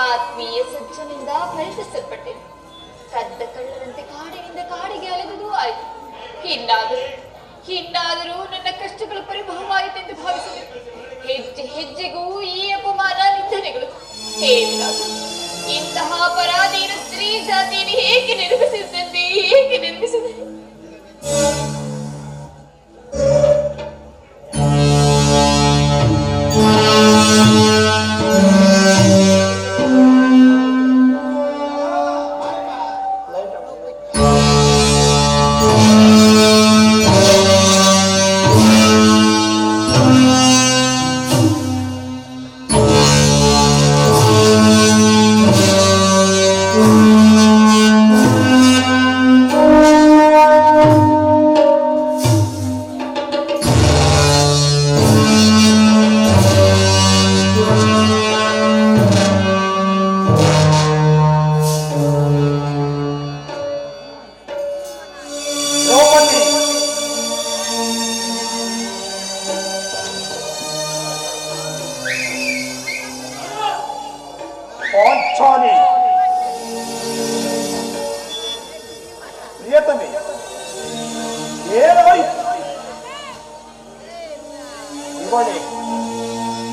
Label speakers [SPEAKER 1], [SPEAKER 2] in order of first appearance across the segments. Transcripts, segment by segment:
[SPEAKER 1] ಆತ್ಮೀಯ ಸಜ್ಜನಿಂದ ಪರಿಣಿಸಲ್ಪಟ್ಟೆ. ಕದ್ದ ಕಳ್ಳರಂತೆ ಕಾಡಿನಿಂದ ಕಾಡಿಗೆ ಅಲೆದುದು ಆಯಿತು. ಇನ್ನಾದರೂ ನನ್ನ ಕಷ್ಟಗಳು ಪರಿಭವವಾಯಿತೆಂದು ಭಾವಿಸಿದೆ. ಹೆಜ್ಜೆ ಹೆಜ್ಜೆಗೂ ಈ ಅಪಮಾನ ನಿಂದನೆಗಳು. ಇಂತಹ ಪರಾಧೀನ ಸ್ತ್ರೀ ಜಾತಿಯನ್ನು ಏಕೆ ನಿರ್ಮಿಸಿದ್ದಂತೆ ಏಕೆ ನಿರ್ಮಿಸಿದೆ?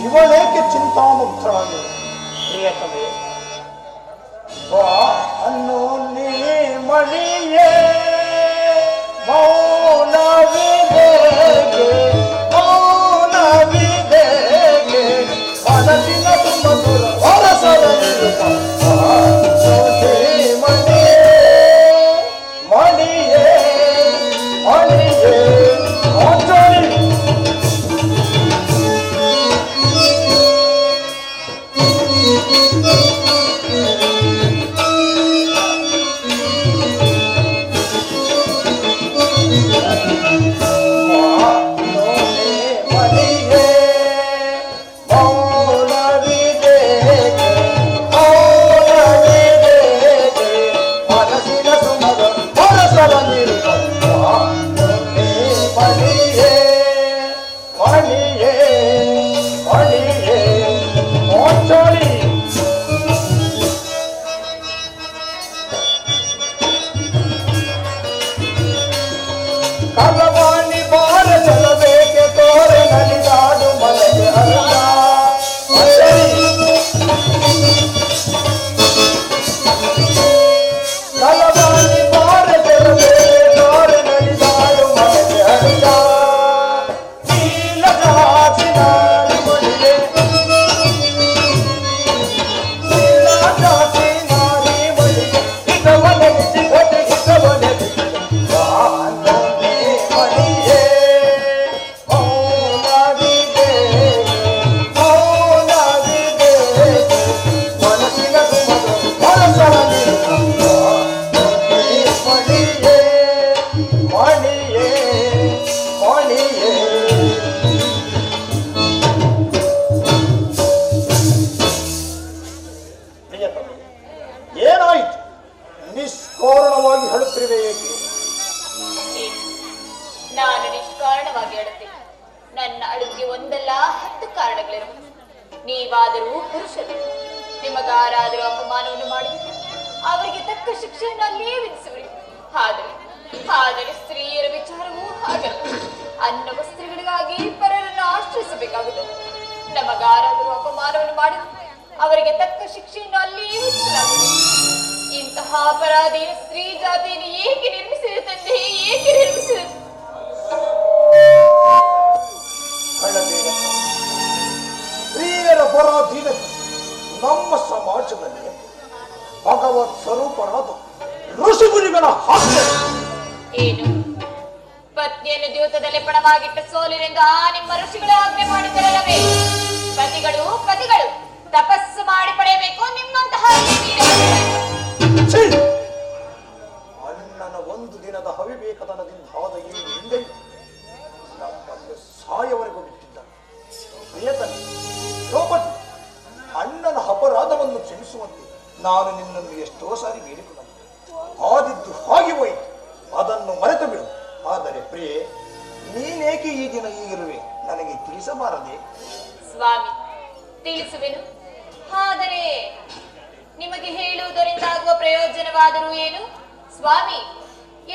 [SPEAKER 2] ಇವಳೇಕೆ ಚಿಂತಾಮುಕ್ತಳಾಗಿ ಪ್ರಿಯತಮೆ ಅನ್ನು ನೀ ಮಣಿಯೇ ಮೌನವಿದೇಗೆ ಮನಸ್ಸಿನ ತುಂಬ ದೂರ ಹೊರಸಲಿರುತ್ತ ಮಣಿಯೇ ಮಣಿಯೇ ಮಣಿಯೇ ಕಲವಾಣಿ ಬಾರ ಚಲವೇ
[SPEAKER 1] ನನ್ನ ಅಳುವಿಗೆ ಒಂದಲ್ಲ 10 ಕಾರಣಗಳಿರಬಹುದು. ನೀವಾದರೂ ಪುರುಷರು, ನಿಮಗಾರಾದರೂ ಅಪಮಾನವನ್ನು ಮಾಡಿದರೆ ಅವರಿಗೆ ತಕ್ಕ ಶಿಕ್ಷೆಯನ್ನು ಅಲ್ಲಿಯೇ ವಿಧಿಸುವರಿ. ಆದರೆ ಸ್ತ್ರೀಯರ ವಿಚಾರವೂ ಹಾಗಲ್ಲ. ಅನ್ನ ವಸ್ತ್ರಗಳಿಗಾಗಿ ಪರರನ್ನು ಆಶ್ರಯಿಸಬೇಕಾಗುತ್ತದೆ. ನಮಗಾರಾದರೂ ಅಪಮಾನವನ್ನು ಮಾಡಿ ಅವರಿಗೆ ತಕ್ಕ ಶಿಕ್ಷೆಯನ್ನು ಅಲ್ಲಿಯೇ ವಿಧಿಸಲಾಗುತ್ತದೆ. ಇಂತಹ ಅಪರಾಧಿಯ ಸ್ತ್ರೀ ಜಾತಿಯನ್ನು ಏಕೆ ನಿರ್ಮಿಸಿದೆ ತಂದೆ, ಏಕೆ ನಿರ್ಮಿಸಿದೆ?
[SPEAKER 2] ಸ್ತ್ರೀಯರ ಪರಾಧೀನ ನಮ್ಮ ಸಮಾಜದಲ್ಲಿ ಭಗವತ್ ಸ್ವರೂಪರಾದ ಋಷಿಗುರಿಗಳ ಹಾಸ್ಯ.
[SPEAKER 1] ಏನು ಪತ್ನಿಯನ್ನು ದ್ಯೂತದಲ್ಲಿ ಪಣವಾಗಿಟ್ಟ ಸೋಲಿನಿಂದ ನಿಮ್ಮ ಋಷಿಗಳು ಆಜ್ಞೆ ಮಾಡಿದರಲ್ಲವೇ? ಪತಿಗಳು ತಪಸ್ಸು ಮಾಡಿ ಪಡೆಯಬೇಕು ನಿಮ್ಮಂತಹ
[SPEAKER 2] ಅಣ್ಣನ ಒಂದು ದಿನದ ಹವಿಬೇಕದನದಿಂದ ಆದ ಈ ಹಿಂದೆ ನಮ್ಮನ್ನು ಸಾಯವರೆಗೂ ಬಿಟ್ಟಿದ್ದಾನೆ. ಪ್ರಿಯತನೆ ದ್ರೌಪದಿ, ಅಣ್ಣನ ಅಪರಾಧವನ್ನು ಕ್ಷಮಿಸುವಂತೆ ನಾನು ನಿನ್ನನ್ನು ಎಷ್ಟೋ ಸಾರಿ ಬೇಡಿಕೊಂಡೆ. ಆದಿದ್ದು ಹಾಗೆ ಹೋಯಿತು, ಅದನ್ನು ಮರೆತು ಬಿಡು. ಆದರೆ ಪ್ರಿಯೆ, ನೀನೇಕೆ ಈ ದಿನ ಈಗಿರುವೆ ನನಗೆ ತಿಳಿಸಬಾರದೆ?
[SPEAKER 1] ಸ್ವಾಮಿ, ತಿಳಿಸುವೆನು. ಆದರೆ ನಿಮಗೆ ಹೇಳುವುದರಿಂದ ಆಗುವ ಪ್ರಯೋಜನವಾದರೂ ಏನು? ಸ್ವಾಮಿ,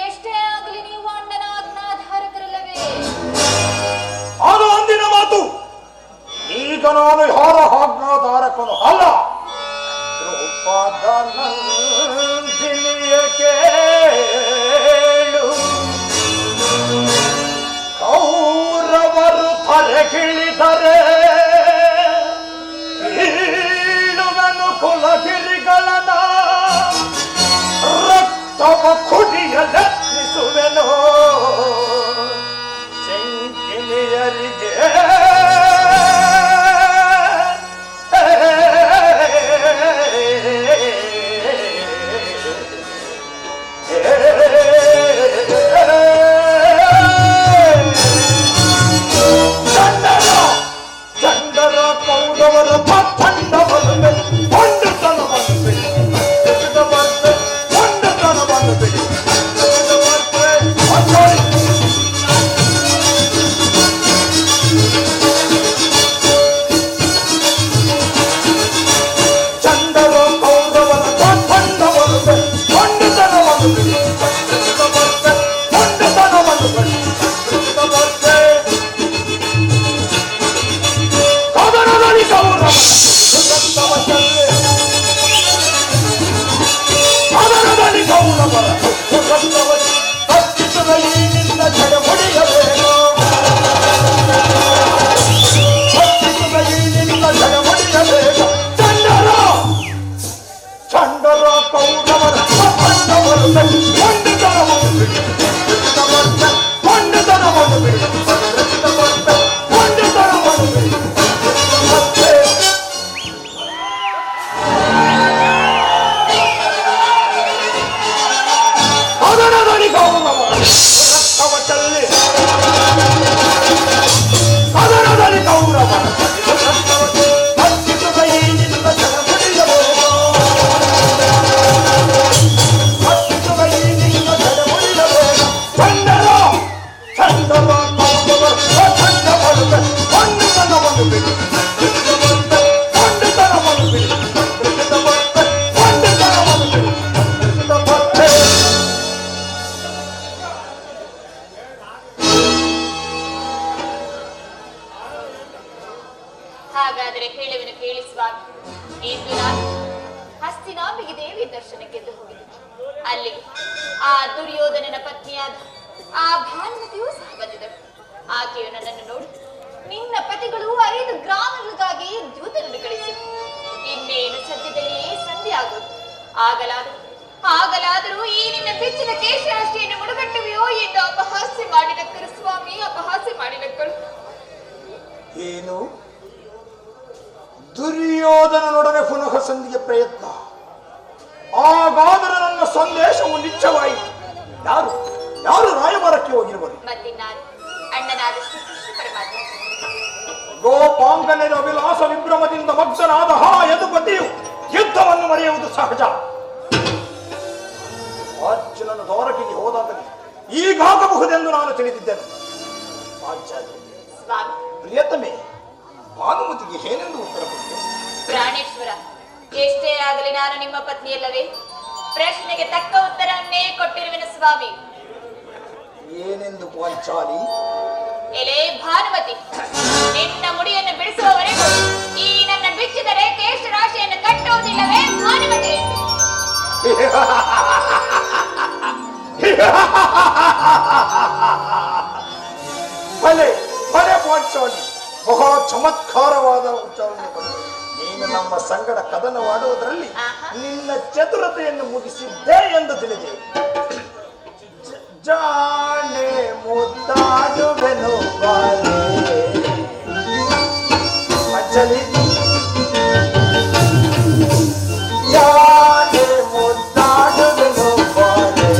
[SPEAKER 1] ಎಷ್ಟೇ ಆಗಲಿ ನೀವು ಅಣ್ಣನ ಆಜ್ಞಾಧಾರಕರಲ್ಲವೇ?
[SPEAKER 2] ಅದು ಅಂದಿನ ಮಾತು. ಈಗ ನಾನು ಯಾರ ಆಜ್ಞಾಧಾರಕನು ಅಲ್ಲ. ದ್ರೌಪದನಂದಿನಿಯ ಕೇಳು, ಕೌರವರು ತಲೆಗಿಳಿದರೆ ಈಳುವನು ಕುಲಗಿರಿಗಳನ ರಕ್ತವ ಕುಡಿಯಲೆತ್ನಿಸುವೆನು ಶಂಕಿನಿಯರಿಗೆ.
[SPEAKER 1] ಹಾಗಾದರೆ ಹೇಳುವೆನು ಕೇಳಿ ಸ್ವಾಮಿ. ಇಂದು ನಾನು ಹಸ್ತಿನಾಂಬಿಗೆ ದೇವಿ ದರ್ಶನಕ್ಕೆಂದು ಹೋಗಿದ್ದೆ. ಅಲ್ಲಿಗೆ ಆ ದುರ್ಯೋಧನನ ಪತ್ನಿಯಾದ ಆ ಭಾನುಮತಿಯೂ ಸಹ ಬಂದಿದ್ದಳು. ಆಕೆಯು ನನ್ನನ್ನು ನೋಡಿ, ನಿನ್ನ ಪತಿಗಳು 5 ಗ್ರಾಮಗಳಿಗಾಗಿ ದ್ಯೂತನನ್ನು ಕಳಿಸಿದರು. ಇನ್ನೇನು ಸದ್ಯದಲ್ಲಿಯೇ ಸಂಧಿ ಆಗುವುದು. ಆಗಲಾದರೂ ಈ ನಿನ್ನ ಬೆಚ್ಚಿನ ಕೇಶರಾಶಿಯನ್ನು ಮುಡುಗಟ್ಟುವೆಯೋ ಎಂದು ಅಪಹಾಸ್ಯ ಮಾಡಿ ನಕ್ಕರು ಸ್ವಾಮಿ, ಅಪಹಾಸ್ಯ ಮಾಡಿ ನಕ್ಕಳು.
[SPEAKER 2] ಏನು ದುರ್ಯೋಧನನೊಡನೆ ಪುನಃ ಸಂಧಿಗೆ ಪ್ರಯತ್ನ? ಹಾಗಾದರೆ ನನ್ನ ಸಂದೇಶವು ನಿಜವಾಯಿತು. ಯಾರು ರಾಯಭಾರಕ್ಕೆ ಹೋಗಿರುವರು?
[SPEAKER 1] ಅಣ್ಣನಾದ ಶ್ರೀಕೃಷ್ಣ ಪರಮಾತ್ಮ.
[SPEAKER 2] ಗೋಪಾಂಗನೆಯ ವಿಲಾಸ ವಿಭ್ರಮದಿಂದ ಮಗ್ಧನಾದ ಯದುಪತಿಯು ಯುದ್ಧವನ್ನು ಮರೆಯುವುದು ಸಹಜ. ಅರ್ಜುನನ ದ್ವಾರಕೆಗೆ ಹೋದಾಗಲೇ ಈಗಾಗಬಹುದೆಂದು ನಾನು ತಿಳಿದಿದ್ದೇನೆ.
[SPEAKER 1] ಸ್ವಾಮಿ,
[SPEAKER 2] ಪ್ರಿಯತಮೆ, ಭಾನುಮತಿಗೆ ಏನೆಂದು ಉತ್ತರ ಕೊಟ್ಟೆ?
[SPEAKER 1] ಪ್ರಾಣೇಶ್ವರ, ಎಷ್ಟೇ ಆಗಲಿ ನಾನು ನಿಮ್ಮ ಪತ್ನಿಯಲ್ಲವೇ? ಪ್ರಶ್ನೆಗೆ ತಕ್ಕ ಉತ್ತರವನ್ನೇ ಕೊಟ್ಟಿರುವೆನು ಸ್ವಾಮಿ.
[SPEAKER 2] ಏನೆಂದು ಪಾಂಚಾಲಿ?
[SPEAKER 1] ಎಲೆ ಭಾನುಮತಿ, ನಿನ್ನ ಮುಡಿಯನ್ನು ಬಿಡಿಸುವವರೆಗೂ ಈ ನನ್ನ ಬಿಚ್ಚಿದ ಕೇಶ ರಾಶಿಯನ್ನು ಕಟ್ಟುವುದಿಲ್ಲವೇ ಭಾನುಮತಿ?
[SPEAKER 2] ಭಲೆ ಭಲೆ ಪಾಂಚಾಲಿ, ಬಹಳ ಚಮತ್ಕಾರವಾದ ಉಚ್ಚಾರಣೆ ಬಂತು. ನೀನು ನಮ್ಮ ಸಂಗಡ ಕದನವಾಡುವುದರಲ್ಲಿ ನಿನ್ನ ಚತುರತೆಯನ್ನು ಮುಗಿಸಿದ್ದೆ ಎಂದು ತಿಳಿದೆ. ಜಾಣೆ ಮುದ್ದಾಡುವೆನು ಬಾರೆ ಅಜ್ಜಲಿ, ಜಾಣೆ ಮುದ್ದಾಡುವೆನು ಬಾರೆ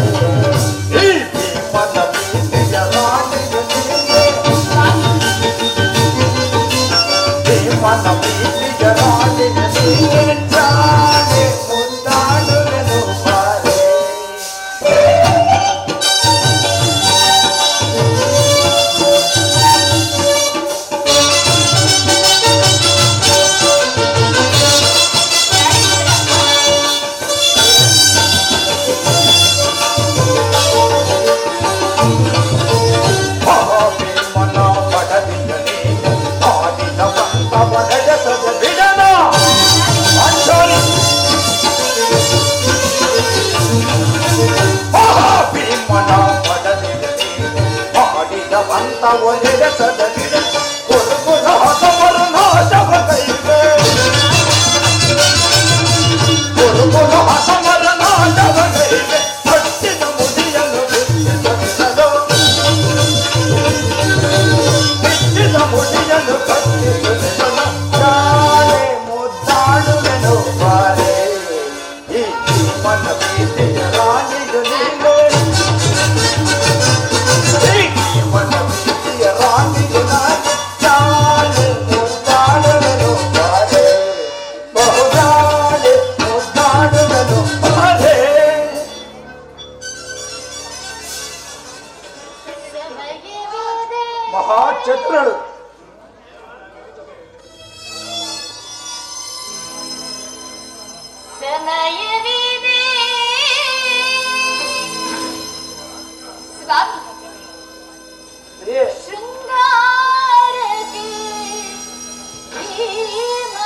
[SPEAKER 2] ಈ ಭೀಮನ ಪ್ರೀತಿಯ ರಾಣಿಗೆ ನೀನೆ, ಭೀಮನ ಪ್ರೀತಿಯ ರಾಣಿಗೆ ನೀನೆ, ಜಾಣೆ ಮುದ್ದಾಡುವೆನು ಬಾರೆ. ಮಹಾಚತುರಳು,
[SPEAKER 1] ಸಮಯವಿದೆ ಸ್ವಾಮಿ, ಶೃಂಗಾರಕ್ಕೆ ಭೀಮ.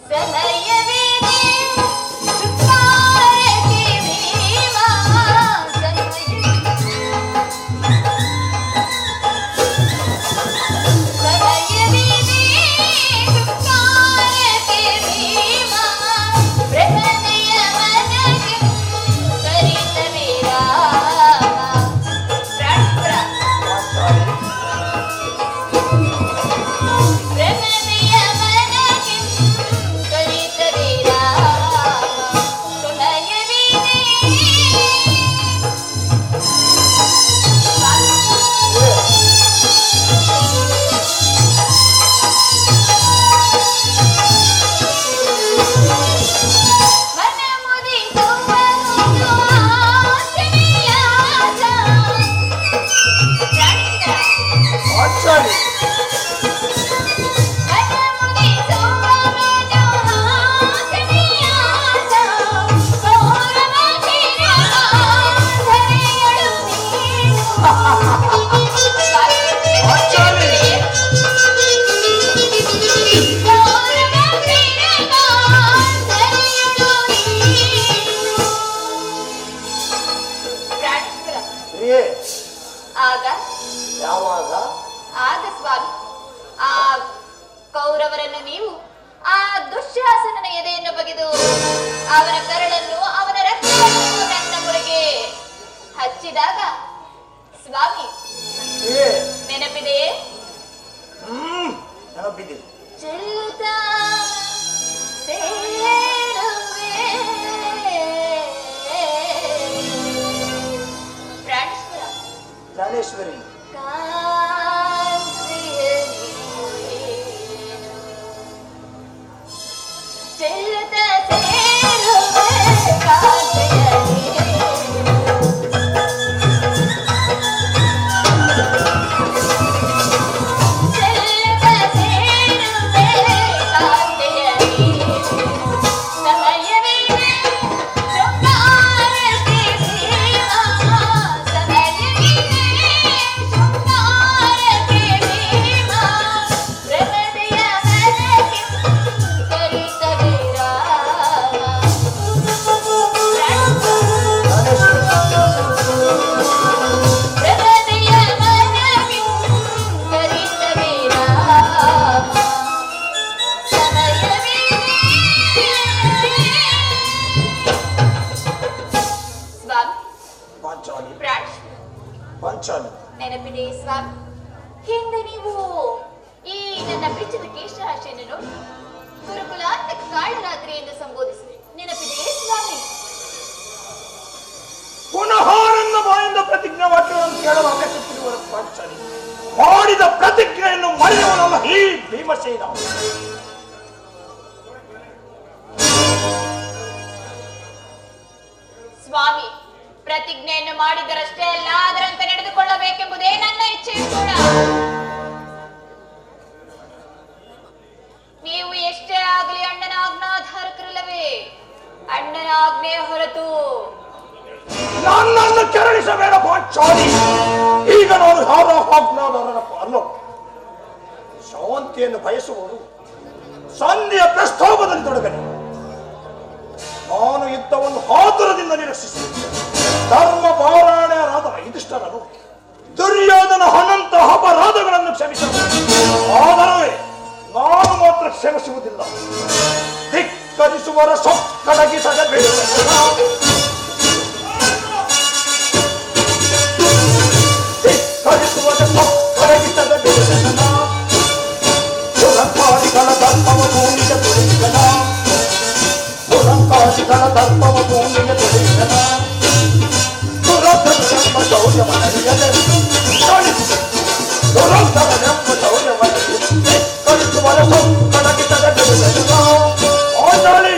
[SPEAKER 1] ಸಮಯವಿದೆ ಶೃಂಗಾರಕ್ಕೆ ಭೀಮ, ಆಗ
[SPEAKER 2] ಯಾವಾಗ?
[SPEAKER 1] ಆಗ ಸ್ವಾಮಿ, ಆ ಕೌರವರನ್ನು ನೀವು ಆ ದುಶ್ಯಾಸನನ ಎದೆಯನ್ನು ಬಗೆದು ಅವನ ಕರಳನ್ನು ಅವನ ರಕ್ತವನ್ನು ನನ್ನ ಮುರೆಗೆ ಹಚ್ಚಿದಾಗ ಸ್ವಾಮಿ ನೆನಪಿದೆಯೇ?
[SPEAKER 2] ನೆನಪಿದೆ.
[SPEAKER 1] ಚೆಲ್ಲುತ್ತಾ ಸೇರುವೆ ಪ್ರಾಣೇಶ್ವರ,
[SPEAKER 2] ಪ್ರಾಣೇಶ್ವರಿ,
[SPEAKER 1] ಚೆಲ್ಲುತ್ತ ಸೇರುವೆ ಕಾಂತೆಯಲ್ಲಿ. ನೆನಪಿದೆ ಸ್ವಾಮಿ, ಹಿಂದೆ ನೀವು ಈ ನನ್ನ ಬೆಚ್ಚದ ಕೇಶರಾಶಿಯನ್ನು ನೋಡಿ ಗುರುಕುಲಾಂತ ಕಾಳರಾತ್ರಿ ಎಂದು ಸಂಬೋಧಿಸಿದೆ. ನೆನಪಿದೆ ಸ್ವಾಮಿ?
[SPEAKER 2] ಪುನಃ ನನ್ನ ಬಾಯಿಂದ ಪ್ರತಿಜ್ಞೆ ವಾಕ್ಯಗಳನ್ನು ಕೇಳಲು ಅಗತ್ಯವಿರುವ ಪಾಂಚಾಲಿ ಮಾಡಿದ ಪ್ರತಿಜ್ಞೆಯನ್ನು ಮರೆಯುವನಲ್ಲ ಈ ಭೀಮಸೇನ.
[SPEAKER 1] ಸ್ವಾಮಿ, ಪ್ರತಿಜ್ಞೆಯನ್ನು ಮಾಡಿದರಷ್ಟೇ ಅಲ್ಲ, ಅದರಂತೆ ನಡೆದುಕೊಳ್ಳಬೇಕೆಂಬುದೇ ನನ್ನ ಇಚ್ಛೆಯೂ ಕೂಡ. ನೀವು ಎಷ್ಟೇ ಆಗಲಿ ಅಣ್ಣನ ಆಜ್ಞಾಧಾರಕರಲ್ಲವೇ? ಅಣ್ಣನ ಆಜ್ಞೆಯ ಹೊರತು
[SPEAKER 2] ನನ್ನನ್ನು ಕೆರಳಿಸಬೇಡ ಪಾಂಚಾಲಿ. ಈಗ ನಾನು ಯಾರ ಆಜ್ಞಾಧಾರನ ಅಲ್ಲ. ಶಾಂತಿಯನ್ನು ಬಯಸುವುದು ಸಂಧಿಯ ಪ್ರಸ್ತಾಪದಲ್ಲಿ ತೊಡಗಲಿ. ನಾನು ಯುದ್ಧವನ್ನು ಆತುರದಿಂದ ನಿರೀಕ್ಷಿಸಿ ಧರ್ಮ ಪಾರಾಯಣರಾದ ಯುಧಿಷ್ಠರನು ದುರ್ಯೋಧನ ಅನಂತ ಅಪರಾಧಗಳನ್ನು ಕ್ಷಮಿಸಬಹುದು. ಆದರೆ ನಾನು ಮಾತ್ರ ಕ್ಷಮಿಸುವುದಿಲ್ಲ. ಧಿಕ್ಕರಿಸುವರ ಸೊಕ್ಕಡಗಿಸದೆ ಬಿಡುವೆನು. ಧಿಕ್ಕರಿಸುವರ ಸೊಕ್ಕಡಗಿಸದೆ ಬಿಡುವೆನು. ದುರಂಕಾರಿಗಳ ಧರ್ಮವ ಭೂಮಿಗೆ ತೊಡಗಿದನ. ದುರಂಕಾರಿಗಳ ಧರ್ಮವ ಭೂಮಿಗೆ ತೊಡಗಿದನ. ದುರಂತರನೆಂಬ ಶೌರ್ಯವನರಿಯದೆ ದುರಂತರನೆಂಬ ಶೌರ್ಯವನರಿಯದೆ ಕಲಿಸುವರ ಸೊಕ್ಕಡಗಿಸದೆ ಬಿಡುವೆನು. ಆಚಾಲಿ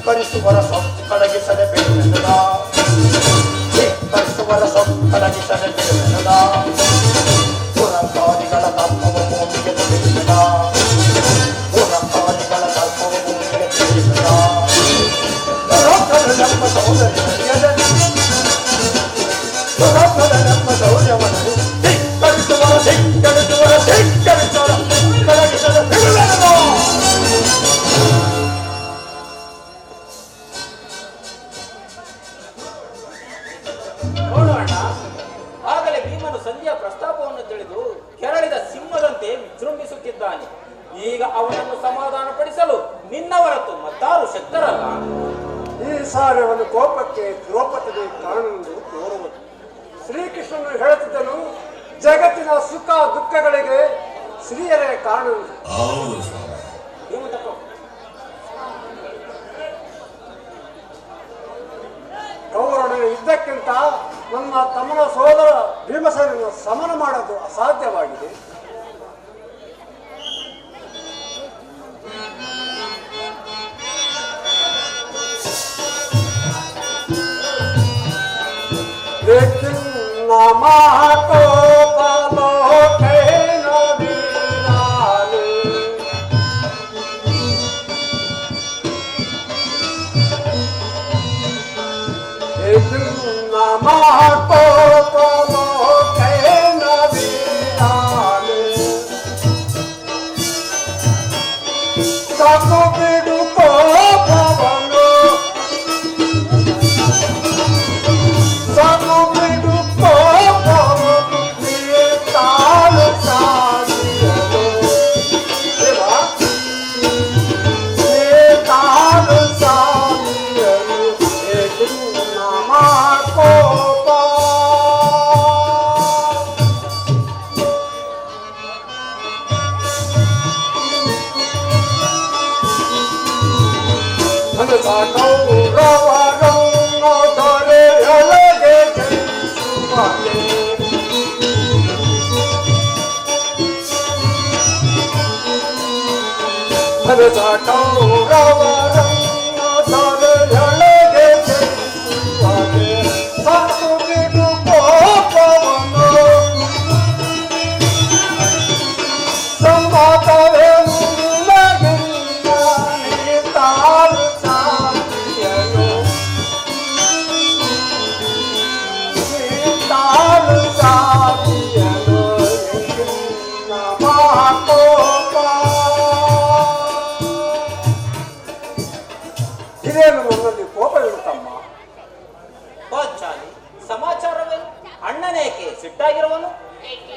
[SPEAKER 2] ಕಲಿಸುವರ ಸೊಕ್ಕಡಗಿಸದೆ ಬಿಡುವೆನು. ಕಲಿಸುವರ ಸೊಕ್ಕಡಗಿಸದೆ ಬಿಡುವೆನು. ಪುರಂಕಾರಿಗಳ ಧರ್ಮವ ಭೂಮಿಗೆ ತೊಡಗಿದನ. ಪುರಂಕಾರಿಗಳ ಧರ್ಮವ ಭೂಮಿಗೆ ತೊಡಗಿದನ. ದುರಂತರನೆಂಬ ಸೌಂದರ್ಯವನರಿಯದೆ ದುರಂತರನೆಂಬ ಶೌರ್ಯವನರು ಧಿಕ್ಕರಿಸುವರ ಧಿಕ್ಕರಿಸುವರ ಧಿಕ್ಕರಿಸುವರ ಸೊಕ್ಕಡಗಿಸದೆ ಬಿಡುವೆನು.
[SPEAKER 3] ನೋಡೋಣ. ಆಗಲೇ ಭೀಮನು ಸಂಧಿಯ ಪ್ರಸ್ತಾಪವನ್ನು ತಿಳಿದು ಕೆರಳಿದ ಸಿಂಹದಂತೆ ವಿಜೃಂಭಿಸುತ್ತಿದ್ದಾನೆ. ಈಗ ಅವನನ್ನು ಸಮಾಧಾನ ಪಡಿಸಲು ನಿನ್ನ ಹೊರತು ಮತ್ತಾರು ಶಕ್ತರಲ್ಲ.
[SPEAKER 4] ಈ ಸಾರಿ ಅವನ ಕೋಪಕ್ಕೆ ದ್ರೌಪದಿಗೆ ಕಾರಣವೆಂದು ತೋರುವುದು. ಶ್ರೀಕೃಷ್ಣನು ಹೇಳುತ್ತಿದ್ದನು, ಜಗತ್ತಿನ ಸುಖ ದುಃಖಗಳಿಗೆ ಸ್ತ್ರೀಯರೇ ಕಾರಣವೆಂದು.
[SPEAKER 3] ಭೀಮ ತಪ್ಪು.
[SPEAKER 4] ಕೌರವನ ಯುದ್ಧಕ್ಕಿಂತ ನನ್ನ ತಮ್ಮನ ಸೋದರ ಭೀಮಸೇನನ್ನು ಸಮನ ಮಾಡೋದು ಅಸಾಧ್ಯವಾಗಿದೆ.
[SPEAKER 5] ಕೋಪ
[SPEAKER 4] ಸೋಲಿದ ಕೌರವರನ್ನು ತಲೆಯೊಳಗೆ ಜಯಿಸುವಗೆ ಸತ್ತು ಬಿಡು ಕೋಪವನ್ನು ಸಂವಾದವೇನುಲ್ಲಗಿಲ್ಲ ನೀ ತಾಳು ಶಾಂತಿಯನು ನೀ ತಾಳು ಶಾಂತಿಯನು ಇದೇನು ನನ್ನಲ್ಲಿ ಕೋಪ ಇರುತ್ತಮ್ಮ.
[SPEAKER 3] ಪಾಂಚಾಲಿ ಸಮಾಚಾರವೇನು? ಅಣ್ಣನೇಕೆ ಸಿಟ್ಟಾಗಿರುವನು?
[SPEAKER 1] ಏಕೆ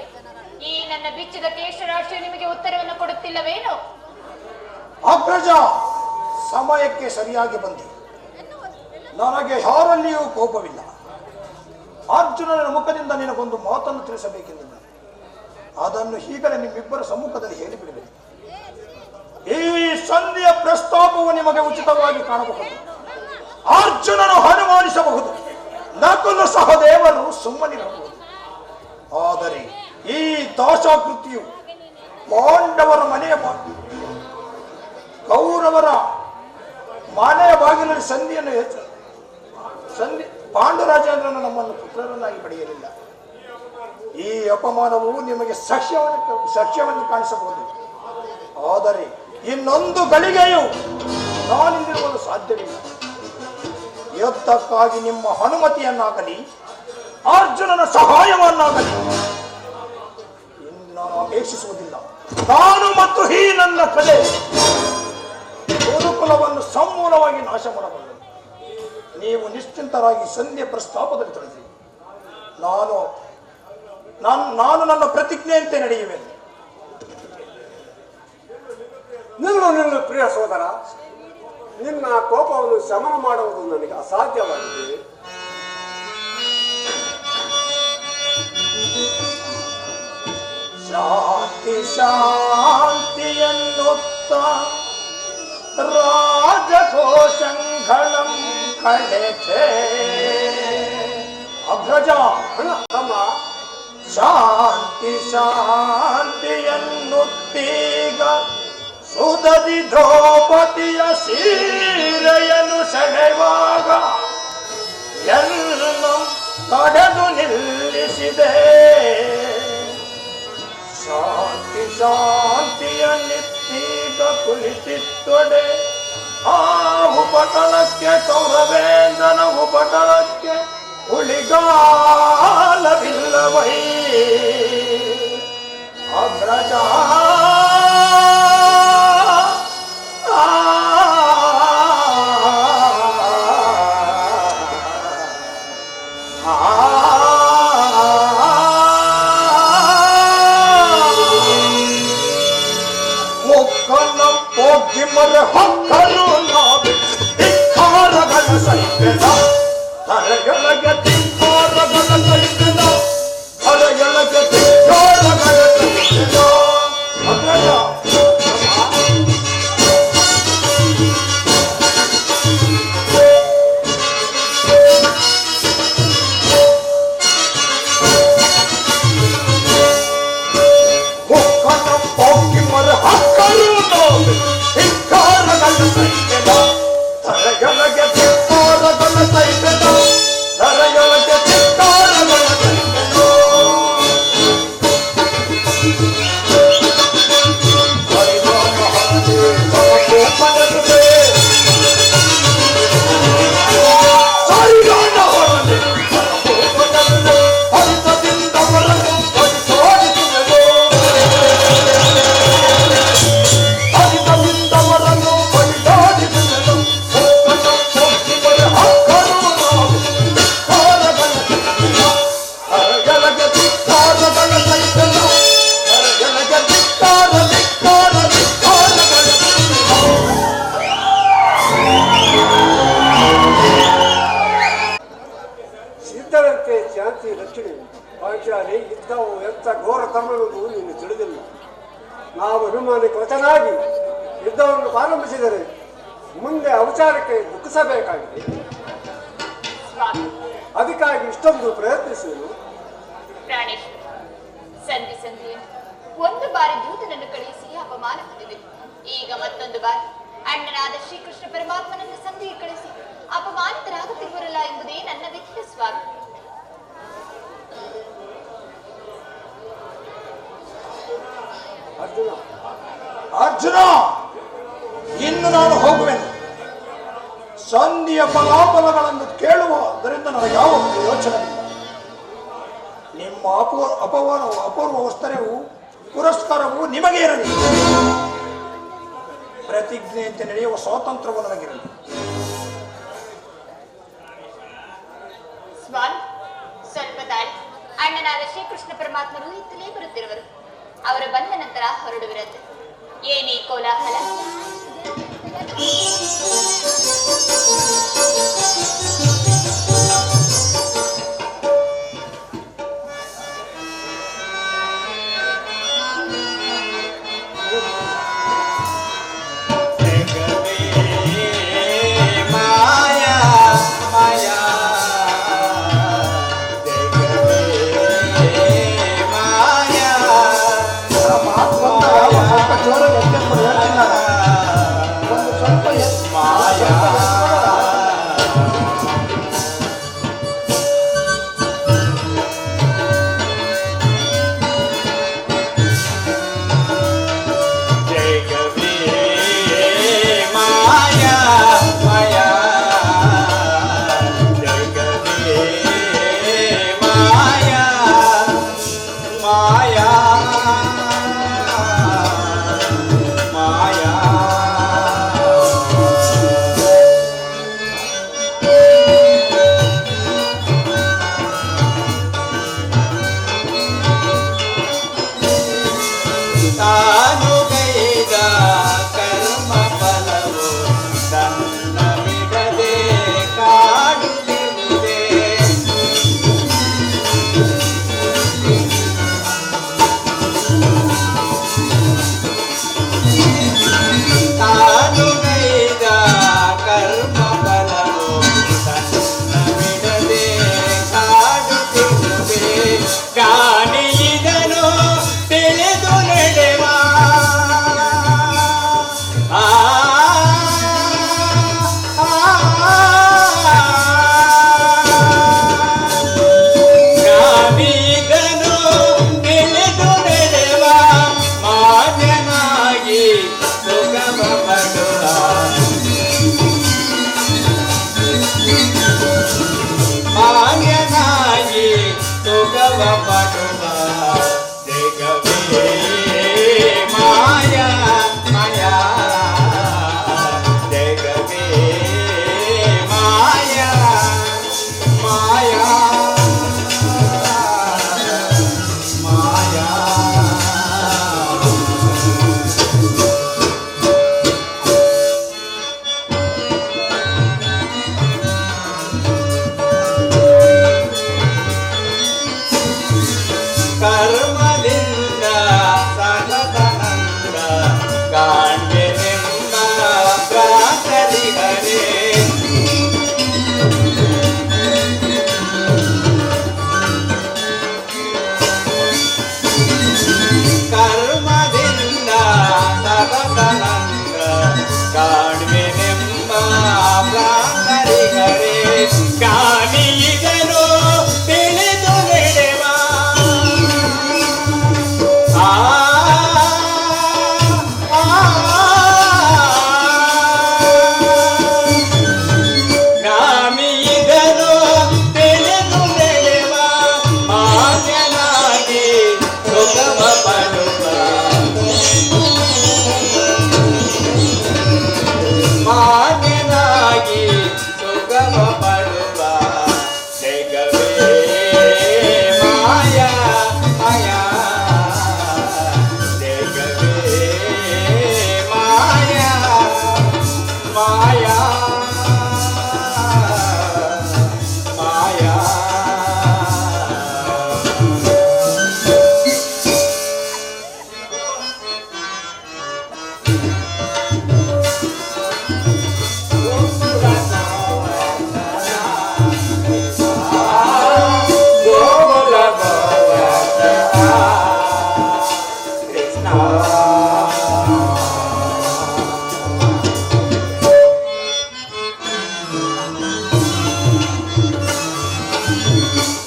[SPEAKER 1] ಈ ನನ್ನ ಬಿಚ್ಚಿದ ಕೇಶರಾಶಿಯು ನಿಮಗೆ ಉತ್ತರವನ್ನು ಕೊಡುತ್ತಿಲ್ಲವೇನು?
[SPEAKER 2] ಅಗ್ರಜ, ಸಮಯಕ್ಕೆ ಸರಿಯಾಗಿ ಬಂದಿ. ನನಗೆ ಯಾರಲ್ಲಿಯೂ ಕೋಪವಿಲ್ಲ. ಅರ್ಜುನನ ಮುಖದಿಂದ ನಿನಗೊಂದು ಮಾತನ್ನು ತಿಳಿಸಬೇಕೆಂದು ನಾನು ಅದನ್ನು ಈಗಲೇ ನಿಮ್ಮಿಬ್ಬರ ಸಮ್ಮುಖದಲ್ಲಿ ಹೇಳಿಬಿಡಬೇಕು. ಈ ಸಂಧಿಯ ಪ್ರಸ್ತಾಪವು ನಿಮಗೆ ಉಚಿತವಾಗಿ ಕಾಣಬಹುದು. ಅರ್ಜುನನು ಅನುಮಾನಿಸಬಹುದು, ನಕುಲ ಸಹದೇವರು ಸುಮ್ಮನಿರಬಹುದು. ಆದರೆ ಈ ದಾಶಾಕೃತಿಯು ಪಾಂಡವರ ಮನೆಯ ಕೌರವರ ಮನೆಯ ಬಾಗಿಲಲ್ಲಿ ಸಂಧಿ ಪಾಂಡುರಾಜೇಂದ್ರನು ನಮ್ಮನ್ನು ಪುತ್ರರನ್ನಾಗಿ ಪಡೆಯಲಿಲ್ಲ. ಈ ಅಪಮಾನವು ನಿಮಗೆ ಸಖ್ಯವನ್ನು ಕಾಣಿಸಬಹುದು. ಆದರೆ ಇನ್ನೊಂದು ಗಳಿಗೆಯೂ ನಾನಿಲ್ಲಿರುವುದು ಸಾಧ್ಯವಿಲ್ಲ. ಯುದ್ಧಕ್ಕಾಗಿ ನಿಮ್ಮ ಅನುಮತಿಯನ್ನಾಗಲಿ ಅರ್ಜುನನ ಸಹಾಯವನ್ನಾಗಲಿ ಇನ್ನು ಅಪೇಕ್ಷಿಸುವುದಿಲ್ಲ. ನಾನು ಮತ್ತು ಈ ನನ್ನ ಕಲೆ ಗುರುಕುಲವನ್ನು ಸಮೂಲವಾಗಿ ನಾಶ ಮಾಡಬಲ್ಲೆ. ನೀವು ನಿಶ್ಚಿಂತರಾಗಿ ಸಂಧ್ಯೆ ಪ್ರಸ್ತಾಪದಲ್ಲಿ ತೊಡಗಿ. ನಾನು ನನ್ನ ಪ್ರತಿಜ್ಞೆಯಂತೆ ನಡೆಯುವೆನು.
[SPEAKER 4] ನಿಲ್ಲು ಪ್ರಿಯ ಸೋದರ, ನಿನ್ನ ಕೋಪವನ್ನು ಶಮನ ಮಾಡುವುದು ನನಗೆ ಅಸಾಧ್ಯವಾಗಿದೆ.
[SPEAKER 2] ಶಾಂತಿ ಶಾಂತಿಯನ್ನುತ್ತ ರಾಜಕೋಶಂಗಳಂ ಕಳೆತೆ. ಅಗ್ರಜ,
[SPEAKER 4] ತಮ್ಮ
[SPEAKER 2] ಶಾಂತಿ ಶಾಂತಿಯನ್ನುತ್ತೀಗ ಸುಧದಿ ದ್ರೌಪದಿಯ ಸೀರೆಯನ್ನು ಸೆಳೆವಾಗ ಎಲ್ಲ ತಡೆದು ನಿಲ್ಲಿಸಿದೆ. ಶಾಂತಿ ಶಾಂತಿಯನ್ನಿತ್ತೀಗ ಕುಳಿತಿತ್ತೊಡೆ ಆ ಉಪಟಳಕ್ಕೆ ಕೌರವೇಂದ್ರನ ಉಪಟಳಕ್ಕೆ ಉಳಿಗಾಲವಿಲ್ಲವೈ. ಅಗ್ರಜ, ಮುಖನ ಹೋಗಿ ಮರ ಹಕ್ಕಲು ನಾವಿ ಧಿಕ್ಕಾರಗಳ ಸೈನ್ಯದ ತಲೆಯೊಳಗೆ ಧಿಕ್ಕಾರಗಳ ಸೈನ್ಯದ ತಲೆಯೊಳಗೆ ಧಿಕ್ಕಾರಗಳ ಸೈನ್ಯದ. ಅಗ್ರಜ,
[SPEAKER 4] ಪಾಂಚಾಲಿ ಯುದ್ಧವು ಎಂಥ ಘೋರ ತಮ್ಮವೆಂದು ನೀನು ತಿಳಿದಿಲ್ಲ. ನಾವು ಅಭಿಮಾನಿಕ ವಚನಾಗಿ ಯುದ್ಧವನ್ನು ಪ್ರಾರಂಭಿಸಿದರೆ ಮುಂದೆ ಅವಚಾರಕ್ಕೆ ದುಃಖಿಸಬೇಕಾಗಿದೆ. ಅದಕ್ಕಾಗಿ ಇಷ್ಟೊಂದು ಪ್ರಯತ್ನಿಸುವುದು.
[SPEAKER 1] ಪ್ರಾಣೇಶ್ವರ, ಸಂಧಿ ಒಂದು ಬಾರಿ ದೂತನನ್ನು ಕಳುಹಿಸಿ ಅಪಮಾನ ಹೊಂದಿದೆ. ಈಗ ಮತ್ತೊಂದು ಬಾರಿ ಅಣ್ಣನಾದ ಶ್ರೀಕೃಷ್ಣ ಪರಮಾತ್ಮನನ್ನು ಸಂಧಿಗೆ ಕಳಿಸಿ ಅಪಮಾನಿತರಾಗುತ್ತಿರುವರಲ್ಲ ಎಂಬುದೇ ನನ್ನ ವ್ಯಕ್ತಿ ಸ್ವಾಮಿ.
[SPEAKER 4] ಅರ್ಜುನ,
[SPEAKER 2] ಅರ್ಜುನ, ಇನ್ನು ನಾನು ಹೋಗುವೆನು. ಸಂಧಿಯ ಫಲಾಫಲಗಳನ್ನು ಕೇಳುವುದರಿಂದ ನನಗೆ ಯಾವ ಪ್ರಯೋಜನವಿಲ್ಲ. ನಿಮ್ಮ ಅಪೂರ್ವ ವಸ್ತರವು ಪುರಸ್ಕಾರವು ನಿಮಗೆ ಇರಲಿ. ಪ್ರತಿಜ್ಞೆಯಂತೆ ನಡೆಯುವ ಸ್ವಾತಂತ್ರ್ಯವು ನನಗಿರಲಿ.
[SPEAKER 1] ಸ್ವಾಮಿ, ಸ್ವಲ್ಪ ತಾಳಿ. ಅಣ್ಣನಾದ ಶ್ರೀಕೃಷ್ಣ ಪರಮಾತ್ಮರು ಇತ್ತಲೇ ಬರುತ್ತಿರುವರು. ಅವರು ಬಂದ ನಂತರ ಹೊರಡುವಿರಂತೆ. ಏನೇ ಕೋಲಾಹಲ!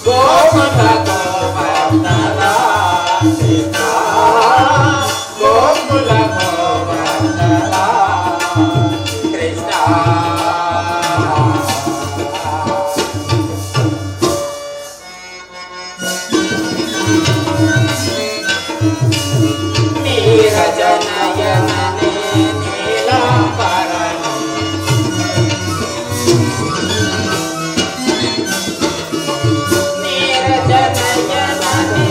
[SPEAKER 3] ಗೋಕುಲ ಗೋವರ್ಧನ ಕೃಷ್ಣ ಗೋಕುಲ ಗೋವರ್ಧನ ಕೃಷ್ಣ ನೀರಜನಯನನೇ ನೀಲಾಂಬರನೇ ನೀರಜನಯನನೇ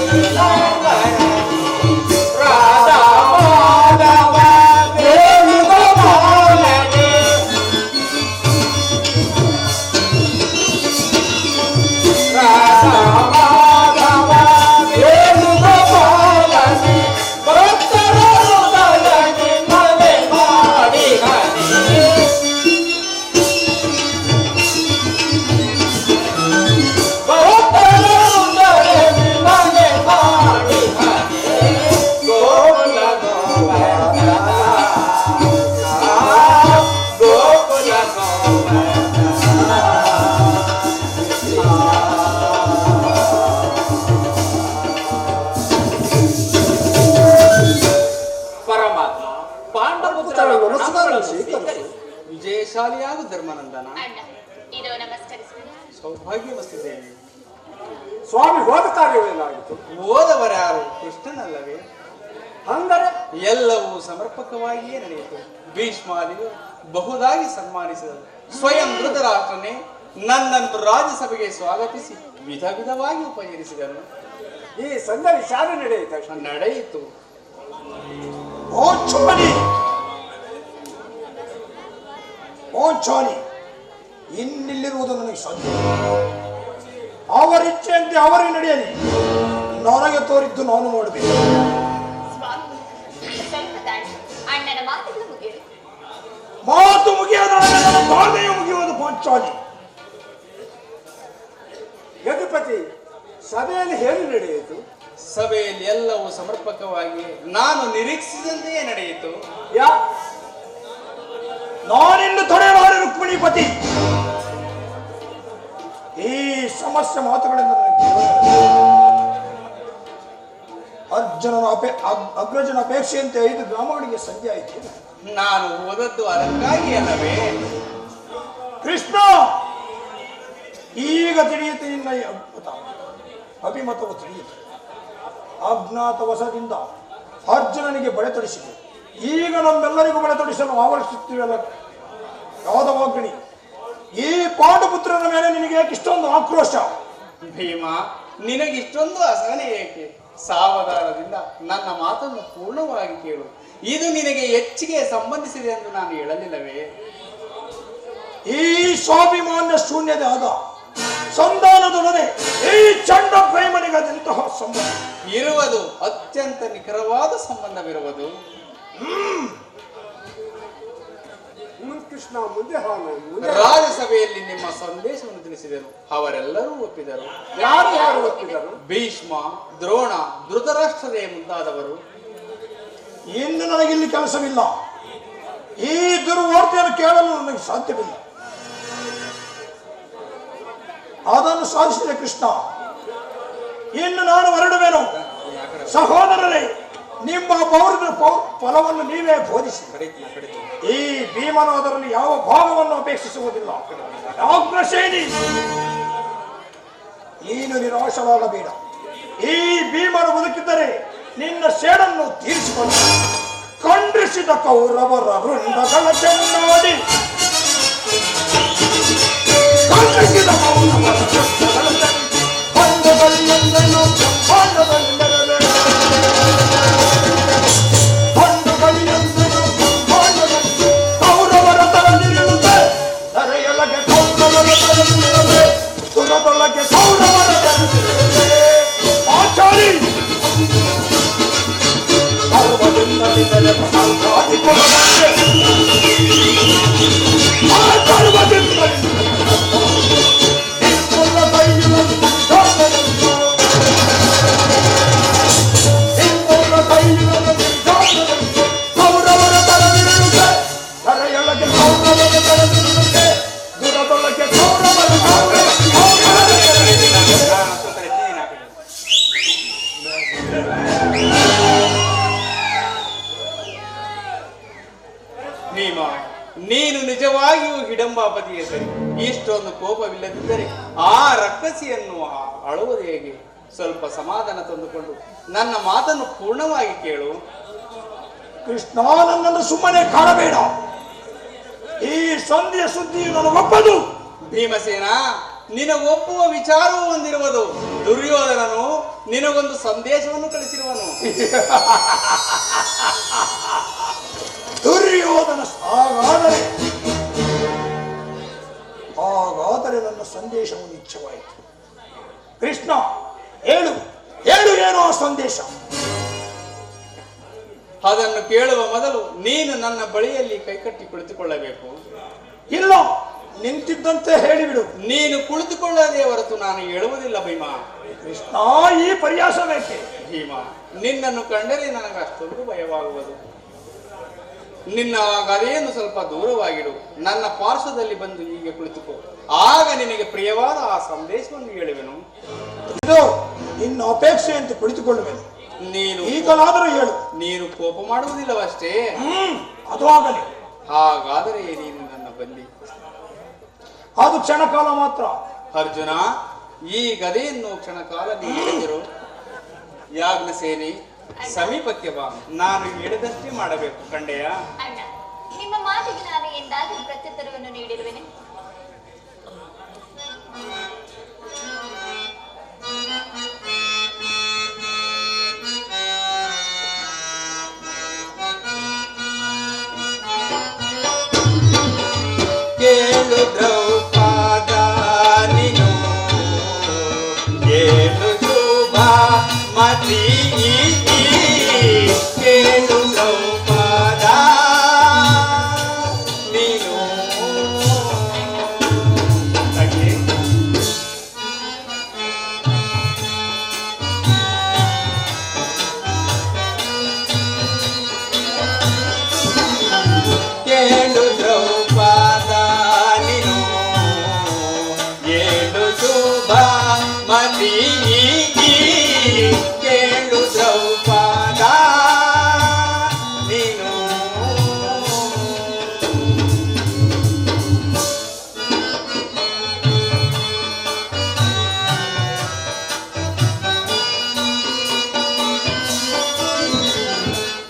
[SPEAKER 3] ನೀಲಾಂಬರನೇ ರಾಧಾ ಮಾಧವ ವೇಣುಗೋಪಾಲನೇ ರಾಧಾ ಮಾಧವ ವೇಣುಗೋಪಾಲನೇ ಭಕ್ತರ ಹೃದಯಕ್ಕೆ ಮನೆ ಮಾಡಿಗನೇ ಭಕ್ತರ ಹೃದಯಕ್ಕೆ ಮನೆ ಮಾಡಿಗನೇ ಗೋಕುಲ ಗೋವರ್ಧನ ಗೋಕುಲ ಗೋವರ್ಧನ ಪರಮಾತ್ಮ ಪಾಂಡವಪುತ್ರರ
[SPEAKER 4] ನಮಸ್ಕಾರ
[SPEAKER 3] ಸ್ವೀಕರಿಸಿ.
[SPEAKER 5] ವಿಜಯಶಾಲಿಯಾಗು ಧರ್ಮನಂದನ.
[SPEAKER 1] ಅಣ್ಣ ಇದು ನಮಸ್ಕರಿಸಿದ
[SPEAKER 5] ಸೌಭಾಗ್ಯವಸ್ತು ದೇವಿ.
[SPEAKER 4] ಸ್ವಾಮಿ ಹೋದ ಕಾರ್ಯವೇನಾಗಿತ್ತು?
[SPEAKER 5] ಓದವರ್ಯಾರು ಕೃಷ್ಣನಲ್ಲವೇ?
[SPEAKER 4] ಅಂದರೆ
[SPEAKER 5] ಎಲ್ಲವೂ ಸಮರ್ಪಕವಾಗಿಯೇ ನಡೆಯಿತು. ಭೀಷ್ಮಾದಿಗಳು ಬಹುದಾಗಿ ಸನ್ಮಾನಿಸಿದರು. ಸ್ವಯಂ ಧೃತರಾಷ್ಟ್ರನೇ ನನ್ನನ್ನು ರಾಜ್ಯಸಭೆಗೆ ಸ್ವಾಗತಿಸಿ ವಿಧ ವಿಧವಾಗಿ ಉಪಚರಿಸಿದರು.
[SPEAKER 4] ಈ ಸಂದರ್ಭ ಶಾಲೆ ನಡೆಯಿತು.
[SPEAKER 5] ನಡೆಯಿತು.
[SPEAKER 2] ಓ ಚಾಲಿ ಓ ಚಾಲಿ ಇನ್ನಿಲ್ಲಿರುವುದು ನನಗೆ ಸಾಧ್ಯ. ಅವರಿಚ್ಛೆಯಂತೆ ಅವರಿಗೆ ನಡೆಯಲಿ. ನನಗೆ ತೋರಿದ್ದು ನಾನು ಮಾಡಬೇಕು.
[SPEAKER 1] ಸ್ವಾಮಿ ಸ್ವಲ್ಪ ತಾಳಿ ಅಣ್ಣನ ಮಾತುಗಳು ಮುಗಿಯಲಿ.
[SPEAKER 2] ಮಾತು ಮುಗಿಯದೊಳಗೆ ನನ್ನ ಬಾಧೆಯು ಮುಗಿಯುವುದು ಪಾಂಚಾಲಿ.
[SPEAKER 4] ಯದುಪತಿ ಸಭೆಯಲ್ಲಿ ಹೇಗೆ ನಡೆಯಿತು?
[SPEAKER 5] ಸಭೆಯಲ್ಲಿ ಎಲ್ಲವೂ ಸಮರ್ಪಕವಾಗಿ ನಾನು ನಿರೀಕ್ಷಿಸಿದಂತೆಯೇ ನಡೆಯಿತು.
[SPEAKER 2] ನಾನಿನ್ನು ತಡೆಯಲಾರೆ ರುಕ್ಮಿಣಿಪತಿ. ಈ ಸಮಸ್ಯೆ ಮಾತುಗಳಿಂದ ನನಗೆ ಕೇಳುತ್ತದೆ. ಅಗ್ರಜನ ಅಪೇಕ್ಷೆಯಂತೆ 5 ಗ್ರಾಮಗಳಿಗೆ ಸಂಜೆ ಆಯಿತು.
[SPEAKER 5] ನಾನು ಓದದ್ದು ಅದಕ್ಕಾಗಿ ಅಲ್ಲವೇ?
[SPEAKER 2] ಕೃಷ್ಣ, ಈಗ ತಿಳಿಯುತ್ತೆ ನಿನ್ನ ಈ ಅಭಿಮತವು ತಿಳಿಯಿತು. ಅಜ್ಞಾತ ವಶದಿಂದ ಅರ್ಜುನನಿಗೆ ಬಳೆ ತೊಡಿಸಿದೆ. ಈಗ ನಮ್ಮೆಲ್ಲರಿಗೂ ಬಳೆ ತೊಡಿಸಲು ಆವರಿಸುತ್ತೀವಲ್ಲ ಯಾದವಾಗ್ನಿ. ಈ ಪಾಂಡುಪುತ್ರನ ಮೇಲೆ ನಿನಗೆ ಇಷ್ಟೊಂದು ಆಕ್ರೋಶ?
[SPEAKER 5] ಭೀಮ, ನಿನಗಿಷ್ಟೊಂದು ಅಸಹನೆ ಏಕೆ? ಸಾವಧಾನದಿಂದ ನನ್ನ ಮಾತನ್ನು ಪೂರ್ಣವಾಗಿ ಕೇಳು. ಇದು ನಿನಗೆ ಹೆಚ್ಚಿಗೆ ಸಂಬಂಧಿಸಿದೆ ಎಂದು ನಾನು ಹೇಳಲಿಲ್ಲವೇ?
[SPEAKER 2] ಈ ಸ್ವಾಭಿಮಾನ್ಯ ಶೂನ್ಯದ ಆದ ಸಂಧಾನದೊಡನೆ ಈ ಚಂಡ ಪ್ರೇಮನಿಗದಂತಹ ಸಂಬಂಧ
[SPEAKER 5] ಇರುವುದು ಅತ್ಯಂತ ನಿಖರವಾದ ಸಂಬಂಧವಿರುವುದು.
[SPEAKER 4] ಕೃಷ್ಣ ಮುಂದೆ ಮುಂದೆ
[SPEAKER 5] ರಾಜ್ಯಸಭೆಯಲ್ಲಿ ನಿಮ್ಮ ಸಂದೇಶವನ್ನು ತಿಳಿಸಿದರು. ಅವರೆಲ್ಲರೂ ಒಪ್ಪಿದರು.
[SPEAKER 4] ಯಾರು ಒಪ್ಪಿದರು?
[SPEAKER 5] ಭೀಷ್ಮ, ದ್ರೋಣ, ಧೃತರಾಷ್ಟ್ರರೇ ಮುಂತಾದವರು.
[SPEAKER 2] ಇನ್ನು ನನಗಿಲ್ಲಿ ಕೆಲಸವಿಲ್ಲ. ಈ ದುರ್ವಾರ್ತೆಯನ್ನು ಕೇಳಲು ನನಗೆ ಸಾಧ್ಯವಿಲ್ಲ. ಅದನ್ನು ಸಾಧಿಸಿದ ಕೃಷ್ಣ. ಇನ್ನು ನಾನು ಹೊರಡುವೆನು. ಸಹೋದರರೇ, ನಿಮ್ಮ ಪೌರದ ಫಲವನ್ನು ನೀವೇ ಬೋಧಿಸಿ. ಈ ಭೀಮನು ಅದರಲ್ಲಿ ಯಾವ ಭಾಗವನ್ನು ಅಪೇಕ್ಷಿಸುವುದಿಲ್ಲ. ಅಗ್ರಸೇನಿ, ನೀನು ನಿರಾಶವಾಗಬೇಡ. ಈ ಭೀಮನು ಬದುಕಿದ್ದರೆ ನಿನ್ನ ಸೇಡನ್ನು ತೀರಿಸಿಕೊಂಡು ಖಂಡಿಸಿದ ಕೌರವರ ವೃಂದಗಳ ಚೆನ್ನೋಡಿ ಖಂಡಿಸಿದ ಕೌರವರ ವೃಂದಗಳ ಬಂಧುಗಳೆಂದನು ಬ್ರಹ್ಮಾಂಡದಲ್ಲೆರಡೆ ಬಂಧುಗಳೆಂದನು ಬ್ರಹ್ಮಾಂಡದಲ್ಲಿ ಕೌರವರ ತರ ನಿಲ್ಲುತ್ತೆ. ಧರೆಯೊಳಗೆ ಕೌರವರ ತರ ನಿಲ್ಲುತ್ತೆ. ಸುರದೊಳಗೆ ಕೌರವರ ತರ ನಿಲ್ಲುತ್ತೆ. ಆಚಾರಿ ಸರ್ವದಿಂದ ನಿನ್ನಲೆ ಪ್ರಸಾದಾದಿ ಕೊಡಬಂದೆ.
[SPEAKER 5] ಇಷ್ಟೊಂದು ಕೋಪವಿಲ್ಲದಿದ್ದರೆ ಆ ರಕ್ಕಸಿಯನ್ನು ಅಳುವುದು ಹೇಗೆ? ಸ್ವಲ್ಪ ಸಮಾಧಾನ ತಂದುಕೊಂಡು ನನ್ನ ಮಾತನ್ನು ಪೂರ್ಣವಾಗಿ ಕೇಳು.
[SPEAKER 2] ಕೃಷ್ಣ, ನನ್ನನ್ನು ಸುಮ್ಮನೆ ಕಾಣಬೇಡ. ಈ ಸಂಧಿಯ ಸುದ್ದಿಯು ನನಗೊಪ್ಪದು.
[SPEAKER 5] ಭೀಮಸೇನ, ನಿನಗೊಪ್ಪುವ ವಿಚಾರವೂ ಹೊಂದಿರುವುದು. ದುರ್ಯೋಧನನು ನಿನಗೊಂದು ಸಂದೇಶವನ್ನು ಕಳಿಸಿರುವನು.
[SPEAKER 2] ದುರ್ಯೋಧನ ಹಾಗಾದರೆ ನನ್ನ ಸಂದೇಶವು ನಿಶ್ಚಯವಾಯಿತು. ಕೃಷ್ಣ, ಹೇಳು ಏನೋ ಸಂದೇಶ.
[SPEAKER 5] ಅದನ್ನು ಕೇಳುವ ಮೊದಲು ನೀನು ನನ್ನ ಬಳಿಯಲ್ಲಿ ಕೈಕಟ್ಟಿ ಕುಳಿತುಕೊಳ್ಳಬೇಕು.
[SPEAKER 2] ಇಲ್ಲ, ನಿಂತಿದ್ದಂತೆ ಹೇಳಿಬಿಡು.
[SPEAKER 5] ನೀನು ಕುಳಿತುಕೊಳ್ಳದೇ ಹೊರತು ನಾನು ಹೇಳುವುದಿಲ್ಲ ಭೀಮ.
[SPEAKER 2] ಕೃಷ್ಣ, ಈ ಪರ್ಯಾಸ ಬೇಕೆ?
[SPEAKER 5] ಭೀಮ, ನಿನ್ನನ್ನು ಕಂಡರೆ ನನಗೆ ಅಷ್ಟೊಂದು ಭಯವಾಗುವುದು. ನಿನ್ನ ಗದೆಯನ್ನು ಸ್ವಲ್ಪ ದೂರವಾಗಿಡು. ನನ್ನ ಪಾರ್ಶ್ವದಲ್ಲಿ ಬಂದು ಹೀಗೆ ಕುಳಿತುಕೋ. ಆಗ ನಿನಗೆ ಪ್ರಿಯವಾದ ಆ ಸಂದೇಶವನ್ನು ಹೇಳುವೆನು.
[SPEAKER 2] ಇದು ನಿನ್ನ ಅಪೇಕ್ಷೆ ಅಂತ ಕುಳಿತುಕೊಳ್ಳುವೆನು.
[SPEAKER 5] ನೀನು
[SPEAKER 2] ಈಗಲಾದರೂ ಹೇಳು.
[SPEAKER 5] ನೀನು ಕೋಪ ಮಾಡುವುದಿಲ್ಲವಷ್ಟೇ?
[SPEAKER 2] ಅದು ಆಗಲಿ.
[SPEAKER 5] ಹಾಗಾದರೆ ನೀನು ನನ್ನ ಬಂದಿ.
[SPEAKER 2] ಅದು ಕ್ಷಣಕಾಲ ಮಾತ್ರ.
[SPEAKER 5] ಅರ್ಜುನ, ಈ ಗದೆಯನ್ನು ಕ್ಷಣಕಾಲ ನೀನು ಹಿಡಿದಿರು. ಯಾಜ್ಞ ಸೇನೆ ಸಮೀಪಕ್ಕೆ ಬಾ. ನಾನು ಹೇಳಿದಷ್ಟೇ ಮಾಡಬೇಕು, ಕಂಡೆಯ?
[SPEAKER 1] ಅಣ್ಣ, ನಿಮ್ಮ ಮಾತಿಗೆ ನಾನು ಎಂದಾದರೂ ಪ್ರತ್ಯುತ್ತರವನ್ನು ನೀಡಿರುವೆನೆ?
[SPEAKER 5] ಕೇಳು ದ್ರೌಪದ ನೀನು, ಕೇಳು ಶುಭ ಮತಿ, ಕೇಳು ದ್ರೌಪದ ನೀನು. ಕೇಳು ದ್ರೌಪದ ನೀನು, ಏಳು ಶುಭ ಮತಿ, ಕೇಳು ದ್ರೌಪದ ನೀನು.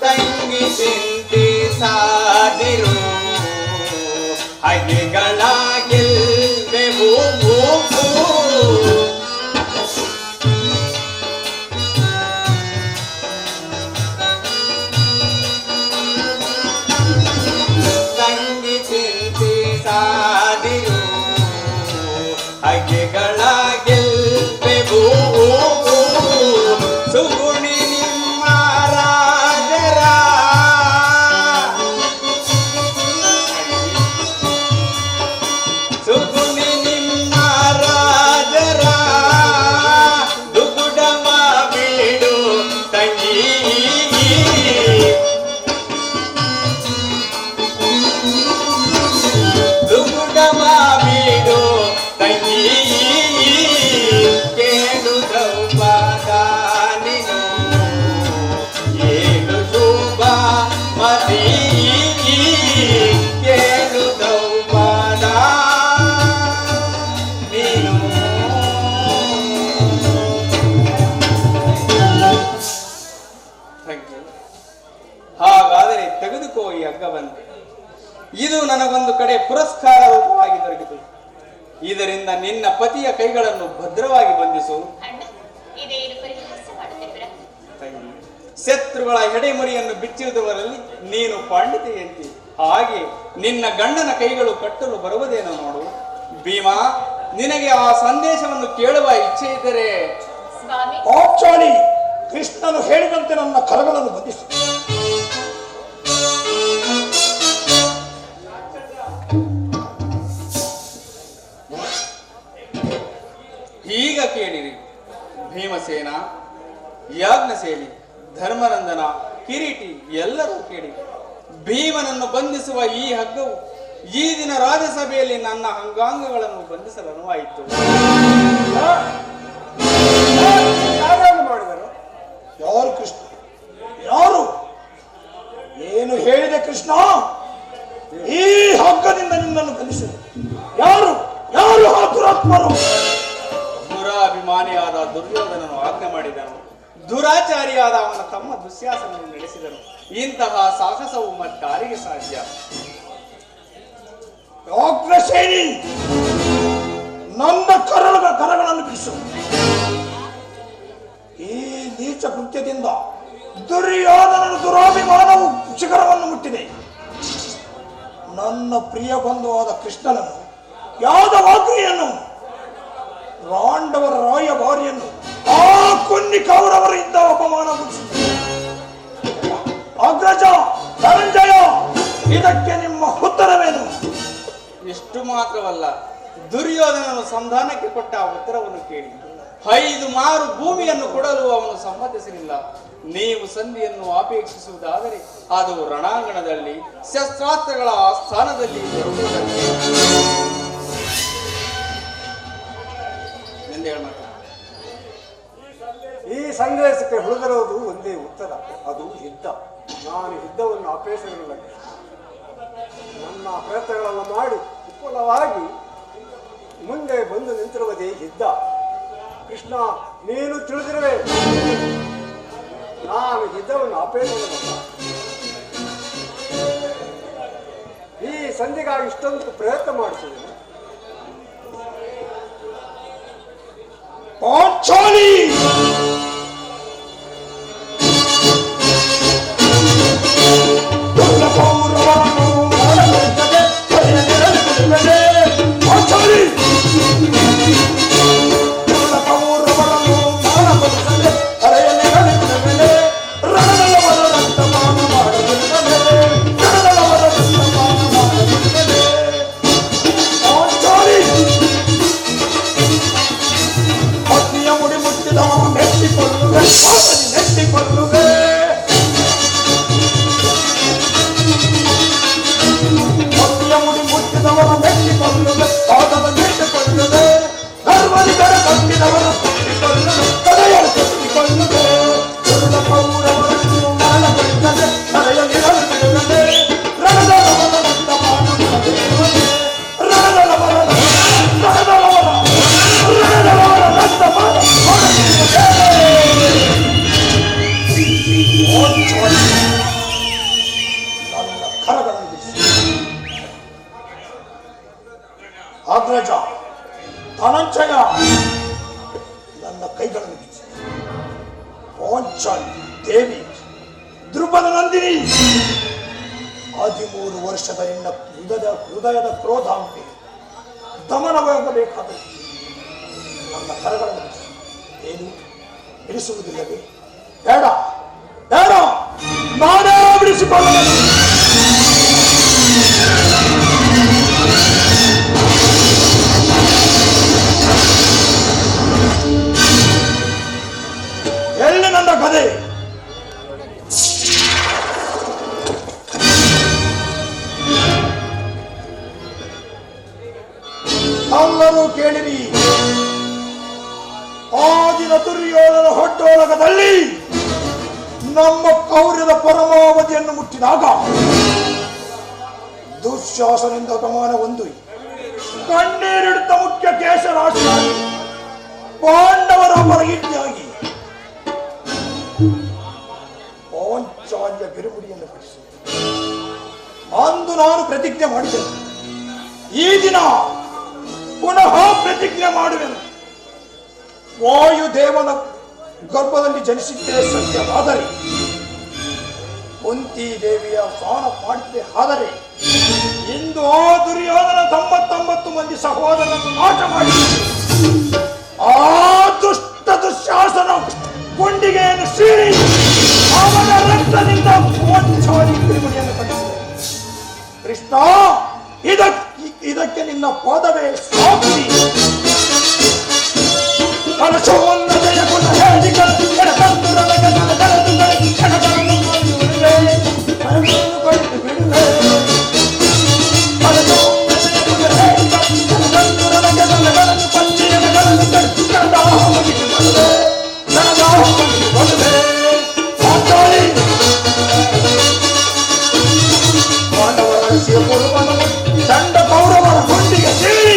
[SPEAKER 5] ತಂಗಿ ಚಿಂತಿಸದಿರು, ಹಗೆಗಳ ಗೆಲ್ವೆವು. ತಂಗಿ ಚಿಂತಿಸದಿರು, ಹಗೆಗಳ ಗೆಲ್ವೆವು. ಸುಗುಣಿ ನಿಮ್ಮ ರಾಜರ, ಸುಗುಣಿ ನಿಮ್ಮ ರಾಜರ, ದುಗುಡವ ಬಿಡು ತಂಗಿ. ದುಗುಡವ ಬಿಡು ತಂಗಿ, ಕೇಳು ದ್ರೌಪದ ನೀನು, ಏಳು ಶುಭ ಮತಿ, ಕೇಳು ದ್ರೌಪದ ನೀನು. Thank you. ಹಾಗಾದರೆ ತೆಗೆದುಕೋ ಈ ಹಗ್ಗವನ್ನು. ಇದು ನನಗೊಂದು ಕಡೆ ಪುರಸ್ಕಾರ ರೂಪವಾಗಿ ದೊರಕಿತು. ಇದರಿಂದ ನಿನ್ನ ಪತಿಯ ಕೈಗಳನ್ನು ಭದ್ರವಾಗಿ ಬಂಧಿಸು.
[SPEAKER 1] ಅಣ್ಣ, ಇದೇನು ಪರಿಹಾಸ ಮಾಡುತ್ತಿದ್ದೀರಾ?
[SPEAKER 5] ತಂಗಿ, ಶತ್ರುಗಳ ಎಡೆಮರಿಯನ್ನು ಬಿಚ್ಚಿರುವವರಲ್ಲಿ ನೀನು ಪಾಂಡಿತೆಯಂತಿ. ಹಾಗೆ ನಿನ್ನ ಗಂಡನ ಕೈಗಳು ಕಟ್ಟಲು ಬರುವುದೇನೋ ನೋಡು. ಭೀಮ, ನಿನಗೆ ಆ ಸಂದೇಶವನ್ನು ಕೇಳುವ ಇಚ್ಛೆ ಇದ್ದರೆ
[SPEAKER 1] ಸ್ವಾಮಿ,
[SPEAKER 2] ಆಚಾರಿ, ಕೃಷ್ಣನು ಹೇಳಿದಂತೆ ನನ್ನ ಕರಗಳನ್ನು ಬಂಧಿಸು.
[SPEAKER 5] ಈಗ ಕೇಳಿರಿ ಭೀಮಸೇನ, ಯಾಜ್ಞಸೇನಿ, ಧರ್ಮನಂದನ, ಕಿರೀಟಿ ಎಲ್ಲರೂ ಕೇಳಿ. ಭೀಮನನ್ನು ಬಂಧಿಸುವ ಈ ಹಗ್ಗವು ಈ ದಿನ ರಾಜ್ಯಸಭೆಯಲ್ಲಿ ನನ್ನ ಅಂಗಾಂಗಗಳನ್ನು ಬಂಧಿಸಲು ಅನುವಾಯಿತು.
[SPEAKER 4] ಮಾಡಿದರು?
[SPEAKER 2] ಯಾರು ಕೃಷ್ಣ? ಯಾರು? ಏನು ಹೇಳಿದೆ ಕೃಷ್ಣ? ಈ ಹಗ್ಗದಿಂದ ನಿನ್ನನ್ನು ಬಂಧಿಸು. ಯಾರು
[SPEAKER 5] ರಾಜ್ಯಾಭಿಮಾನಿಯಾದ ದುರ್ಯೋಧನನು ಆಜ್ಞೆ ಮಾಡಿದನು, ದುರಾಚಾರಿಯಾದ ಅವನ ತಮ್ಮ ದುಶ್ಯಾಸನನ್ನು ನಡೆಸಿದನು. ಇಂತಹ ಸಾಹಸವು ಮತ್ತಾರಿಗೆ ಸಾಧ್ಯ?
[SPEAKER 2] ಅಗ್ರಸೇನಿ, ನನ್ನ ಕರಗಳನ್ನು ಬಿಡಿಸು. ಈ ನೀಚ ಕೃತ್ಯದಿಂದ ದುರ್ಯೋಧನನ ದುರಾಭಿಮಾನವು ಶಿಖರವನ್ನು ಮುಟ್ಟಿದೆ. ನನ್ನ ಪ್ರಿಯ ಬಂಧುವಾದ ಕೃಷ್ಣನನ್ನು, ಯಾದವಾಗ್ನಿಯನ್ನು, ಪಾಂಡವರ ರಾಯಭಾರಿಯನ್ನು, ಆ ಕೊನ್ನಿ ಕೌರವರಿಂದ ಅಪಮಾನಗೊಳಿಸಿದೆ. ಅಗ್ರಜ, ಧನಂಜಯ, ಇದಕ್ಕೆ ನಿಮ್ಮ ಉತ್ತರವೇನು?
[SPEAKER 5] ಇಷ್ಟು ಮಾತ್ರವಲ್ಲ, ದುರ್ಯೋಧನನು ಸಂಧಾನಕ್ಕೆ ಕೊಟ್ಟ ಆ ಉತ್ತರವನ್ನು ಕೇಳಿ 5 ಮಾರು ಭೂಮಿಯನ್ನು ಕೊಡಲು ಅವನು ಸಮ್ಮತಿಸಲಿಲ್ಲ. ನೀವು ಸಂಧಿಯನ್ನು ಅಪೇಕ್ಷಿಸುವುದಾದರೆ ಅದು ರಣಾಂಗಣದಲ್ಲಿ ಶಸ್ತ್ರಾಸ್ತ್ರಗಳ ಸ್ಥಾನದಲ್ಲಿ
[SPEAKER 4] ಈ ಸಂದೇಶಕ್ಕೆ ಉಳಿದಿರುವುದು ಒಂದೇ ಉತ್ತರ, ಅದು ಯುದ್ಧ. ನಾನು ಯುದ್ಧವನ್ನು ಅಪೇಕ್ಷಿಸಲಿಲ್ಲ. ನನ್ನ ಪ್ರಯತ್ನಗಳನ್ನು ಮಾಡಿ ವಿಫಲವಾಗಿ ಮುಂದೆ ಬಂದು ನಿಂತಿರುವುದೇ ಯುದ್ಧ. ಕೃಷ್ಣ, ನೀನು ತಿಳಿದಿರುವೆ, ನಾನು ಯುದ್ಧವನ್ನು ಅಪೇಕ್ಷಿಸಲಿಲ್ಲ. ಈ ಸಂಧಿಗಾಗಿ ಇಷ್ಟೊಂದು ಪ್ರಯತ್ನ ಮಾಡಿಸಿದ್ದೇನೆ.
[SPEAKER 2] ಪಾಂಚಾಲಿ, ಅಗ್ರಜ, ಧನಂಜಯ, ನನ್ನ ಕೈಗಳನ್ನು ಬಿಚ್ಚಿ. ಪಾಂಚಾಲಿ ದೇವಿ, ದ್ರುಪದ ನಂದಿನಿ, 13 ವರ್ಷದ ನಿನ್ನ ಹೃದಯದ ಕ್ರೋಧಾಂತಿ ದಮನವಾಗಬೇಕಾದ ನನ್ನ ಕರಗಳನ್ನು ಬಿಡಿಸಿ. ಏನು ಬಿಡಿಸುವುದಿಲ್ಲವೇ? ಬೇಡ ಬೇಡ, ನಾನೇ ಬಿಡಿಸಿಕೊಳ್ಳಬೇಕು. ಎಲ್ಲಿ ನನ್ನ ಕಥೆ? ಎಲ್ಲರೂ ಕೇಳಿರಿ. ಆ ದಿನ ದುರ್ಯೋಧನ ಹೊಟ್ಟೋಲಗದಲ್ಲಿ ನಮ್ಮ ಕೌರ್ಯದ ಪರಮಾವಧಿಯನ್ನು ಮುಟ್ಟಿದಾಗ ದುಶ್ಯಾಸನಿಂದ ಅಪಮಾನ ಹೊಂದಿ ಕಣ್ಣೀರಿಡುತ್ತ ಮುಖ್ಯ ಕೇಶರಾಶಿ ಪಾಂಡವರ ಹೊರಗಿಟ್ಟಿಯಾಗಿ ಪಾಂಚಾಲ್ಯ ಬಿರುಗುಡಿಯನ್ನು ಬಿಡಿಸಿ ಅಂದು ನಾನು ಪ್ರತಿಜ್ಞೆ ಮಾಡಿದ್ದೇನೆ. ಈ ದಿನ ಪುನಃ ಪ್ರತಿಜ್ಞೆ ಮಾಡುವೆನು. ವಾಯುದೇವನ ಗರ್ಭದಲ್ಲಿ ಜನಿಸಿದ್ದೇ ಸತ್ಯವಾದರೆ, ಕುಂತಿ ದೇವಿಯ ಸ್ನಾನ ಮಾಡಿದ್ದೆ ಆದರೆ, ಇಂದು ಆ ದುರ್ಯೋಧನ 99 ಮಂದಿ ಸಹೋದರನನ್ನು ನಾಶ ಮಾಡಿ ಆ ದುಷ್ಟ ದುಶ್ಯಾಸನ ಗುಂಡಿಗೆಯನ್ನು ಸೀಳಿ ಅವನ ರಕ್ತದಿಂದ ಪಾಂಚಾಲಿ ಬಿರುಗುಡಿಯನ್ನು ಕಟ್ಟಿಸಿದೆ. ಕೃಷ್ಣ, ಇದಕ್ಕೆ ನಿನ್ನ ಪದವೇ ಸಾಕ್ಷಿ. ಕಲಶವನ್ನು ಜಯಗುಣ ಹೇಳಿ ದಂಡ ಕೌರವರ ಗುಂಡಿಗೆ ಸೇರಿ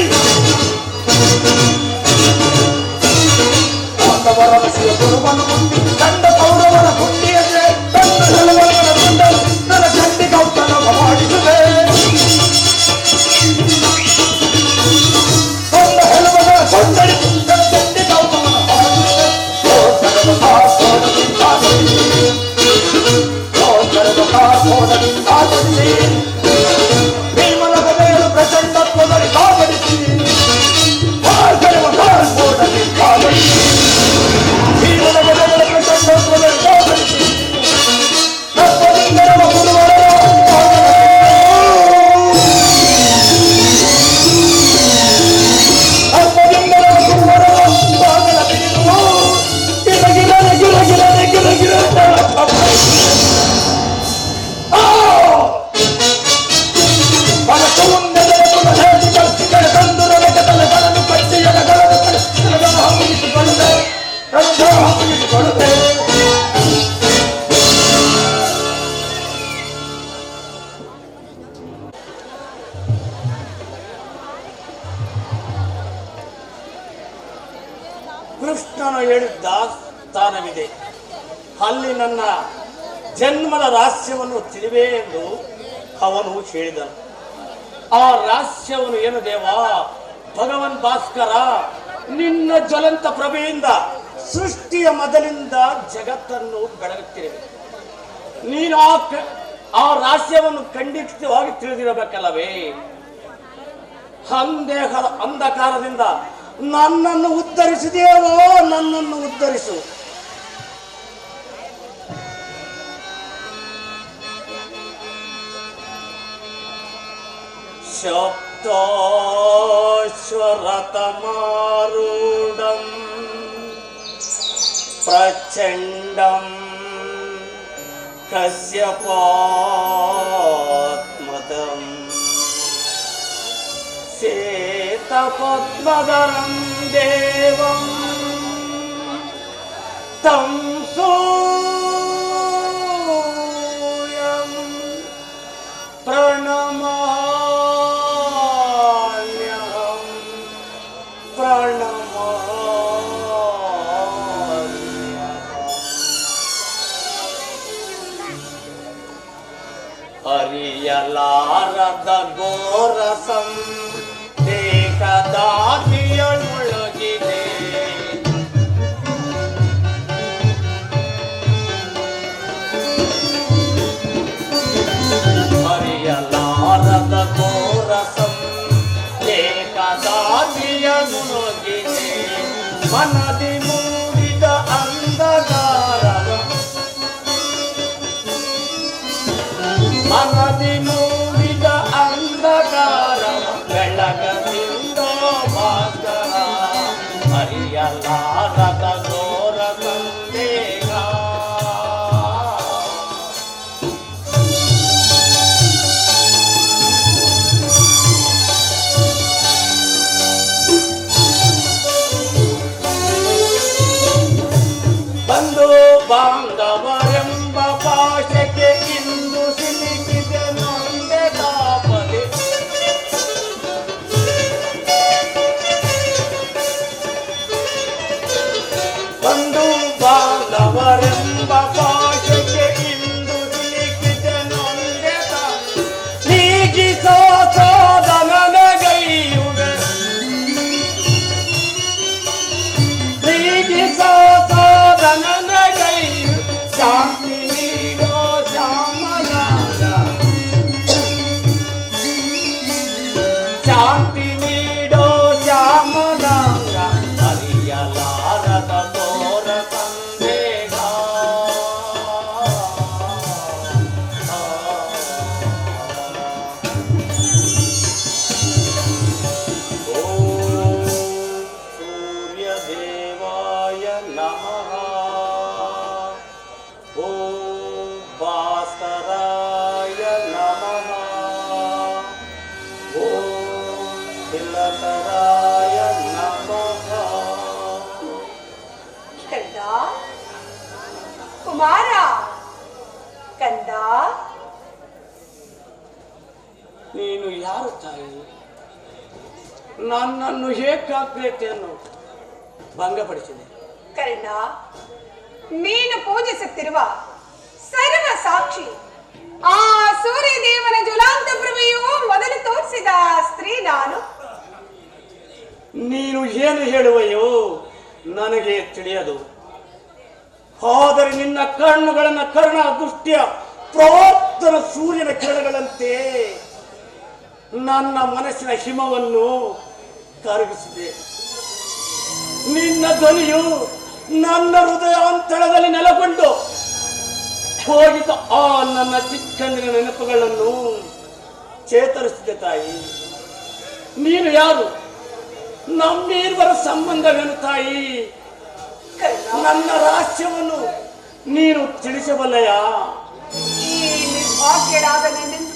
[SPEAKER 6] ಕೃಷ್ಣನು ಹೇಳಿದ್ದ ಸ್ಥಾನವಿದೆ, ಅಲ್ಲಿ ನನ್ನ ಜನ್ಮದ ರಹಸ್ಯವನ್ನು ತಿಳಿವೆ ಎಂದು ಅವನು ಹೇಳಿದನು. ಆ ರಹಸ್ಯವನ್ನು ಏನು ದೇವ? ಭಗವನ್ ಭಾಸ್ಕರ, ನಿನ್ನ ಜ್ವಲಂತ ಪ್ರಭೆಯಿಂದ ಸೃಷ್ಟಿಯ ಮೊದಲಿಂದ ಜಗತ್ತನ್ನು ಬೆಳಗುತ್ತಿರುವೆ. ನೀನು ಆ ರಹಸ್ಯವನ್ನು ಖಂಡಿತವಾಗಿ ತಿಳಿದಿರಬೇಕಲ್ಲವೇ? ಅಂಧಕಾರದಿಂದ ನನ್ನನ್ನು ಉದ್ಧರಿಸಿದೆಯೋ, ನನ್ನನ್ನು ಉದ್ಧರಿಸು. ಶಬ್ದೋಶ್ವರತಮಾರೂಢಂ ಪ್ರಚಂಡಂ ಕಶ್ಯಪಾತ್ಮದಂ ಶ್ವೇತಪದ್ಮಧರಂ ದೇವಂ तं ಸೂಯಂ ಪ್ರಣಮಾಮ್ಯಹಂ ಅರಿಯಲಾರದ ಘೋರಸಂ ಏಕದಾದಿಯೊಳಗಿದೆ. ಅರಿಯಲಾರದ ಘೋರಸಂ ಏಕದಾದಿಯೊಳಗಿದೆ. ಮನದಿ ಮೂಡಿದ ಅಂಧಕಾರವ, ಮನದಿ ಮೂಡಿದ ಅಂಧಕಾರವ ಬೆಳಗದಿಂದೋ ಭಾಸ್ಕರ. ಅರಿಯಲಾರದ ಘೋರ ಸಂದೇಹ. ಬಂಧು ಬಾಂಧವರೆಂಬ ಪಾಶಕ್ಕೆ ಇಂದು ಸಿಲುಕಿದೆ ನೊಂದೆ ತಾಪದೆ. ಬಂಧು ಬಾಂಧವರೆಂಬ ಪಾಶಕ್ಕೆ ಇಂದು ಸಿಲುಕಿದೆ ನೊಂದೆ ತಾಪದೆ. ನೀಗಿಸೋ ಸೋದನಗೈಯುವೆ, ನೀಗಿಸೋ ಸೋದನಗೈಯು. ಶಾಂತಿ ನೀಡೋ ಶ್ಯಾಮಲಾಲ, ಶಾಂತಿ ನೀಡೋ ಶ್ಯಾಮಲಾಂಗ. ಅರಿಯಲಾರದ ತೋರ ಸಂದೇಹ. ಓಂ ಸೂರ್ಯದೇವಾಯ ನಮಃ. ಓಂ ಭಾಸ್ಕರಾಯ ನಮಃ. ಓಂ ತಿಲಕರಾಯ ನಮಃ.
[SPEAKER 7] ಕಂದ ಕುಮಾರ, ಕಂದ
[SPEAKER 6] ನೀನು ಯಾರು ತಾಯಿ? ನನ್ನನ್ನು ಏಕಾಗ್ರತೆಯನ್ನು ಭಂಗಪಡಿಸಿದೆ.
[SPEAKER 7] ಕರ್ಣ, ನೀನು ಪೂಜಿಸುತ್ತಿರುವ ಸರ್ವ ಸಾಕ್ಷಿ ಆ ಸೂರ್ಯದೇವನ ಜ್ವಲಾಂತ ಪ್ರಭೆಯು ಮೊದಲು ತೋರಿಸಿದ ಸ್ತ್ರೀ ನಾನು.
[SPEAKER 6] ನೀನು ಏನು ಹೇಳುವೆಯೋ ನನಗೆ ತಿಳಿಯದು. ಆದರೆ ನಿನ್ನ ಕಣ್ಣುಗಳನ್ನ ಕರ್ಣ ದೃಷ್ಟಿಯ ಪ್ರವರ್ತನ ಸೂರ್ಯನ ಕಿರಣಗಳಂತೆ ನನ್ನ ಮನಸ್ಸಿನ ಹಿಮವನ್ನು ಕರಗಿಸಿದೆ. ನಿನ್ನ ಧ್ವನಿಯು ನನ್ನ ಹೃದಯಾಂತಳದಲ್ಲಿ ನೆಲೆಗೊಂಡು ಹೋಗಿದ್ದ ಆ ನನ್ನ ಚಿಕ್ಕಂದಿನ ನೆನಪುಗಳನ್ನು ಚೇತರಿಸಿದೆ. ತಾಯಿ, ನೀನು ಯಾರು? ನಮ್ಮಿರುವರ ಸಂಬಂಧವೇನು ತಾಯಿ? ನನ್ನ ರಹಸ್ಯವನ್ನು ನೀನು ತಿಳಿಸಬಲ್ಲೆಯ?
[SPEAKER 7] ಈ ನಿರ್ಭಾಗ್ಯರಾದ ನನ್ನನ್ನು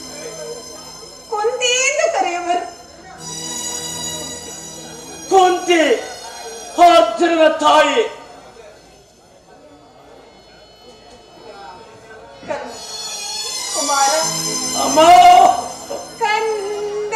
[SPEAKER 7] ಕುಂತಿಯಿಂದ ಕರೆಯುವರು.
[SPEAKER 6] ಕುಂತಿ, ಅರ್ಜುನನ ತಾಯಿ.
[SPEAKER 7] ಕುಮಾರ,
[SPEAKER 6] ಅಮ್ಮ,
[SPEAKER 7] ಕಂದ,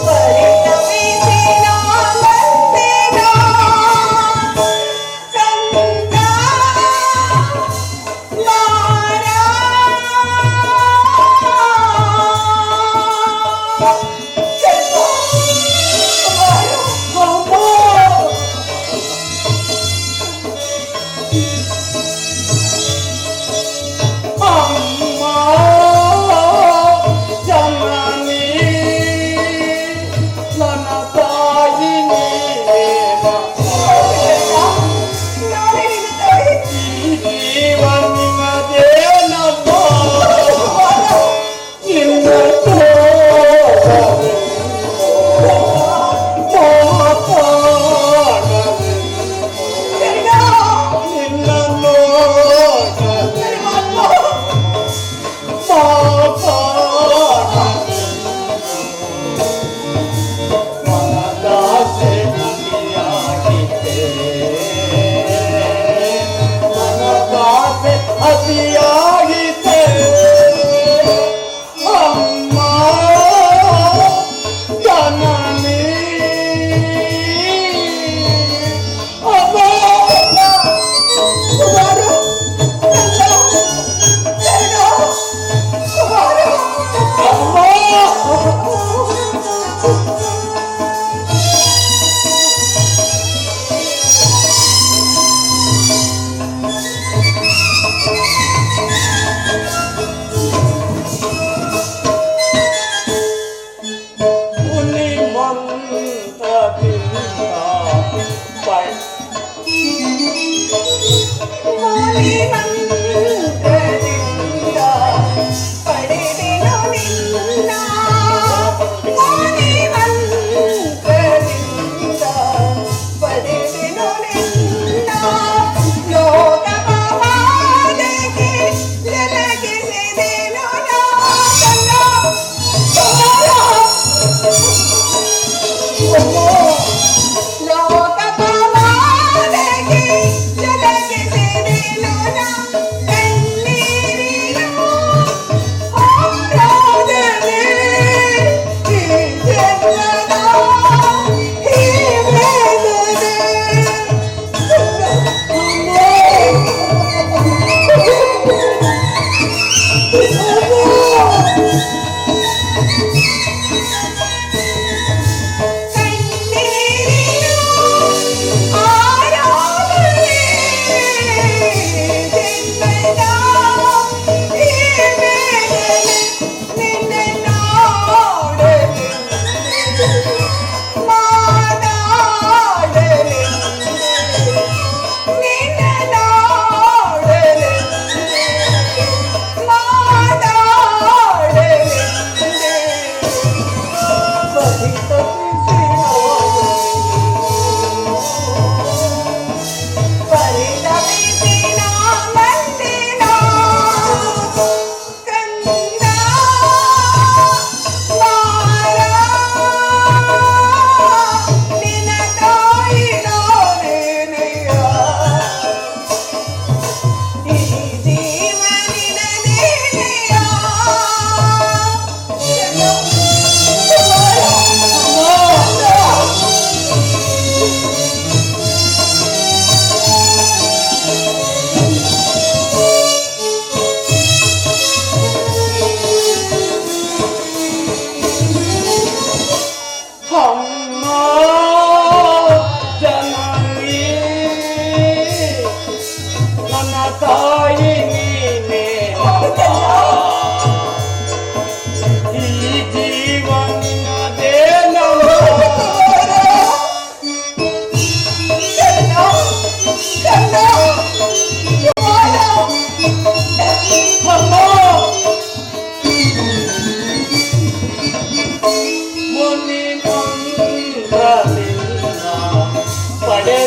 [SPEAKER 8] Bye.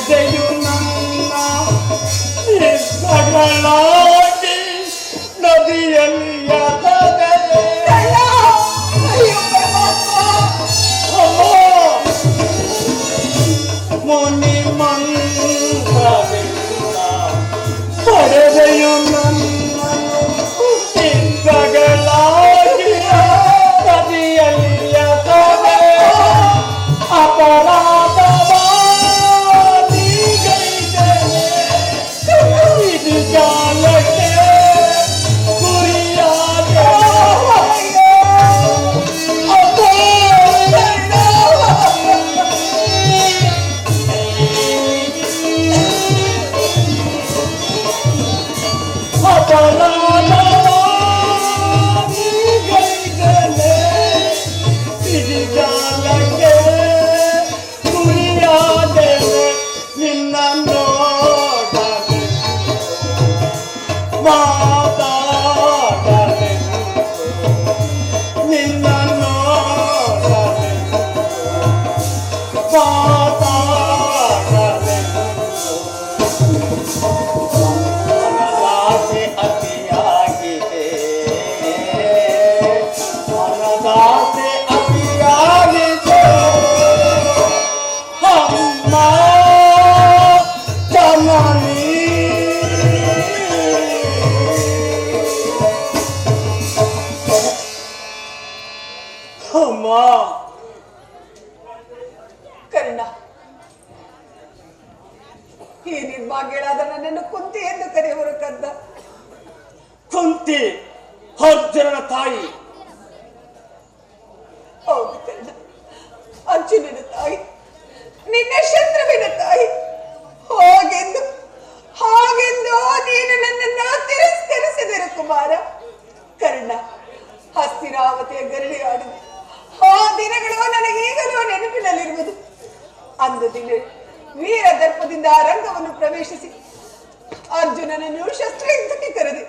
[SPEAKER 6] ಪಡೆದೆಯು ನನ್ನ ನಿಸ್ಸಗಳಾಗಿ ನದಿಯಲ್ಲಿ ಎಸೆದೆ.
[SPEAKER 7] ಅಯ್ಯೋ ಪರಮಾತ್ಮ,
[SPEAKER 6] ಮುನಿ ಮಂತ್ರದಿಂದ ಪಡೆದೆಯು ನನ್ನನ್ನು ನಿಸ್ಸಗಳಾಗಿ ನದಿಯಲ್ಲಿ ಎಸೆದೆ. ಅಪರಾಧವ ಇದು ಜಾಲಕ್ಕೆ ಗುರಿಯಾದ ನಿನ್ನ ನೋಡದೆ ಮಾತಾಡದೆ ನಿನ್ನ ನೋಡದೆ ಮಾತಾಡದೆ ಮನದಾಸೆ ಅತಿಯಾಗಿದೆ ಮನದಾಸೆ ಅತಿಯಾಗಿದೆ ಅಮ್ಮ ಜನನಿ ಅಮ್ಮ
[SPEAKER 7] ಕರ್ಣ, ಈ ನಿರ್ಭಾಗ್ಯಳಾದ ನನ್ನನ್ನು ಕುಂತಿ ಎಂದು ಕರೆಯುವರು ಕಂದ.
[SPEAKER 6] ಕುಂತಿ ಅರ್ಜುನನ ತಾಯಿ.
[SPEAKER 7] ಹೌದು ಕರ್ಣ, ಅರ್ಜುನನ ತಾಯಿ, ನಿನ್ನ ಶತ್ರುವಿನ ತಾಯಿ. ಹಾಗೆಂದು ನೀನು ನನ್ನನ್ನು ತಿರಸ್ಕರಿಸಿದರು ಕುಮಾರ. ಕರ್ಣ, ಹಸ್ತಿನಾವತಿಯ ಗರಡಿಯಾಡಿದ ಆ ದಿನಗಳು ನನಗೀಗಲೂ ನೆನಪಿನಲ್ಲಿರುವುದು. ಅಂದು ದಿನ ವೀರ ದರ್ಪದಿಂದ ಆ ರಂಗವನ್ನು ಪ್ರವೇಶಿಸಿ ಅರ್ಜುನನನ್ನು ಶಸ್ತ್ರಯುದ್ಧಕ್ಕೆ ಕರೆದೆ.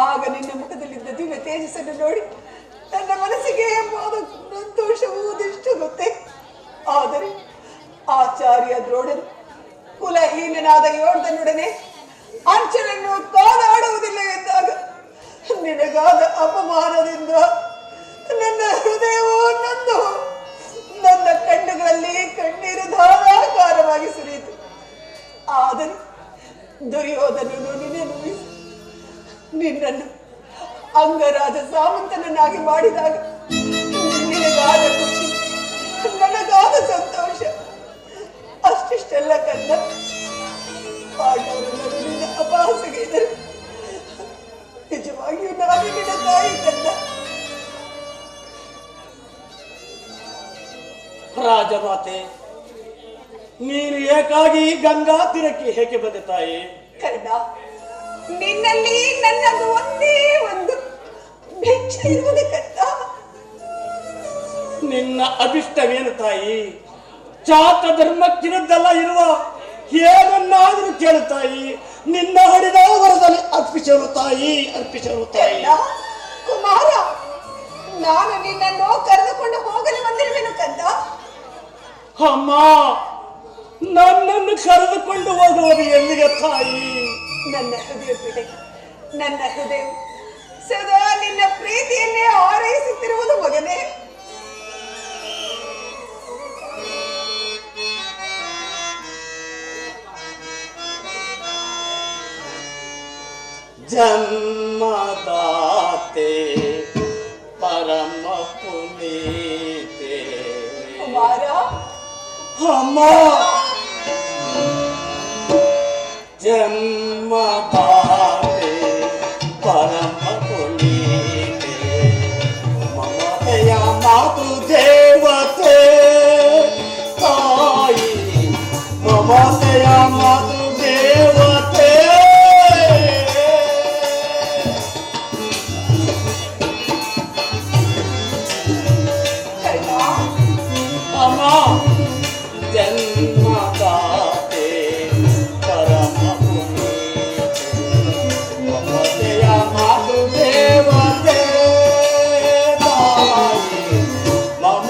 [SPEAKER 7] ಆಗ ನಿನ್ನ ಮುಖದಲ್ಲಿದ್ದ ದಿವ್ಯ ತೇಜಸ್ಸನ್ನು ನೋಡಿ ನನ್ನ ಮನಸ್ಸಿಗೆ ಎಂಬುದು ಸಂತೋಷವೂ ಉದಿಷ್ಟು ಗೊತ್ತೇ. ಆದರೆ ಆಚಾರ್ಯ ದ್ರೋಣರು ಕುಲಹೀನನಾದ ಯೋಧನೊಡನೆ ಅಂಚನನ್ನು ಕಾದಾಡುವುದಿಲ್ಲ ಎಂದಾಗ ನಿನಗಾದ ಅಪಮಾನದಿಂದ ನನ್ನ ಹೃದಯವೂ ನೊಂದು ನನ್ನ ಕಣ್ಣುಗಳಲ್ಲಿ ಕಣ್ಣೀರು ಧಾರಾಕಾರವಾಗಿ ಸುರಿಯಿತು. ಆದರೆ ದುರ್ಯೋಧನನು ನಿನ್ನನ್ನು ಅಂಗರಾಜ ಸಾಮಂತನನ್ನಾಗಿ ಮಾಡಿದಾಗ ನಿನಗಾದ ಖುಷಿ, ನನಗಾದ ಸಂತೋಷ ಅಷ್ಟಿಷ್ಟೆಲ್ಲ ಕಂದ. ಪಾಂಡವರೆಲ್ಲರೂ ನಿನ್ನ ಅಪಹಾಸಗೆ ಇದ್ದರು. ನಿಜವಾಗಿಯೂ ನಾನು ನಿನ್ನ ತಾಯಿ ಕಂದ.
[SPEAKER 6] ರಾಜಮಾತೆ, ನೀನು ಏಕಾಗಿ ಗಂಗಾ ತೀರಕ್ಕೆ ಹೇಗೆ ಬಂದೆ ತಾಯಿ?
[SPEAKER 7] ಕರ್ಣ, ನಿನ್ನಲ್ಲಿ ನನ್ನದು ಒಂದೇ ಒಂದು ಭಿಕ್ಷೆ ಇರುವುದು ಕಂದ.
[SPEAKER 6] ನಿನ್ನ ಅಭಿಷ್ಟವೇನು ತಾಯಿ? ಜಾತ ಧರ್ಮಕ್ಕಿರುದ್ದಲ್ಲ ಇರುವ ಏನನ್ನಾದರೂ ಕೇಳು ತಾಯಿ. ನಿನ್ನ ಹೊಡೆದ ವರದಲ್ಲಿ ಅರ್ಪಿಸಲು ತಾಯಿ, ಅರ್ಪಿಸಲು ತಾಯಿ.
[SPEAKER 7] ಕರ್ಣ, ಕುಮಾರ, ನಾನು ನಿನ್ನನ್ನು ಕರೆದುಕೊಂಡು ಹೋಗಲು ಬಂದಿರುವೆನು ಕಂದ.
[SPEAKER 6] ಅಮ್ಮ, ನನ್ನನ್ನು ಕರೆದುಕೊಂಡು ಹೋಗುವುದು ಎಲ್ಲಿಗೆ ತಾಯಿ?
[SPEAKER 7] ನನ್ನ ಹೃದಯ ಬಿಡೆ, ನನ್ನ ಹೃದಯ ಸದಾ ನಿನ್ನ ಪ್ರೀತಿಯನ್ನೇ ಹಾರೈಸುತ್ತಿರುವುದು ಮಗನೇ.
[SPEAKER 6] ಜನ್ಮದಾತೆ ಪರಮ ಪುನೀತೆ
[SPEAKER 7] ಕುಮಾರ,
[SPEAKER 6] ಅಮ್ಮ, ಜನ್ಮದಾತೆ ಪರಮ ಪುನೀತೆ ಮಮತೆಯ ಮಾತು ದೇವತೆ ತಾಯಿ, ಮಮತೆಯ ಮಾತು ದೇವತೆ. ಅಮ್ಮ, ಜನ್ಮದಾತೆ ಪರಮ ಪುನೀತೆ ಮಮತೆಯ ಮಾತು ದೇವತೆ ತಾಯಿ, ಮಮ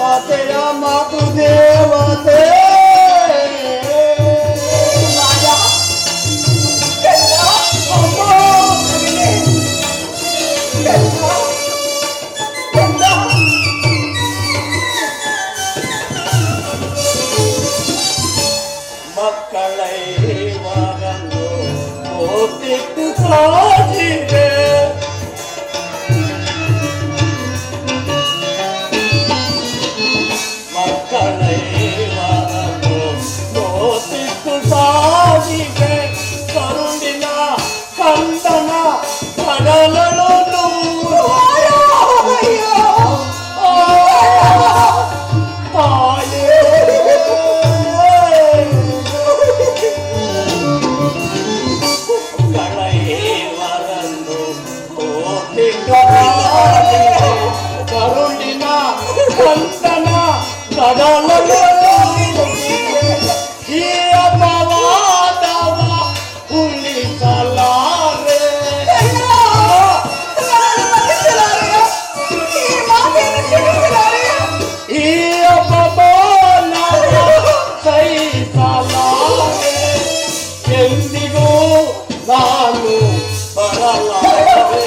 [SPEAKER 6] ಸಾಧಿದೆ ಮಕ್ಕಳೈವರನ್ನು ನೋತಿತ್ತು ಸಾಧಿದೆ ಕರುಣಿನ ಕಂದನ ಕಡಲಳು ಕರುಣಿನ ಕಂದನ ಕಡಲಲು ಈ ಅಪವಾದವ ಉಳಿಸಲಾರೆ ಈ ಅಪಮಾನವ ಸಹಿಸಲಾರೆ ಎಂದಿಗೂ ನಾನು ಬರಲಾರೆ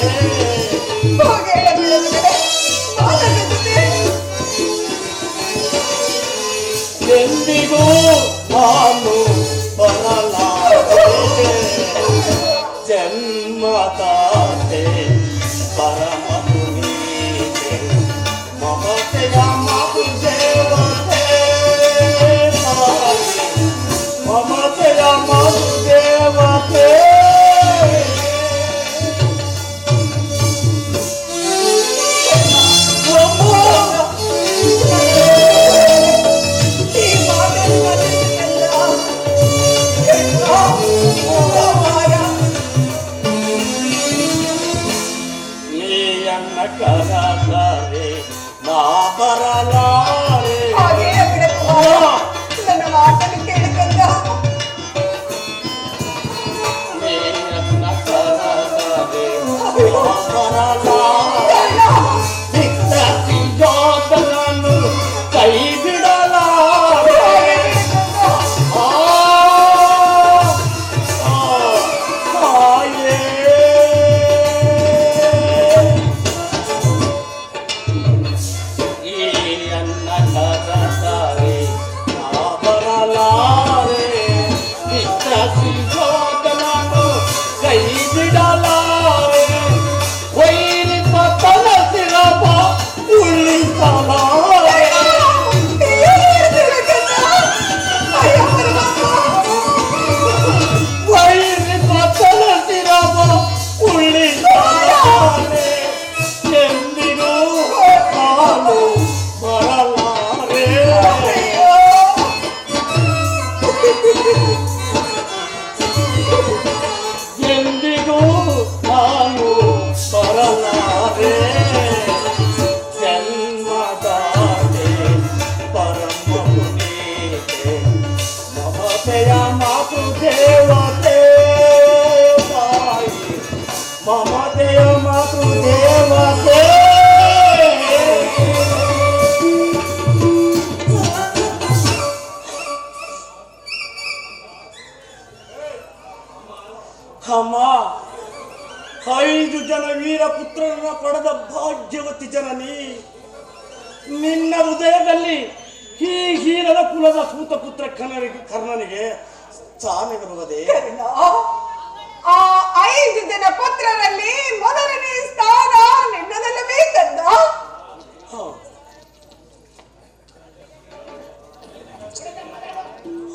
[SPEAKER 6] ಎಂದಿಗೂ ನಾನು ಬರಲಾರೆ ಜನ್ಮದಾತೆ ಪರಮ ಪುನೀತೆ ಮಮತೆಯ ಮಾತು ದೇವತೆ ತಾಯಿ ಮಮತೆಯ ಮಾತು ದೇವತೆ ಕರಲಾರೆ ನಾ ಬರಲಾರೆ
[SPEAKER 7] ನನ್ನ ಮಾತನ್ನು ಕೇಳಿಕೊಂಡ
[SPEAKER 6] ನೀರನ್ನ ಕರಲಾರೆ ನಾ ಬರಲಾರೆ ನಿತ್ಯ ಯೋಧನನ್ನು ಕೈ ಬಿಡಲಾರೆ ಮಮತೆಯ ಮಾತು ದೇವತೆ ಅಮ್ಮ 5 ಜನ ವೀರ ಪುತ್ರರನ್ನ ಪಡೆದ ಭಾಗ್ಯವತಿ ಜನನಿ ನಿನ್ನ ಹೃದಯದಲ್ಲಿ ಈ ಹೀರದ ಕುಲದ ಸೂತ ಪುತ್ರ ಕರ್ಣನಿಗೆ ಸ್ಥಾನವಿರುವುದೇ?
[SPEAKER 7] ಆ 5 ಜನ ಪುತ್ರರಲ್ಲಿ ಮೊದಲನೇ ಸ್ಥಾನ ನಿನ್ನದಲ್ಲವೇ ಕಂದ?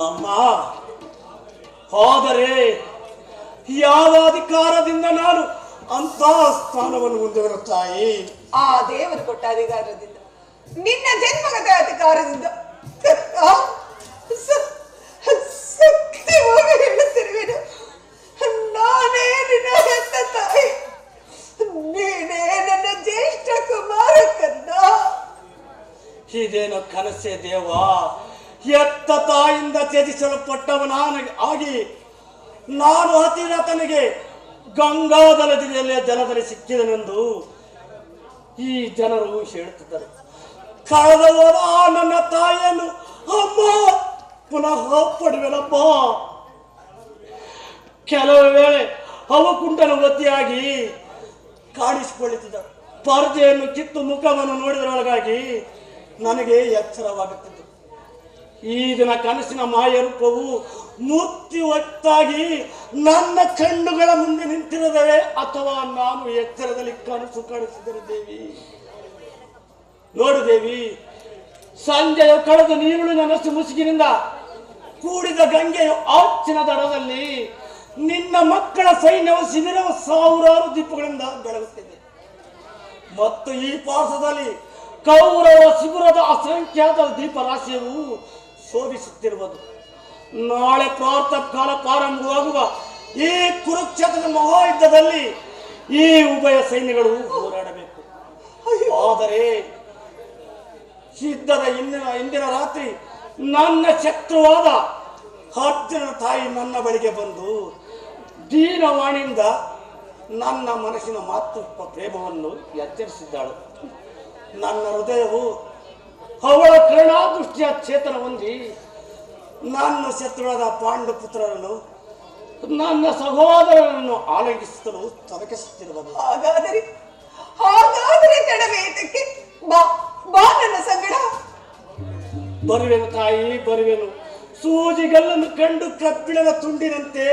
[SPEAKER 6] ಅಮ್ಮ, ಆದರೆ ಯಾವ ಅಧಿಕಾರದಿಂದ ನಾನು ಅಂತ ಸ್ಥಾನವನ್ನು ಹೊಂದಿರುವ ತಾಯಿ?
[SPEAKER 7] ಆ ದೇವರು ಕೊಟ್ಟ ಅಧಿಕಾರದಿಂದ, ನಿನ್ನ ಜನ್ಮಗತ ಅಧಿಕಾರದಿಂದ ಸತ್ಯವಾಗಿ ಹೇಳುತ್ತಿರುವೆನು. ನಾನೇ ನಿನ್ನ ಹೆತ್ತ ತಾಯಿ, ನೀನೇ ನನ್ನ ಜ್ಯೇಷ್ಠ ಕುಮಾರ ಕಂದ.
[SPEAKER 6] ಇದೇನು ಕನಸೆ ದೇವ? ಎತ್ತ ತಾಯಿಂದ ತ್ಯಜಿಸಲ್ಪಟ್ಟವನಾಗಿ ನಾನು ಅತಿರಥನಿಗೆ ಗಂಗಾಧರದಲ್ಲಿ ಜಲದಲ್ಲಿ ಸಿಕ್ಕಿದನೆಂದು ಈ ಜನರು ಹೇಳುತ್ತಿದ್ದರು. ಕಳೆದ ಹೋದ ನನ್ನ ತಾಯಿಯನ್ನು ಅಮ್ಮ ಪುನಃ ಪಡೆವೆನಪ್ಪ. ಕೆಲವು ವೇಳೆ ಅವಕುಂಠನವತಿಯಾಗಿ ಕಾಣಿಸಿಕೊಳ್ಳುತ್ತಿದ್ದರು. ಪರ್ದೆಯನ್ನು ಕಿತ್ತು ಮುಖವನ್ನು ನೋಡಿದರೊಳಗಾಗಿ ನನಗೆ ಎಚ್ಚರವಾಗುತ್ತಿತ್ತು. ಈ ದಿನ ಕನಸಿನ ಮಾಯರೂಪವು ಮೂರ್ತಿ ಒತ್ತಾಗಿ ನನ್ನ ಕಣ್ಣುಗಳ ಮುಂದೆ ನಿಂತಿರದವೇ ಅಥವಾ ನಾನು ಎಚ್ಚರದಲ್ಲಿ ಕನಸು ಕಾಣಿಸಿದರೆ ದೇವಿ? ನೋಡು ದೇವಿ, ಸಂಜೆಯು ಕಳೆದು ನೀರುಳಿನ ನಸು ಮುಸುಗಿನಿಂದ ಕೂಡಿದ ಗಂಗೆಯು ಆಚಿನ ದಡದಲ್ಲಿ ನಿನ್ನ ಮಕ್ಕಳ ಸೈನ್ಯವು ಶಿಬಿರವು ಸಾವಿರಾರು ದೀಪಗಳಿಂದ ಬೆಳಗುತ್ತಿದೆ. ಮತ್ತು ಈ ಪಾರ್ಶ್ವದಲ್ಲಿ ಕೌರವ ಶಿಬಿರದ ಅಸಂಖ್ಯಾತ ದೀಪರಾಶಿಯು ಶೋಭಿಸುತ್ತಿರುವುದು. ನಾಳೆ ಪ್ರಾತಃ ಕಾಲ ಪ್ರಾರಂಭವಾಗುವ ಈ ಕುರುಕ್ಷೇತ್ರದ ಮಹಾಯುದ್ಧದಲ್ಲಿ ಈ ಉಭಯ ಸೈನ್ಯಗಳು ಹೋರಾಡಬೇಕು. ಆದರೆ ಯುದ್ಧದ ಇಂದಿನ ರಾತ್ರಿ ನನ್ನ ಶತ್ರುವಾದ ಅರ್ಜುನನ ತಾಯಿ ನನ್ನ ಬಳಿಗೆ ಬಂದು ದೀನವಾಣಿಯಿಂದ ನನ್ನ ಮನಸ್ಸಿನ ಮಾತೃತ್ವ ಪ್ರೇಮವನ್ನು ಎಚ್ಚರಿಸಿದ್ದಾಳು. ನನ್ನ ಹೃದಯವು ಅವಳ ಕರುಣಾದೃಷ್ಟಿಯ ಚೇತನ ಹೊಂದಿ ನನ್ನ ಶತ್ರುವಾದ ಪಾಂಡುಪುತ್ರರನ್ನು ನನ್ನ ಸಹೋದರನನ್ನು ಆಲಂಗಿಸಲು ತೊಡಗಿಸುತ್ತಿರುವುದು.
[SPEAKER 7] ಹಾಗಾದರೆ ತಡವೇತಕ್ಕೆ? ಬಾ ಬಾ ನನ್ನ ಸಂಗಡ.
[SPEAKER 6] ಬರುವೆನು ತಾಯಿ, ಬರುವೆನು. ಸೂಜಿಗಲ್ಲನ್ನು ಕಂಡು ಕಬ್ಬಿಣದ ತುಂಡಿನಂತೆ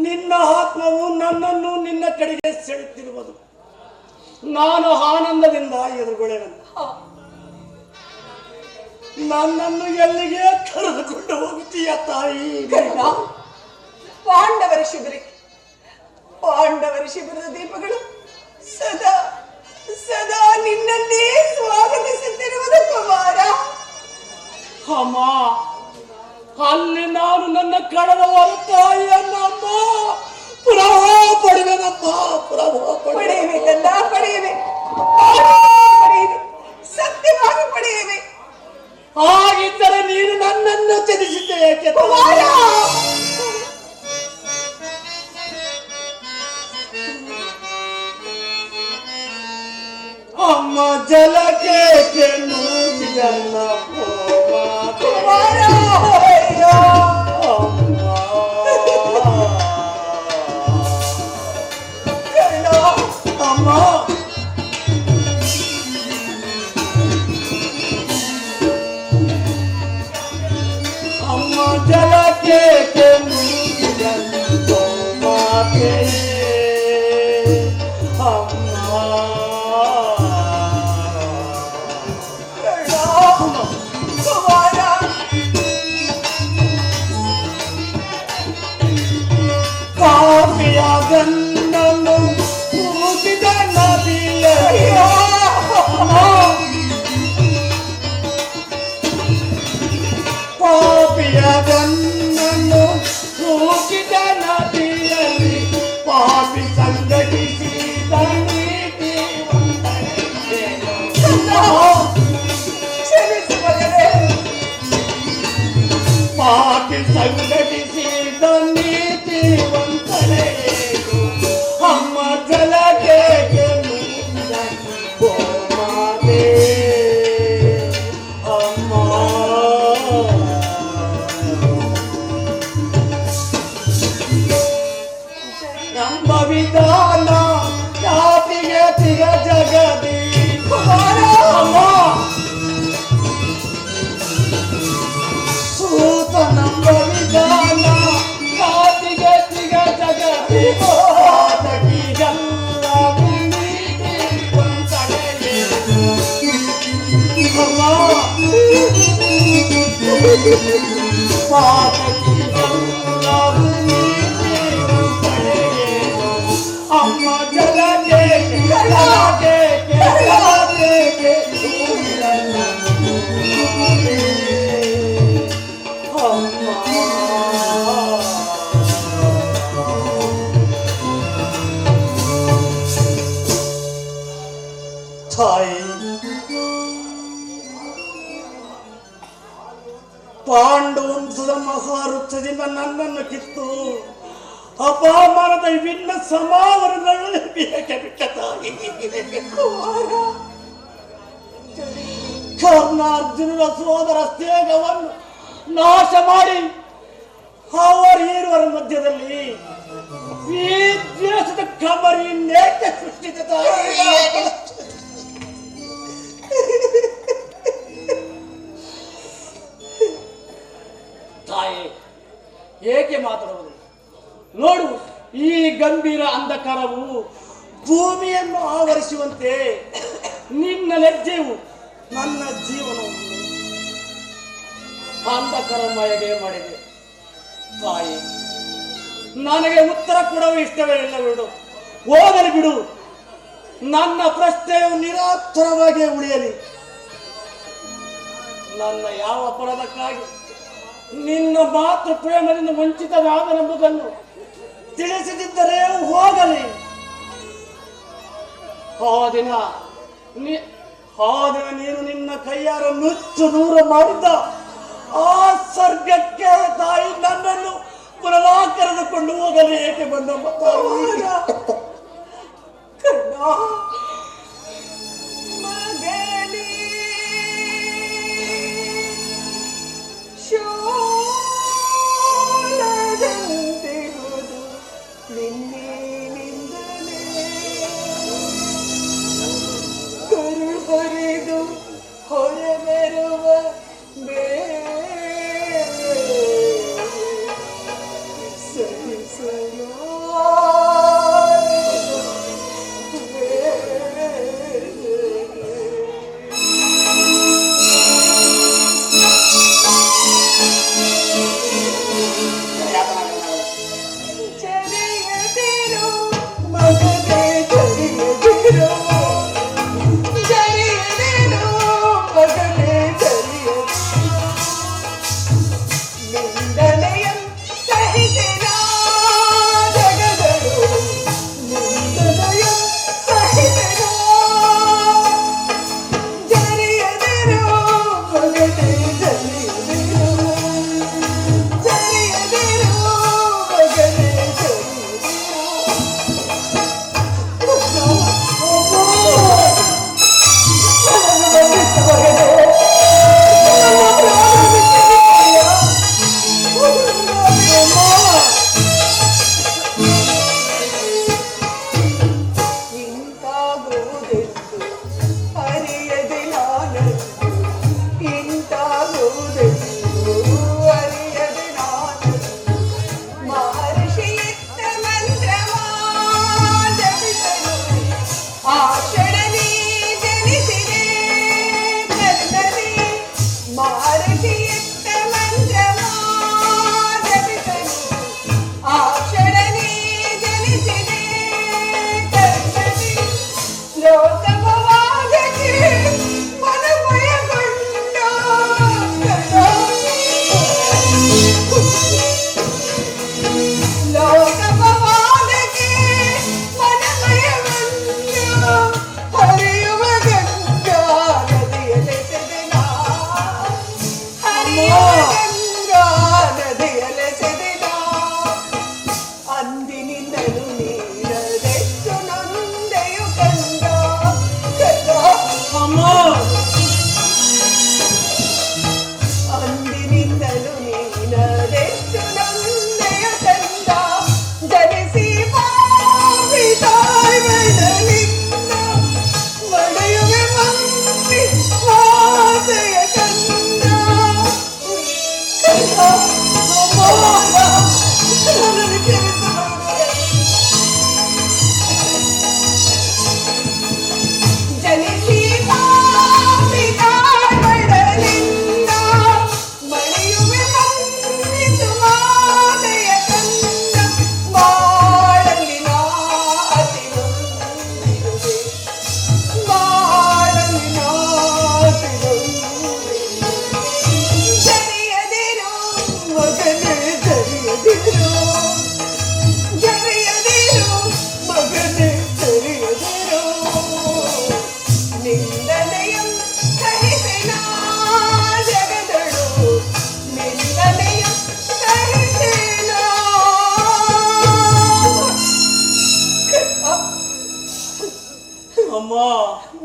[SPEAKER 6] ನಿನ್ನ ಆತ್ಮವು ನನ್ನನ್ನು ನಿನ್ನ ಕಡೆಗೆ ಸೆಳೆಯುತ್ತಿರುವುದು. ನಾನು ಆನಂದದಿಂದ ಎದುರುಗೊಳ್ಳೆನು. ನನ್ನನ್ನು ಎಲ್ಲಿಗೆ ಕರೆದುಕೊಂಡು ಹೋಗುತ್ತೀಯ ತಾಯಿ?
[SPEAKER 7] ಪಾಂಡವರ ಶಿಬಿರದ ದೀಪಗಳು ಸದಾ ಸದಾ ನಿನ್ನನ್ನೇ ಸ್ವಾಗತಿಸುತ್ತಿರುವುದು ಕುಮಾರ.
[SPEAKER 6] ಅಮ್ಮ, ಅಲ್ಲಿ ನಾನು ನನ್ನ ಕಳೆದವಾದ ತಾಯಿಯನ್ನ ಪುನಃ ಪಡೆವೆನಪ್ಪ,
[SPEAKER 7] ಪಡೆಯುವೆ ಕಂದ, ಪಡೆಯುವೆ, ಸತ್ಯವಾಗಿ ಪಡೆಯುವೆ.
[SPEAKER 6] ಹಾಗಿದ್ದರೆ ನೀನು ನನ್ನನ್ನು ತ್ಯಜಿಸಿದ್ದೆ ಏಕೆ? ಅಮ್ಮ ಜಲಕ್ಕೆ ನೂಗಿದನ್ನ
[SPEAKER 7] ಕುಮಾರ.
[SPEAKER 6] ಅಮ್ಮ ಅಮ್ಮ ಜಲಕ್ಕೆ ನೂಗಿದನ್ನ ಮಾತೆ ಗನ್ನನ್ನು ಕೂಗಿದ ನದಿಯ ಪಾಪಿಯ ಗನ್ನನ್ನು ಕೂಗಿದ ನದಿಯಲ್ಲಿ ಪಾಪಿ ಸಂಘಟಿಸಿದ ನೀತಿ ಪಾಪಿ ಸಂಘಟಿಸಿದ ನೀತಿವಂತನೇ ಅಮ್ಮ ಜಲಕ್ಕೆ ಮಾತೆ ಅಮ್ಮ. ನಮ್ಮ ವಿಧಾನ ಯಾತಿಗೆ ತಿಗ ಜಗದಿ ಅಮ್ಮ ಸೂತ ನಮ್ಮ ವಿಧಾನ ಯಾತಿಗೆ ತಿಗ ಜಗದಿ ಅಮ್ಮ ಜಲಕ್ಕೆ ತಾಯಿ ಪಾಂಡವಂಶದ ಮಹಾವೃಕ್ಷದಿಂದ ನನ್ನನ್ನು ಕಿತ್ತು ಅಪಮಾನದ ವಿಭಿನ್ನ ಸಮಾವರಗಳನ್ನು ಬೇಕೆ ಬಿಟ್ಟ ತಾಯಿ ಕರ್ಣಾರ್ಜುನರ ಸೋದರ ಸ್ನೇಹವನ್ನು ನಾಶ ಮಾಡಿ ಅವರಿರುವರ ಮಧ್ಯದಲ್ಲಿ ಈ ದ್ವೇಷದ ಕಬರಿಯನ್ನೇಕೆ ಸೃಷ್ಟಿಸಿದ ತಾಯಿ? ಅಂಧಕಾರವು ಭೂಮಿಯನ್ನು ಆವರಿಸುವಂತೆ ನಿನ್ನ ಲಜ್ಜೆಯು ನನ್ನ ಜೀವನವನ್ನು ಅಂಧಕಾರಮಯಗೆ ಮಾಡಿದೆ. ತಾಯಿ, ನನಗೆ ಉತ್ತರ ಕೊಡಲು ಇಷ್ಟವೇ ಇಲ್ಲ. ಬಿಡು, ಹೋಗಲಿ ಬಿಡು. ನನ್ನ ಪ್ರಶ್ನೆಯು ನಿರಾತರವಾಗಿ ಉಳಿಯಲಿ. ನನ್ನ ಯಾವ ಅಪರಾಧಕ್ಕಾಗಿ ನಿನ್ನ ಮಾತೃ ಪ್ರೇಮದಿಂದ ವಂಚಿತನಾದನೆಂಬುದನ್ನು ತಿಳಿಸದಿದ್ದರೆ ಹೋಗಲಿ. ಆ ದಿನ ನೀನು ನಿನ್ನ ಕೈಯಾರ ನುಚ್ಚು ನೂರ ಮಾಡಿದ್ದ ಆ ಸ್ವರ್ಗಕ್ಕೆ ತಾಯಿ ನನ್ನನ್ನು ಪುನಃ ಕರೆದುಕೊಂಡು ಹೋಗಲಿ. ಏಕೆ ಬಂದಮ್ಮ ತಾಯಿ?
[SPEAKER 7] ಹೊರೆದು ಹೊರಬರುವ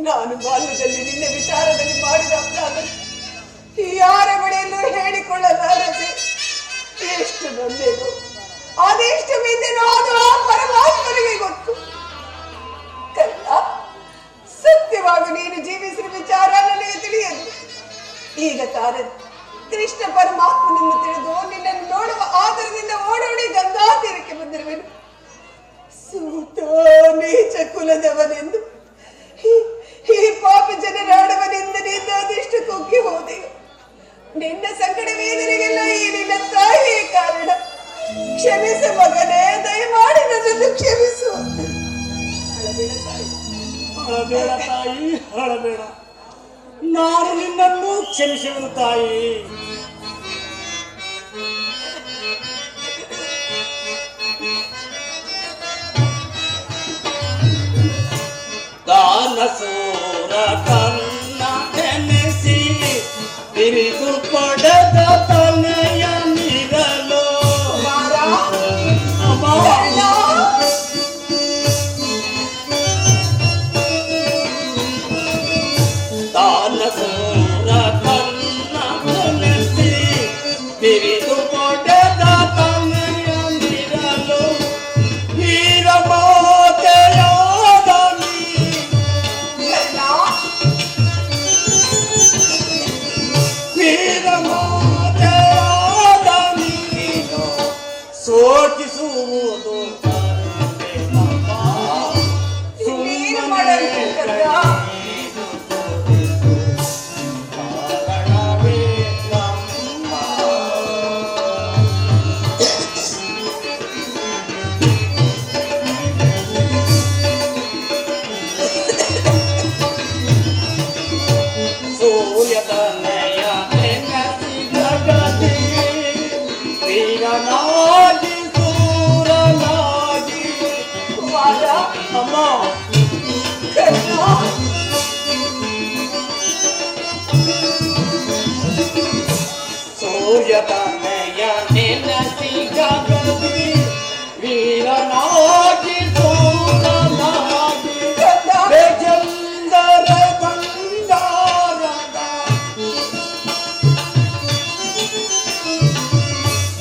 [SPEAKER 7] ನಾನು ಬಾಲ್ಯದಲ್ಲಿ ನಿನ್ನ ವಿಚಾರದಲ್ಲಿ ಮಾಡಿದ ಅಪರಾಧ ಯಾರ ಬಳಿಯಲ್ಲೂ ಹೇಳಿಕೊಳ್ಳಲಾರದೆ ಎಷ್ಟು ಬಂದೆನು, ಅದೆಷ್ಟು ಬಿದ್ದೆನು ಅದು ಆ ಪರಮಾತ್ಮನಿಗೆ ಗೊತ್ತು. ಕಲ್ಲ, ಸತ್ಯವಾಗಿ ನೀನು ಜೀವಿಸಿದ ವಿಚಾರ ನನಗೆ ತಿಳಿಯದು. ಈಗ ತಾನೇ ಕೃಷ್ಣ ಪರಮಾತ್ಮನನ್ನು ತಿಳಿದು ನಿನ್ನನ್ನು ನೋಡುವ ಆದರದಿಂದ ಓಡೋಡಿ ಗಂಗಾ ತೀರಕ್ಕೆ ಬಂದಿರುವೆನು. ಸೂತ ನೀಚ ಕುಲದವನೆಂದು ಈ ಪಾಪಿ ಜನರಾಡವನೆಂದು ನಿನ್ನ ಅದೆಷ್ಟು ಕುಗ್ಗಿ ಹೋದೆಯೋ. ನಿನ್ನ ಸಂಕಟ ವೇದನೆಗೆಲ್ಲ ಈ ನಿನ್ನ ತಾಯಿಯೇ ಕಾರಣ. ಕ್ಷಮಿಸು ಮಗನೇ, ದಯಮಾಡಿ ನನ್ನನ್ನು ಕ್ಷಮಿಸು. ಅಳಬೇಡ ತಾಯಿ,
[SPEAKER 6] ಅಳಬೇಡ ತಾಯಿ, ಅಳಬೇಡ. ನಾನು ನಿನ್ನನ್ನು ಕ್ಷಮಿಸುವೆನು ತಾಯಿ. ದಾನಸೂರ ಕನ್ನ ನೆನೆಸಿ ತಿರುಗು ಪಡೆದ ತನೆಯ ನೀರಲು ದಾನಸೂರ ಕನ್ನ ನೆನೆಸಿ ತಿರುಗು ಪಡೆದ ತನೆಯ ನೀರಲು ವೀರಮಾತೆಯ ಸೋಕಿಸುವುದು ಸೂರ್ಯತನಯ ನೆನಸಿ ಗಗದಿ ವೀರನಾಗಿ ಸೂರನಾಗಿ ಬೇಜಂದರ ಬಂಗಾರದ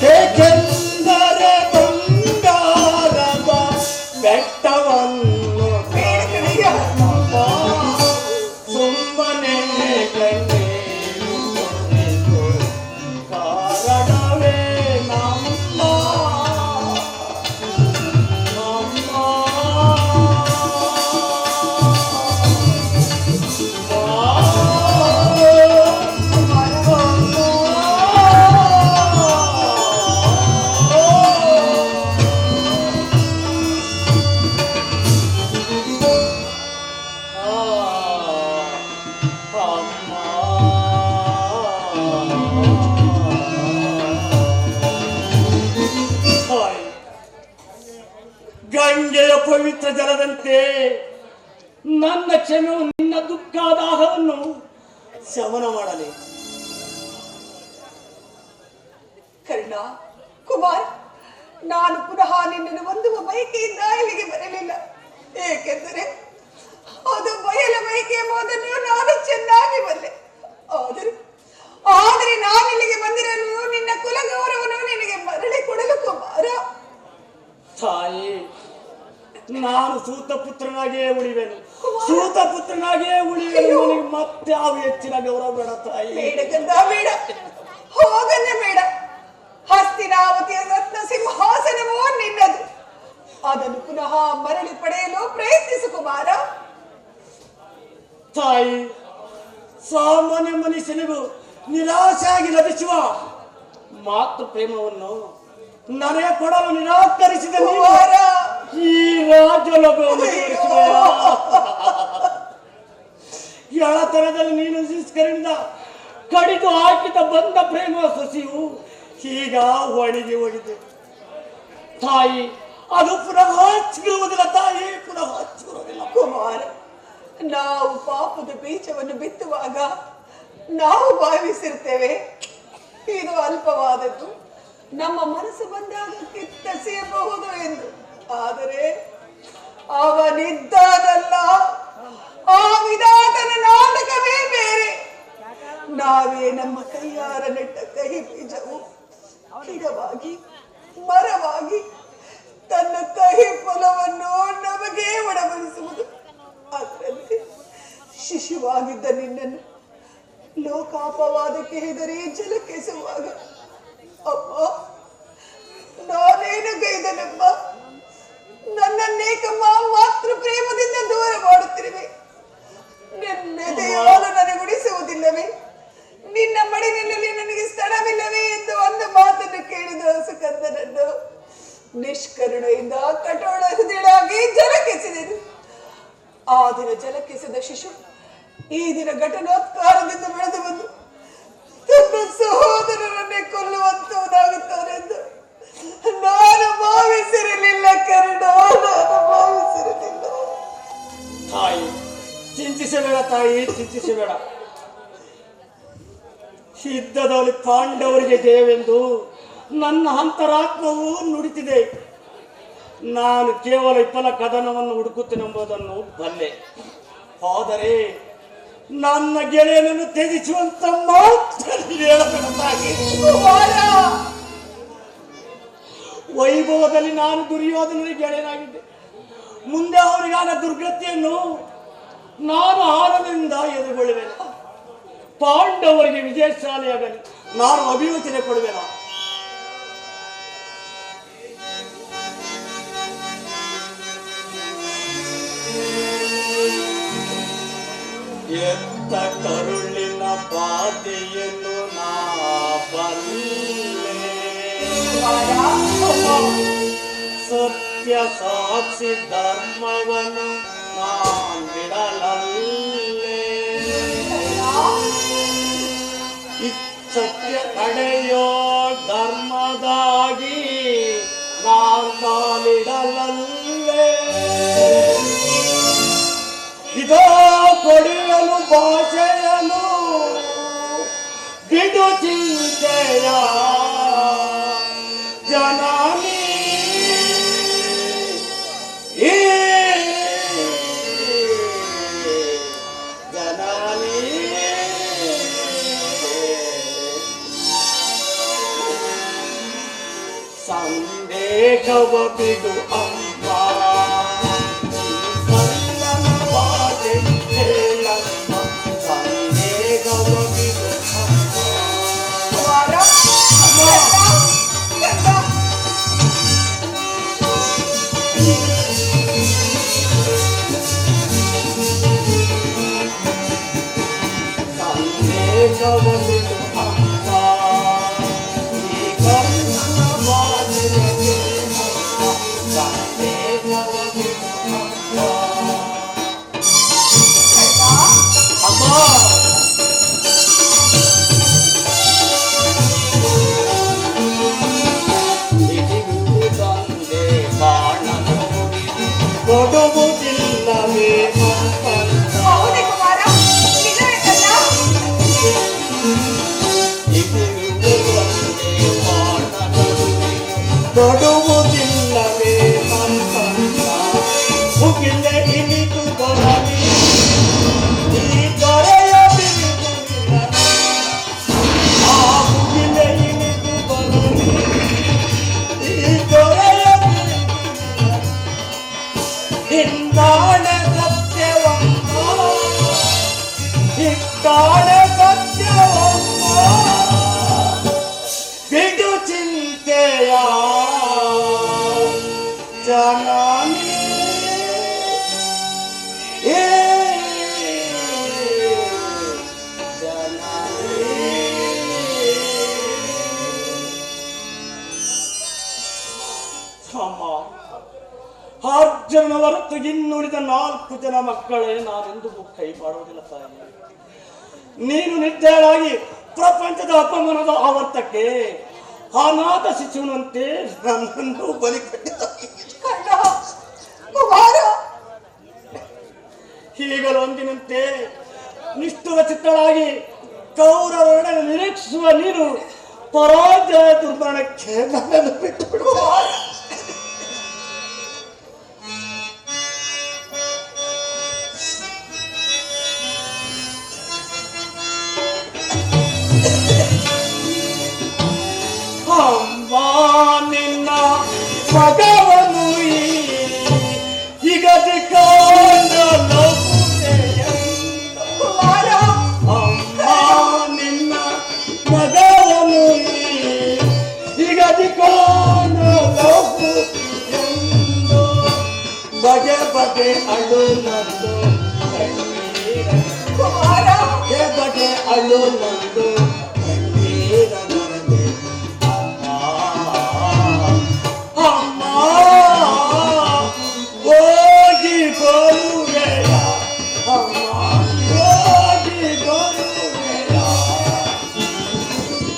[SPEAKER 6] ಬೇಜಂದರ ಬಂಗಾರದ ಬೆಟ್ಟವನ್ನು ಸುಮ್ಮನೆ ಕಣ್ಣೀರು ತೊರೆದು ಕಾರಣವೇ ನಮ್ಮ ಗಂಗೆಯ ಪವಿತ್ರ ಜಲದಂತೆ ನನ್ನ ಕ್ಷಮೆಯು ನಿನ್ನ ದುಃಖದಾಹವನ್ನು ಶಮನ ಮಾಡಲಿ.
[SPEAKER 7] ಕರ್ಣ ಕುಮಾರ್, ನಾನು ಪುನಃ ನಿನ್ನನ್ನು ಹೊಂದುವ ಬಯಕೆಯಿಂದ ಇಲ್ಲಿಗೆ ಬರಲಿಲ್ಲ. ಏಕೆಂದರೆ ಅದು ಬಯಲ ಬಯಕೆ ಎಂಬುದನ್ನು ನಾನು ಚೆನ್ನಾಗಿ ಬಲ್ಲೆ. ಆದರೆ ನಾನು ಇಲ್ಲಿಗೆ ಬಂದಿರಲು ನಿನ್ನ ಕುಲ ಗೌರವವನ್ನು ನಿನಗೆ ಮರಳಿ ಕೊಡಲು ಕುಮಾರ.
[SPEAKER 6] ತಾಯಿ, ನಾನು ಸೂತಪುತ್ರನಾಗಿಯೇ ಉಳಿವೆನು, ಸೂತಪುತ್ರನಾಗಿಯೇ ಉಳಿವೆನು. ನನಗೆ ಮತ್ತೆ ಯಾವ ಹೆಚ್ಚಿನ ಗೌರವ ಬೇಡ ತಾಯಿ.
[SPEAKER 7] ಬೇಡ ಗಂಧ, ಬೇಡ, ಹೋಗನ್ನೇ ಬೇಡ. ಹಸ್ತಿನಾವತಿಯ ರತ್ನ ಸಿಂಹಾಸನವೋ ನಿನ್ನದು. ಅದನ್ನು ಪುನಃ ಮರಳಿ ಪಡೆಯಲು ಪ್ರಯತ್ನಿಸು ಕುಮಾರ.
[SPEAKER 6] ತಾಯಿ, ಸಾಮಾನ್ಯ ಮನುಷ್ಯನಿಗೂ ನಿರಾಶೆಯಾಗಿ ಲಭಿಸುವ ಮಾತೃ ಪ್ರೇಮವನ್ನು ನನಗೆ ಕೊಡಲು ನಿರಾಕರಿಸಿದ ಈ ರಾಜಲೋಕವನ್ನು ಎಳತನದಲ್ಲಿ ನೀನು ನಿಷ್ಕರಿಂದ ಕಡಿದು ಹಾಕಿದ ಬಂದ ಪ್ರೇಮ ಸಸಿಯು ಈಗ ಒಣಗಿ ಹೋಗಿದೆ. ತಾಯಿ, ಅದು ಪುನಃ ಚಿಗುರುವುದಿಲ್ಲ ತಾಯಿ, ಪುನಃ ಚಿಗುರುವುದಿಲ್ಲ.
[SPEAKER 7] ಕುಮಾರ, ನಾವು ಪಾಪದ ಬೀಜವನ್ನು ಬಿತ್ತುವಾಗ ನಾವು ಭಾವಿಸಿರ್ತೇವೆ ಇದು ಅಲ್ಪವಾದದ್ದು, ನಮ್ಮ ಮನಸ್ಸು ಬಂದಾಗ ಕಿತ್ತಸೆಯಬಹುದು ಎಂದು. ಆದರೆ ಅವನಿದ್ದಾನಲ್ಲ, ಆ ವಿಧಾತನ ನಾಟಕವೇ ಬೇರೆ. ನಾವೇ ನಮ್ಮ ಕೈಯಾರ ನೆಟ್ಟ ಕಹಿ ಬೀಜವು ಗಿಡವಾಗಿ ಮರವಾಗಿ ತನ್ನ ಕಹಿ ಫಲವನ್ನು ನಮಗೆ ಒಡಬಡಿಸುವುದು. ಅದರಂತೆ ಶಿಶುವಾಗಿದ್ದ ನಿನ್ನನ್ನು ಲೋಕಾಪವಾದಕ್ಕೆ ಹೆದರಿ ಜಲಕ್ಕೆಸುವಾಗ ಅಮ್ಮ ನಾನೇನು ಗೈದನಮ್ಮ, ನನ್ನನ್ನೇಕಮ್ಮ ಮಾತೃ ಪ್ರೇಮದಿಂದ ದೂರ ಮಾಡುತ್ತಿರುವೆ. ನಿನ್ನೆದೆಯೋಲು ನನಗುಡಿಸುವುದಿಲ್ಲವೇ? ನಿನ್ನ ಮಡಿಲಿನಲ್ಲಿ ನನಗೆ ಸ್ಥಳವಿಲ್ಲವೇ ಎಂದು ಒಂದು ಮಾತನ್ನು ಕೇಳಿದ ಸುಕಂದನನ್ನು ನಿಷ್ಕರುಣೆಯಿಂದ ಕಠೋಳ ಹೃದಯಳಾಗಿ ಜಲಕ್ಕೆಸೆದೆನು. ಆ ದಿನ ಜಲಕ್ಕೆಸೆದ ಶಿಶು ಈ ದಿನ ಘಟನೋತ್ಕಾರದಿಂದ ಬೆಳೆದು ಬಂದು ತನ್ನ ಸಹೋದರರನ್ನೇ ಕೊಲ್ಲುವಂತವನಾಗುತ್ತಾನೆಂದು ನಾನು ಭಾವಿಸಿರಲಿಲ್ಲ ಕರುಣ, ನಾನು ಭಾವಿಸಿರಲಿಲ್ಲ.
[SPEAKER 6] ತಾಯಿ ಚಿಂತಿಸಬೇಡ, ತಾಯಿ ಚಿಂತಿಸಬೇಡ. ಯುದ್ಧದಲ್ಲಿ ಪಾಂಡವರಿಗೆ ಜಯವೆಂದು ನನ್ನ ಅಂತರಾತ್ಮವು ನುಡಿತಿದೆ. ನಾನು ಕೇವಲ ವಿಫಲ ಕದನವನ್ನು ಹುಡುಕುತ್ತೇನೆಂಬುದನ್ನು ಬಲ್ಲೆ. ಆದರೆ ನನ್ನ ಗೆಳೆಯನನ್ನು ತ್ಯಜಿಸುವಂತ ಮಾತ್ರ ಹೇಳಬೇಡ ತಾಯಿ. ವೈಭವದಲ್ಲಿ ನಾನು ದುರ್ಯೋಧನನಿಗೆ ಗೆಳೆಯನಾಗಿದ್ದೆ. ಮುಂದೆ ಅವರಿಗಾದ ದುರ್ಗತಿಯನ್ನು ನಾನು ಆನಂದದಿಂದ ಎದುರುಗೊಳ್ಳುವೆನು. ಪಾಂಡವರಿಗೆ ವಿಜಯಶಾಲಿಯಾಗಲಿ ನಾನು ಅಭಿಯೋಚನೆ ಕೊಡುವೆನು. ಎತ್ತ ಕರುಳಿನ ಬಾಧೆಯನ್ನು ನಾ ಬಲ್ಲೆ, ಸತ್ಯ ಸಾಕ್ಷಿ ಧರ್ಮವನ್ನು ನಾನ್ ಬಿಡಲಲ್ಲೇ. ಸತ್ಯ ನಡೆಯೋ ಧರ್ಮದಾಗಿ ನಾನ್ ಕಾಲಿಡಲಲ್ಲೇ. ಇದೋ ಕೊಡಿಯಲು ಭಾಷೆಯನು ಬಿಡು ಚಿಂತೆಯ ಜನನಿ. ಜನನಿ ಸಂದೇಹವ ಬಿಡು ಅಮ್ಮ, ಕೊಡುವುದಿಲ್ಲವೇ ಕೊಡುವುದಿಲ್ಲವೇ ಮುಗಿಲೆ ಇನಿತು ಬರಲಿ ಈ ದೊರೆಯ ಬಿರುದುವಿಲ್ಲ. ಆ ಮುಗಿಲೆ ಇನಿತು ಬರಲಿ ಈ ದೊರೆಯ ಬಿರುದುವಿಲ್ಲ. ಹಿಂದಾಣೆ ಸತ್ಯವಮ್ಮ, ಹಿಂದಾಣೆ ಸತ್ಯವಮ್ಮ, ಬಿಡು ಚಿಂತೆಯ ಜನನಿ. ಅರ್ಜುನ ಹೊರತು ಇನ್ನುಳಿದ 4 ಜನ ಮಕ್ಕಳೇ ನಾನೆಂದಿಗೂ ಕೈ ಮಾಡುವುದಿಲ್ಲ ತಾಯಿ. ನೀನು ನಿರ್ದಯಳಾಗಿ ಪ್ರಪಂಚದ ಅಪಮಾನದ ಆವರ್ತಕ್ಕೆ ಅನಾಥ ಶಿಶುವಿನಂತೆ ನನ್ನನ್ನು ಈಗಲೂ ಒಂದಿನಂತೆ ನಿಷ್ಠುರ ಚಿತ್ತಳಾಗಿ ಕೌರವರೊಡನೆ ನಿರೀಕ್ಷಿಸುವ ನೀನು ಪರಾಜಯ ದುರ್ಮರಣಕ್ಕೆ ನನ್ನನ್ನು ಬಿಟ್ಟು ಬಿಡುವ. ಅಮ್ಮ ನಿನ್ನ ಮಗವನು ಈಗದೆ ಕಾಣಲು. ಅಮ್ಮ ನಿನ್ನ ಮಗವನು ಈಗದೆ ಕಾಣಲು ಎಂದು ಎದೊಡೆ ಅಳು ನಂದು ಕಣ್ಣೀರ
[SPEAKER 7] ಕುಮಾರ
[SPEAKER 6] ಎದೊಡೆ ಅಳು ನಂದು ಕಣ್ಣೀರ ನರದೆ ಅಮ್ಮ ಹೋಗಿ ಬರುವೆಯ ಅಮ್ಮ ಹೋಗಿ ಬರುವೆಯ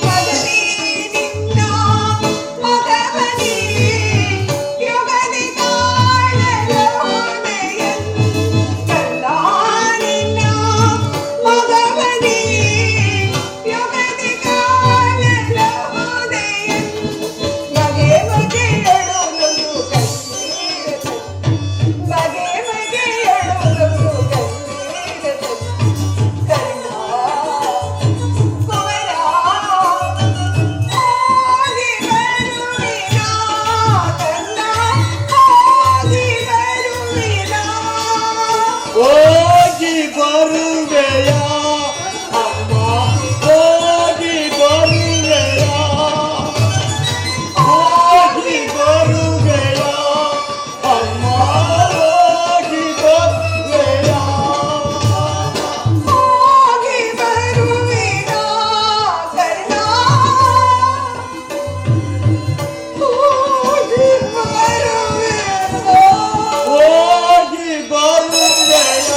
[SPEAKER 7] ಮಗನೇ ನಿನ್ನ ಮಗವನೇ ಯುಗದಿ ಕಾಣಲು ಕಲ್ಲ ನಿನ್ನ ಮಗವನೇ ಯುಗದಿ ಕಾಣಲು ಮಗೆ ಮಗೆಯಳು ನೊಂದು ಕಣ್ಣೀರ ಮಗೆ ಮಗೆಯಳು ನೊಂದು ಕಣ್ಣೀರ ಕರ್ಣ ಕುವರ ಹೋಗಿ ಬರುವಿನ ಕನ್ನ ಹೋಗಿ ಬರುವಿನ
[SPEAKER 6] ಹೋಗಿ ಬರುವೆಯ ಅಮ್ಮ ಹೋಗಿ ಬರುವೆಯ ಹೋಗಿ ಬರುವೆಯ ಅಮ್ಮ ಹೋಗಿ ಬರುವೆಯ
[SPEAKER 7] ಹೋಗಿ ಬರುವಿನ ಕರ್ಣ ಹೋಗಿ ಬರುವಿನ
[SPEAKER 6] ಹೋಗಿ ಬರುವೆಯ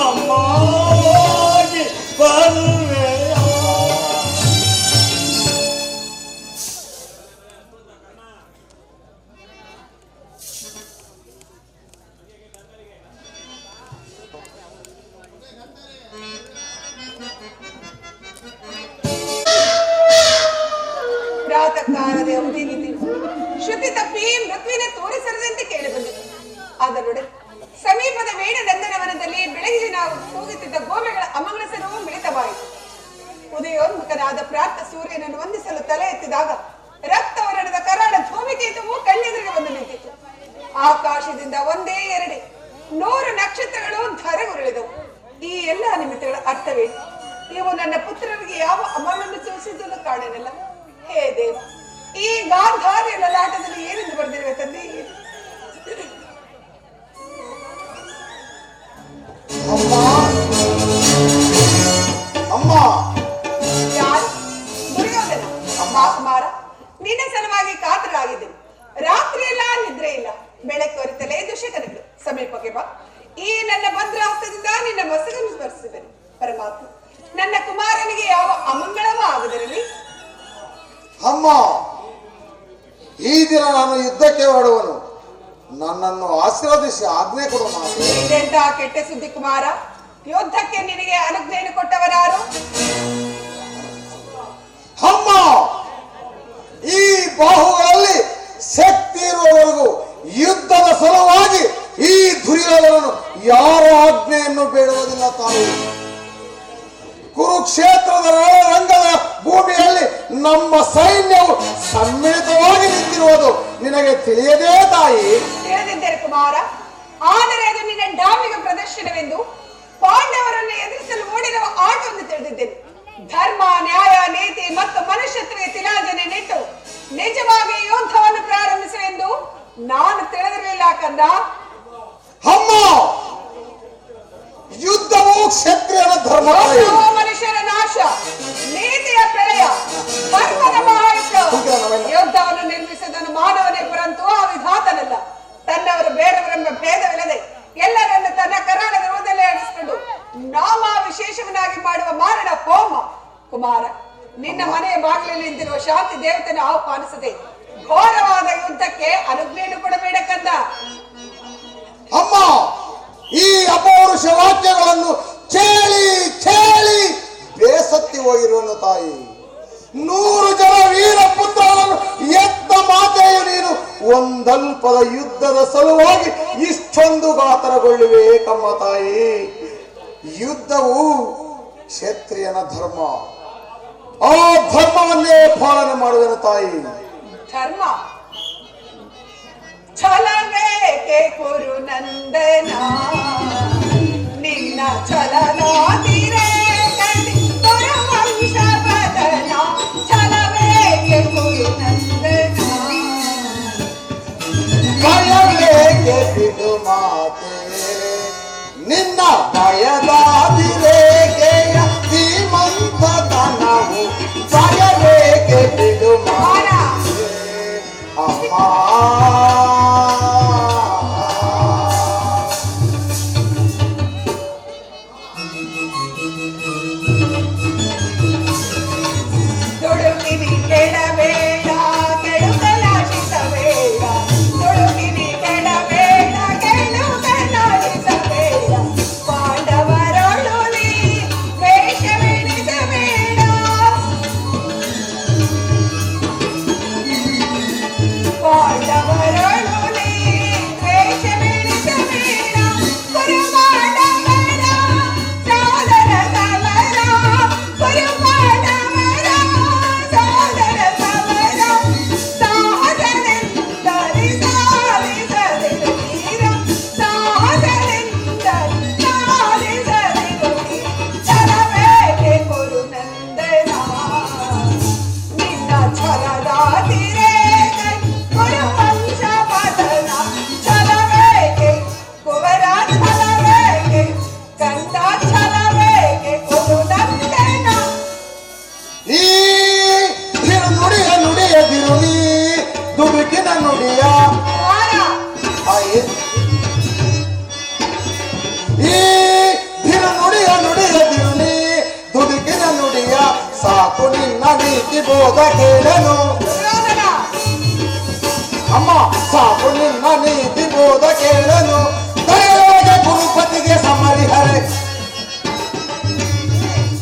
[SPEAKER 6] ಅಮ್ಮ ಹೋಗಿ ಬರುವೆಯ
[SPEAKER 7] ಪ್ರಾತಃ ಕಾಲದ ಅವಧಿಯಲ್ಲಿ ಶ್ರುತಿ ತಪ್ಪಿ ಮೃತ್ಯುವಿನ ತೋರಿಸರದಂತೆ ಕೇಳಿ ಬಂದಿತು. ಅದರೊಡೆ ಸಮೀಪದ ವೇಣ ನಂದನವನದಲ್ಲಿ ಬೆಳಗಿನ ಹೋಗುತ್ತಿದ್ದ ಗೋಮೆಗಳ ಅಮಂಗಳ ಸ್ವರವು ಮಿಳಿತವಾಯಿತು. ಉದಯೋನ್ಮುಖನಾದ ಪ್ರಾಪ್ತ ಸೂರ್ಯನನ್ನು ವಂದಿಸಲು ತಲೆ ಎತ್ತಿದಾಗ ರಕ್ತವರ್ಣದ ಕರಾಳ ಧೂಮಿಕೇತುವು ಕಣ್ಣೆದುರಿಗೆ ಬಂದು ನಿಂತಿತು. ಆಕಾಶದಿಂದ ಒಂದೇ ಎರಡೇ 100 ನಕ್ಷತ್ರಗಳು ಧರೆಗುರುಳಿದವು. ಈ ಎಲ್ಲ ನಿಮಿತ್ತಗಳ ಅರ್ಥವೇ ಇವು ನನ್ನ ಪುತ್ರರಿಗೆ ಯಾವ ಅಮರನ್ನು ಸೂಚಿಸುವುದು ಕಾಣಲಿಲ್ಲ. ಹೇ ದೇವ, ಈ ಗಾಂಧಾರ್ಯ ಲಲಾಟದಲ್ಲಿ ಏನೆಂದು ಬರೆದಿರುವೆ ತಂದೆ?
[SPEAKER 2] ಅಮ್ಮ ಅಮ್ಮ
[SPEAKER 7] ಯಾರು? ದುರ್ಯೋಧನ. ಅಮ್ಮ ಕುಮಾರ, ನಿನ್ನ ಸಲುವಾಗಿ ಕಾತರಾಗಿದ್ದೇನೆ. ರಾತ್ರಿಯೆಲ್ಲ ನಿದ್ರೆ ಇಲ್ಲ, ಬೆಳಕು ಅರಿತಲೇ ದುಶ್ಶಕನಗಳು. ಸಮೀಪಕ್ಕೆ ಬಾ. ಈ ನನ್ನ ಭದ್ರಾಸ್ತದಿಂದ ನಿನ್ನ ಮಸಗನ್ನು ಸ್ಮರಿಸಿದ್ದೇನೆ. ಪರಮಾತ್ಮ, ನನ್ನ ಕುಮಾರನಿಗೆ ಯಾವ ಅಮಂಗಳವೂ ಆಗದಿರಲಿ.
[SPEAKER 2] ಅಮ್ಮ, ಈ ದಿನ ನಾನು ಯುದ್ಧಕ್ಕೆ ಹೊರಡುವನು. ನನ್ನನ್ನು ಆಶೀರ್ವದಿಸಿ ಆಜ್ಞೆ ಕೊಡು ಮಾತೆ.
[SPEAKER 7] ಇದೆಂತ ಕೆಟ್ಟ ಸುದ್ದಿ ಕುಮಾರ? ಯುದ್ಧಕ್ಕೆ ನಿನಗೆ ಅನುಜ್ಞೆಯನ್ನು ಕೊಟ್ಟವರಾರು?
[SPEAKER 2] ಅಮ್ಮ, ಈ ಬಾಹುಗಳಲ್ಲಿ ಶಕ್ತಿ ಇರುವವರೆಗೂ ಯುದ್ಧದ ಸಲುವಾಗಿ ಈ ದುರ್ಯೋಧನನು ಯಾರ ಆಜ್ಞೆಯನ್ನು ಬೇಡುವುದಿಲ್ಲ ತಾಯಿ. ಕುರುಕ್ಷೇತ್ರದ ರಣರಂಗದ ಭೂಮಿಯಲ್ಲಿ ನಮ್ಮ ಸೈನ್ಯವು ಸಮ್ಮಿಳಿತವಾಗಿ ನಿಂತಿರುವುದು ನಿನಗೆ ತಿಳಿಯದೇ ತಾಯಿ?
[SPEAKER 7] ತಿಳಿದಿದ್ದರೆ ಕುಮಾರ, ಆದರೆ ಅದು ನಿನ್ನ ಡಾಂಬಿಗ ಪ್ರದರ್ಶನವೆಂದು ಪಾಂಡವರನ್ನು ಎದುರಿಸಲು ಓಡಿರುವ ಆಟವನ್ನು ತಿಳಿದಿದ್ದೇನೆ. ಧರ್ಮ, ನ್ಯಾಯ, ನೀತಿ ಮತ್ತು ಮನುಷ್ಯತ್ವಕ್ಕೆ ತಿಲಾಜನೆ ನೆಟ್ಟು ನಿಜವಾಗಿ ಯುದ್ಧವನ್ನು ಪ್ರಾರಂಭಿಸುವೆಂದು ನಾನು ತಿಳಿದಿರಲಿಲ್ಲ ಕಂದ.
[SPEAKER 2] ಅಮ್ಮ, ಯುದ್ಧವು ಕ್ಷತ್ರಿಯನ ಧರ್ಮ.
[SPEAKER 7] ಯುದ್ಧವು ಮನುಷ್ಯರ ನಾಶ, ನೀತಿಯ ಪ್ರಳಯ, ಧರ್ಮದ ಮಹಾಯುದ್ಧ. ಯುದ್ಧವನ್ನು ನಿರ್ಮಿಸಿದನು ಮಾನವನೇ ಪರಂತು ಆ ವಿಧಾತನಲ್ಲ. ತನ್ನವರು ಬೇರೆಯವರೆಂಬ ಭೇದವಿಲ್ಲದೆ ಎಲ್ಲರನ್ನು ತನ್ನ ಕರಾಳದ ರೋದಲ್ಲೇ ಅಡಿಸಿಕೊಂಡು ನಾಮ ವಿಶೇಷವನ್ನಾಗಿ ಮಾಡುವ ಮಾರಣ ಹೋಮ. ಕುಮಾರ, ನಿನ್ನ ಮನೆಯ ಬಾಗಿಲಲ್ಲಿ ನಿಂತಿರುವ ಶಾಂತಿ ದೇವತೆಯನ್ನು ಆಹ್ವಾನಿಸದೆ ಘೋರವಾದ ಯುದ್ಧಕ್ಕೆ ಅನುಜ್ಞೆಯನ್ನು ಕೊಡಬೇಡ ಕಂದ.
[SPEAKER 2] ಅಮ್ಮ, ಈ ಅಪೌರುಷ ವಾಕ್ಯಗಳನ್ನು ಕೇಳಿ ಕೇಳಿ ಬೇಸತ್ತಿ ಹೋಗಿರುವನು ತಾಯಿ. 100 ಜನ ವೀರ ಪುತ್ರರನ್ನು ಎತ್ತ ಮಾತೆಯು ನೀನು ಒಂದಲ್ಪದ ಯುದ್ಧದ ಸಲುವಾಗಿ ಇಷ್ಟೊಂದು ಗಾತ್ರಗೊಳ್ಳುವೆ ಕಮ್ಮ ತಾಯಿ. ಯುದ್ಧವು ಕ್ಷತ್ರಿಯನ ಧರ್ಮ. ಆ ಧರ್ಮವನ್ನೇ ಪಾಲನೆ ಮಾಡುವೆನು ತಾಯಿ.
[SPEAKER 7] ಧರ್ಮ ಛಲವೇಕೆ ಕುರು ನಂದನ, ನಿನ್ನ ಛಲನಾದಿರೇ ಕಲಿ ಪರವಂಶ ಬದನ. ಛಲವೇಕೆ ಕುರು ನಂದನ,
[SPEAKER 2] ಭಯವೇಕೆ ಬಿಡು ಮಾತೆ,
[SPEAKER 7] ದುಡುಕಿನಿ ಕೆಡಬೇಡ ಕೆಡುಕಲಾಶಿಸಬೇಡ ದುಡುಕಿನಿ ಕೆಡಬೇಡ ಕೆಡುಕಲಾಶಿಸಬೇಡ ಪಾಂಡವರೊಳು ನೀ ವೇಷವೆಣಿಸಬೇಡ ಪಾಂಡವರೊಳು ನೀ ವೇಷವೆಣಿಸಬೇಡ ಕುರುಪಾಂಡವರ ಸೋದರ ಸಮರ ಕುರುಪಾಂಡವರ ಸೋದರ ಸಮರ ಸಾಹಸನೆಂದರೆ ಸಾಧಿಸದಿರು ವೀರ ಸಾಹಸನೆಂದರೆ ಸಾಧಿಸದಿರು ಛಲಬೇಕೆ ಕುರುನಂದನ ನಿನ್ನ ಛಲದ ತಿರೇಗ ಕುರುವಂಶ ಪತನ ಛಲಬೇಕೆ ಕುವರ ಛಲಬೇಕೆ ಕಂದ ಛಲಬೇಕೆ ಕುರುನಂದನ
[SPEAKER 2] ಈ ನುಡಿಯ ನುಡಿಯದಿರುಳಿ ದುಡುಕಿನ ನುಡಿಯ
[SPEAKER 7] ಕುಮಾರ
[SPEAKER 2] ಆಯೆ ಈ ನುಡಿಯ ನುಡಿಯದಿರುಳಿ ದುಡುಕಿನ ನುಡಿಯ ಸಾಕು ನಿನ್ನ ನೀತಿ ಬೋಧ ಕೇಳನು
[SPEAKER 7] ದುರ್ಯೋಧನ
[SPEAKER 2] ಅಮ್ಮ ಸಾಕು ನಿನ್ನ ನೀತಿ ಬೋಧ ಕೇಳನು ದಯೆಯೋಗೆ ಗುರುಪತಿಗೆ ಸಮರಿಹರೆ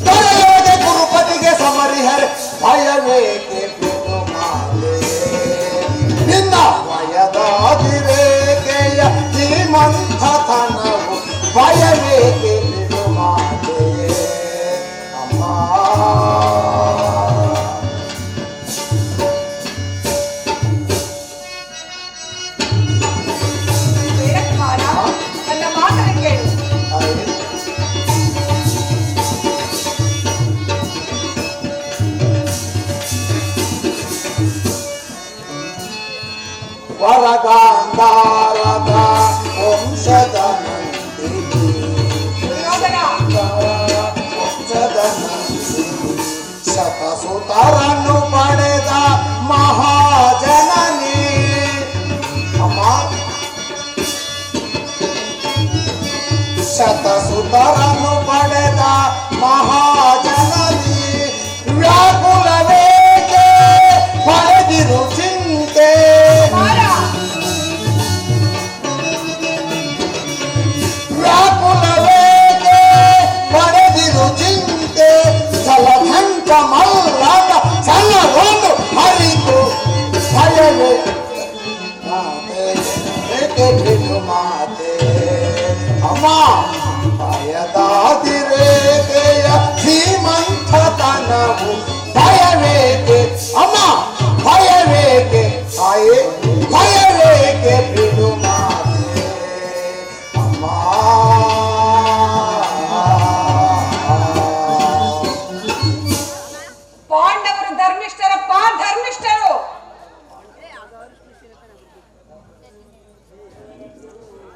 [SPEAKER 2] ದಯೆಯೋಗೆ ಗುರುಪತಿಗೆ ಸಮರಿಹರೆ ಭಯವೇಕೆ ಬಿಡು ಮಾಲೆ ನಿನ್ನ ಭಯದಾದಿರೇಕೆಯ ಧೀಮಂಥತನವು ಭಯವೇಕೆ ಬಿಡು ಮಾಲೆ ಅಮ್ಮ
[SPEAKER 7] ಬೇಡ ಕುಮಾರ ನನ್ನ ಮಾತನ್ನು ಕೇಳು
[SPEAKER 2] ಆಯೆ ವರಗಾಂಧಾರದ ವಂಶದ ನಂದಿನಿ
[SPEAKER 7] ದುರ್ಯೋಧನ
[SPEAKER 2] ವಂಶದ ನಂದಿನಿ ಶತಸುತರನ್ನು ಪಡೆದ ಮಹಾಜನನಿ ಅಮ್ಮ ಶತಸುತರನ್ನು ಪಡೆದ ಮಹಾಜನನಿ ವ್ಯಾಕುಲವೇಕೆ ಪಡೆದಿರು ಚಿಂತೆ
[SPEAKER 7] ಕುಮಾರ
[SPEAKER 2] ವ್ಯಾಕುಲವೇಕೆ ಪಡೆದಿರು ಚಿಂತೆ ಜಲಭಂಕ ಮಲ್ಲದ ಸಲ್ಲವೊಂದು ಹರಿತು ಭಯವೇ ಮಾತೆ ಏಕೆ ಬಿಡು ಮಾತೆ ಅಮ್ಮ ಭಯದಾದಿರೇಕೆಯ ಧೀಮಂಥತನವು ಭಯವೇಕೆ ಅಮ್ಮ ಭಯವೇಕೆ ಆಯೆ ಭಯವೇಕೆ ಬಿಡು ಮಾತೆ ಅಮ್ಮ
[SPEAKER 7] ಪಾಂಡವರು ಧರ್ಮಿಷ್ಠರಪ್ಪ ಧರ್ಮಿಷ್ಠರು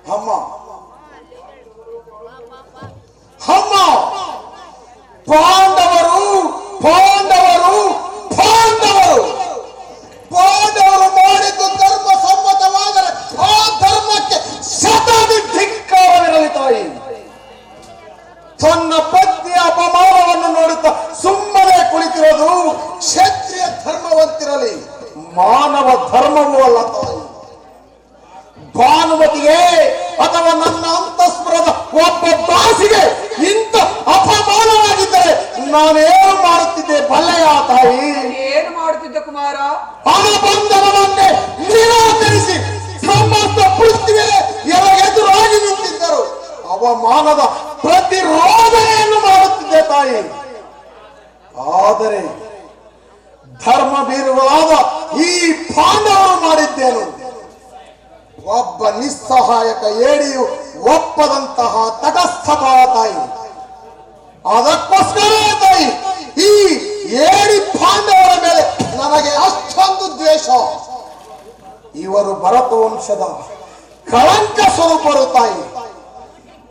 [SPEAKER 2] ಅಮ್ಮ ಅಮ್ಮ ಪಾಂಡವರು ಪಾಂಡವರು ಪಾಂಡವರು ಪಾಂಡವರು ಮಾಡಿದ್ದು ಧರ್ಮ ಸಮ್ಮತವಾದರೆ ಆ ಧರ್ಮಕ್ಕೆ ಶತಾದಿ ಧಿಕ್ಕಾರವಿರಲಿ ತಾಯಿ ತನ್ನ ಪತ್ನಿಯ ಅಪಮಾನವನ್ನು ನೋಡುತ್ತಾ ಸುಮ್ಮನೆ ಕುಳಿತಿರೋದು ಕ್ಷತ್ರಿಯ ಧರ್ಮವಂತಿರಲಿ ಮಾನವ ಧರ್ಮವೂ ಅಲ್ಲ ತಾಯಿ ಭಾನುಮತಿಗೆ ಅಥವಾ ನನ್ನ ಅಂತಸ್ಪುರದ ಒಬ್ಬ ದಾಸಿಗೆ ಇಂಥ ಅಪಮಾನವಾಗಿದ್ದರೆ ನಾನೇನು ಮಾಡುತ್ತಿದ್ದೆ ಬಲ್ಲೆಯ ತಾಯಿ
[SPEAKER 7] ಏನು ಮಾಡುತ್ತಿದ್ದ ಕುಮಾರ
[SPEAKER 2] ಅನುಬಂಧನವನ್ನೇ ನಿರಾಕರಿಸಿ ಸಮಸ್ತ ಪೃಥ್ವಿಗೆ ಎದುರಾಗಿ ನಿಂತಿದ್ದರು ಅವಮಾನದ ಪ್ರತಿರೋಧನೆಯನ್ನು ಮಾಡುತ್ತಿದ್ದೆ ತಾಯಿ ಆದರೆ ಧರ್ಮ ಬೀರುವಾದ ಈ ಪಾಂಡವರು ಮಾಡಿದ್ದೇನು ಒಬ್ಬ ನಿಸ್ಸಹಾಯಕ ಏಡಿಯು ಒಪ್ಪದಂತಹ ತಟಸ್ಥತಾ ತಾಯಿ ಅದಕ್ಕೋಸ್ಕರ ತಾಯಿ ಈ ಏಡಿ ಪಾಂಡವರ ಮೇಲೆ ನನಗೆ ಅಷ್ಟೊಂದು ದ್ವೇಷ ಇವರು ಭರತ ವಂಶದ ಕಳಂಕ ಸ್ವರೂಪರು ತಾಯಿ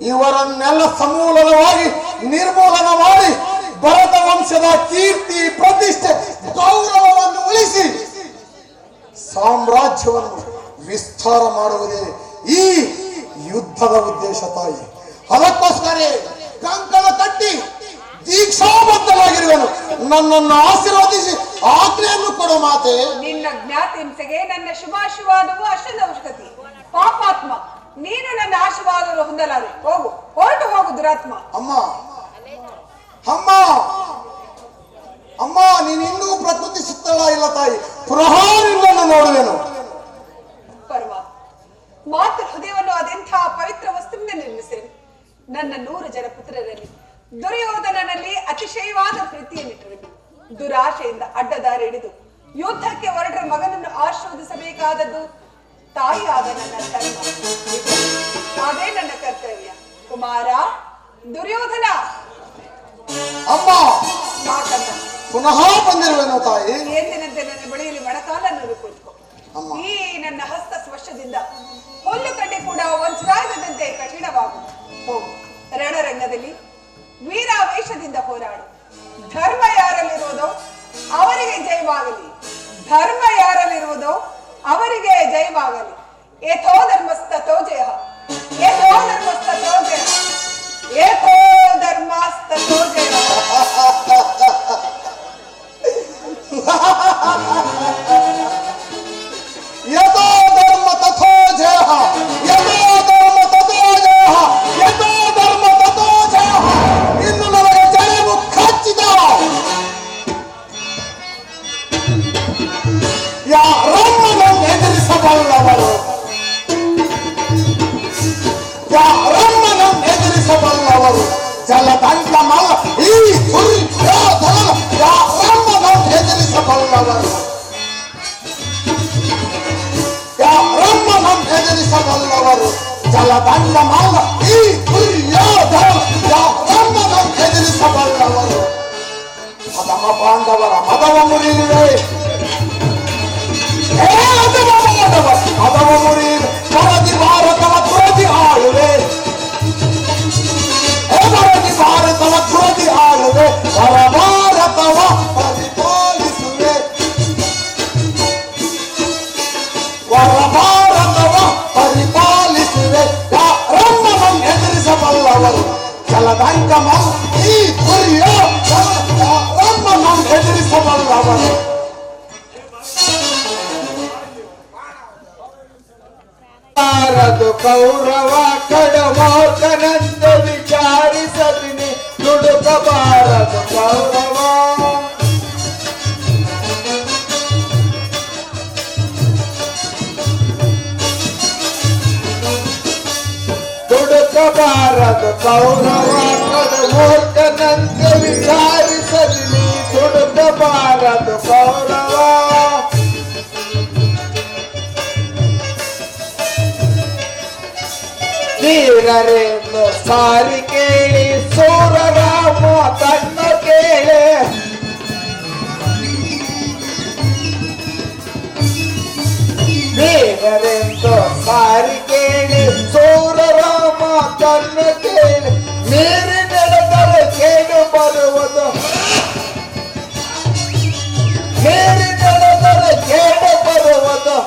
[SPEAKER 2] ಇವರನ್ನೆಲ್ಲ ಸಮೂಲವಾಗಿ ನಿರ್ಮೂಲನ ಮಾಡಿ ಭರತ ವಂಶದ ಕೀರ್ತಿ ಪ್ರತಿಷ್ಠೆ ಗೌರವವನ್ನು ಉಳಿಸಿ ಸಾಮ್ರಾಜ್ಯವನ್ನು ವಿಸ್ತಾರ ಮಾಡುವುದೇ ಈ ಯುದ್ಧದ ಉದ್ದೇಶ ತಾಯಿ ಅದಕ್ಕೋಸ್ಕರ ಕಂಕಣ ಕಟ್ಟಿ ದೀಕ್ಷಾಬದ್ಧವಾಗಿರುವೆನು. ನನ್ನನ್ನು ಆಶೀರ್ವದಿಸಿ ಆಜ್ಞೆಯನ್ನು ಕೊಡು ಮಾತೆ.
[SPEAKER 7] ನಿನ್ನ ಜ್ಞಾತಿಂಸೆಗೆ ನನ್ನ ಶುಭಾಶೀರ್ವಾದವು ಅಷ್ಟೊಂದು ಅವಶ್ಯಕತೆ. ಪಾಪಾತ್ಮ, ನೀನು ನನ್ನ ಆಶೀರ್ವಾದವನ್ನು ಹೊಂದಲಾರೆ. ಹೋಗು, ಹೊರಟು ಹೋಗು ದುರಾತ್ಮ.
[SPEAKER 2] ಅಮ್ಮ ಅಮ್ಮ ಅಮ್ಮ, ನೀನು ಇನ್ನೂ ಪ್ರಕೃತಿ ಸಿದ್ಧಳ ಇಲ್ಲ ತಾಯಿ. ಪ್ರಹಾರವನ್ನು ನೋಡುವೆನು.
[SPEAKER 7] ಪರ್ವ ಮಾತೃ ಹೃದಯವನ್ನು ಅದೆಂಥ ಪವಿತ್ರ ವಸ್ತುವಿನ ನಿರ್ಮಿಸಿರು. ನನ್ನ 100 ಜನ ಪುತ್ರರಲ್ಲಿ ದುರ್ಯೋಧನನಲ್ಲಿ ಅತಿಶಯವಾದ ಪ್ರೀತಿಯನ್ನಿಟ್ಟಿರುವೆ. ದುರಾಶೆಯಿಂದ ಅಡ್ಡದಾರಿ ಹಿಡಿದು ಯುದ್ಧಕ್ಕೆ ಹೊರಟರ ಮಗನನ್ನು ಆಶೀರ್ವದಿಸಬೇಕಾದದ್ದು ತಾಯಿಯಾದ ನನ್ನ ಧರ್ಮ. ಅದೇ ನನ್ನ ಕರ್ತವ್ಯ. ಕುಮಾರ ದುರ್ಯೋಧನ.
[SPEAKER 2] ಅಮ್ಮ,
[SPEAKER 7] ಮಾತನ್ನ
[SPEAKER 2] ಪುನಃ ಬಂದಿರುವೆನು ತಾಯಿ.
[SPEAKER 7] ಎಂದಿನಂತೆ ನನ್ನ ಬಳಿಯಲ್ಲಿ ಮೊಣಕಾಲನ್ನು ಕುಳಿತುಕೋ. ಈ ನನ್ನ ಹಸ್ತ ಸ್ಪರ್ಶದಿಂದ ಹುಲ್ಲು ಕಡ್ಡೆ ಕೂಡ ವಂಚರಾಗದಂತೆ ಕಠಿಣವಾಗು. ಹೋಗು, ರಣರಂಗದಲ್ಲಿ ವೀರಾವೇಶದಿಂದ ಹೋರಾಡು. ಧರ್ಮ ಯಾರಲ್ಲಿರುವುದೋ ಅವರಿಗೆ ಜಯವಾಗಲಿ. ಧರ್ಮ ಯಾರಲ್ಲಿರುವುದೋ ಅವರಿಗೆ ಜಯವಾಗಲಿ. ಏಥೋ ಧರ್ಮಸ್ತಥೋ ಜಯ. ಏಥೋ ಧರ್ಮಸ್ತಥೋ ಜಯ. ಏಥೋ ಧರ್ಮಸ್ತಥೋ ಜಯ.
[SPEAKER 2] ಯಥೋ ಧರ್ಮ ತಥೋ ಜಯ. ಯಥೋ ಧರ್ಮ ತಥೋ ಜಯ. ಯಥೋ ಧರ್ಮ ತಥೋ ಜಯ. ಇನ್ನು ನನಗೆ ಜಯವು ಖಚಿತ. ಯಾರನ್ನು ಎದುರಿಸಬಲ್ಲವರು, ಯಾರನ್ನು ಎದುರಿಸಬಲ್ಲವರು ಜಲದಂಡ ಮಲ್ಲ ಈ ದುರ್ಯೋಧನ. ಯಾರನ್ನು ಎದುರಿಸಬಲ್ಲವರು, ಯಾರನ್ನು ಎದುರಿಸಬಲ್ಲವರು ಜಲದಂಡ ಮಲ್ಲ ಈ ದುರ್ಯೋಧನ. ಯಾರನ್ನು ಎದುರಿಸಬಲ್ಲವರು. ಮದಮ ಪಾಂಡವರ ಮದವ ಮುರಿಯುವೆ. ಮದವ ಮುರಿಯುವೆ. ಮರದಿ ಭಾರತವ ತುರದಿ ಆಳುವೆ. ಮರದಿ ಭಾರತವ ತುರದಿ ಆಳುವೆ. ಹೊರ ಭಾರತವ ಪರಿಪಾಲಿಸುವೆ. ಹೊರ ಭಾರತವ ಪರಿಪಾಲಿಸುವೆ. ಯಾರನ್ನು ಎದುರಿಸಬಲ್ಲವರು ಜಲದಂಗಮ ಈ ದುರ್ಯೋಧನ. ಯಾರನ್ನು ಎದುರಿಸಬಲ್ಲವರು.
[SPEAKER 8] ಬಾರದು ಕೌರವ ಕಡಮೋರ್ಕನಂದ ವಿಚಾರಿಸದಿನಿ ದುಡುಕಬಾರದು ಕೌರವ. ದುಡುಕಬಾರದು ಕೌರವ ಕಡಮೋರ್ಕನಂದ ವಿಚಾರಿಸದಿನಿ ದುಡುಕಬಾರದು ಕೌರವ. ವೀರರೆಂದು ಸಾರಿ ಕೇಳಿ ಸೂರರಾಮ ತನ್ನ ಕೇಳೆ. ವೀರರೆಂದು ಸಾರಿ ಕೇಳಿ ಸೂರರಾಮ ತನ್ನ ಕೇಳಿ. ಮೀರಿ ನಡೆದರೆ ಕೇಳು ಬರುವುದು, ಮೀರಿ ನಡೆದರೆ ಕೇಳು ಬರುವುದು.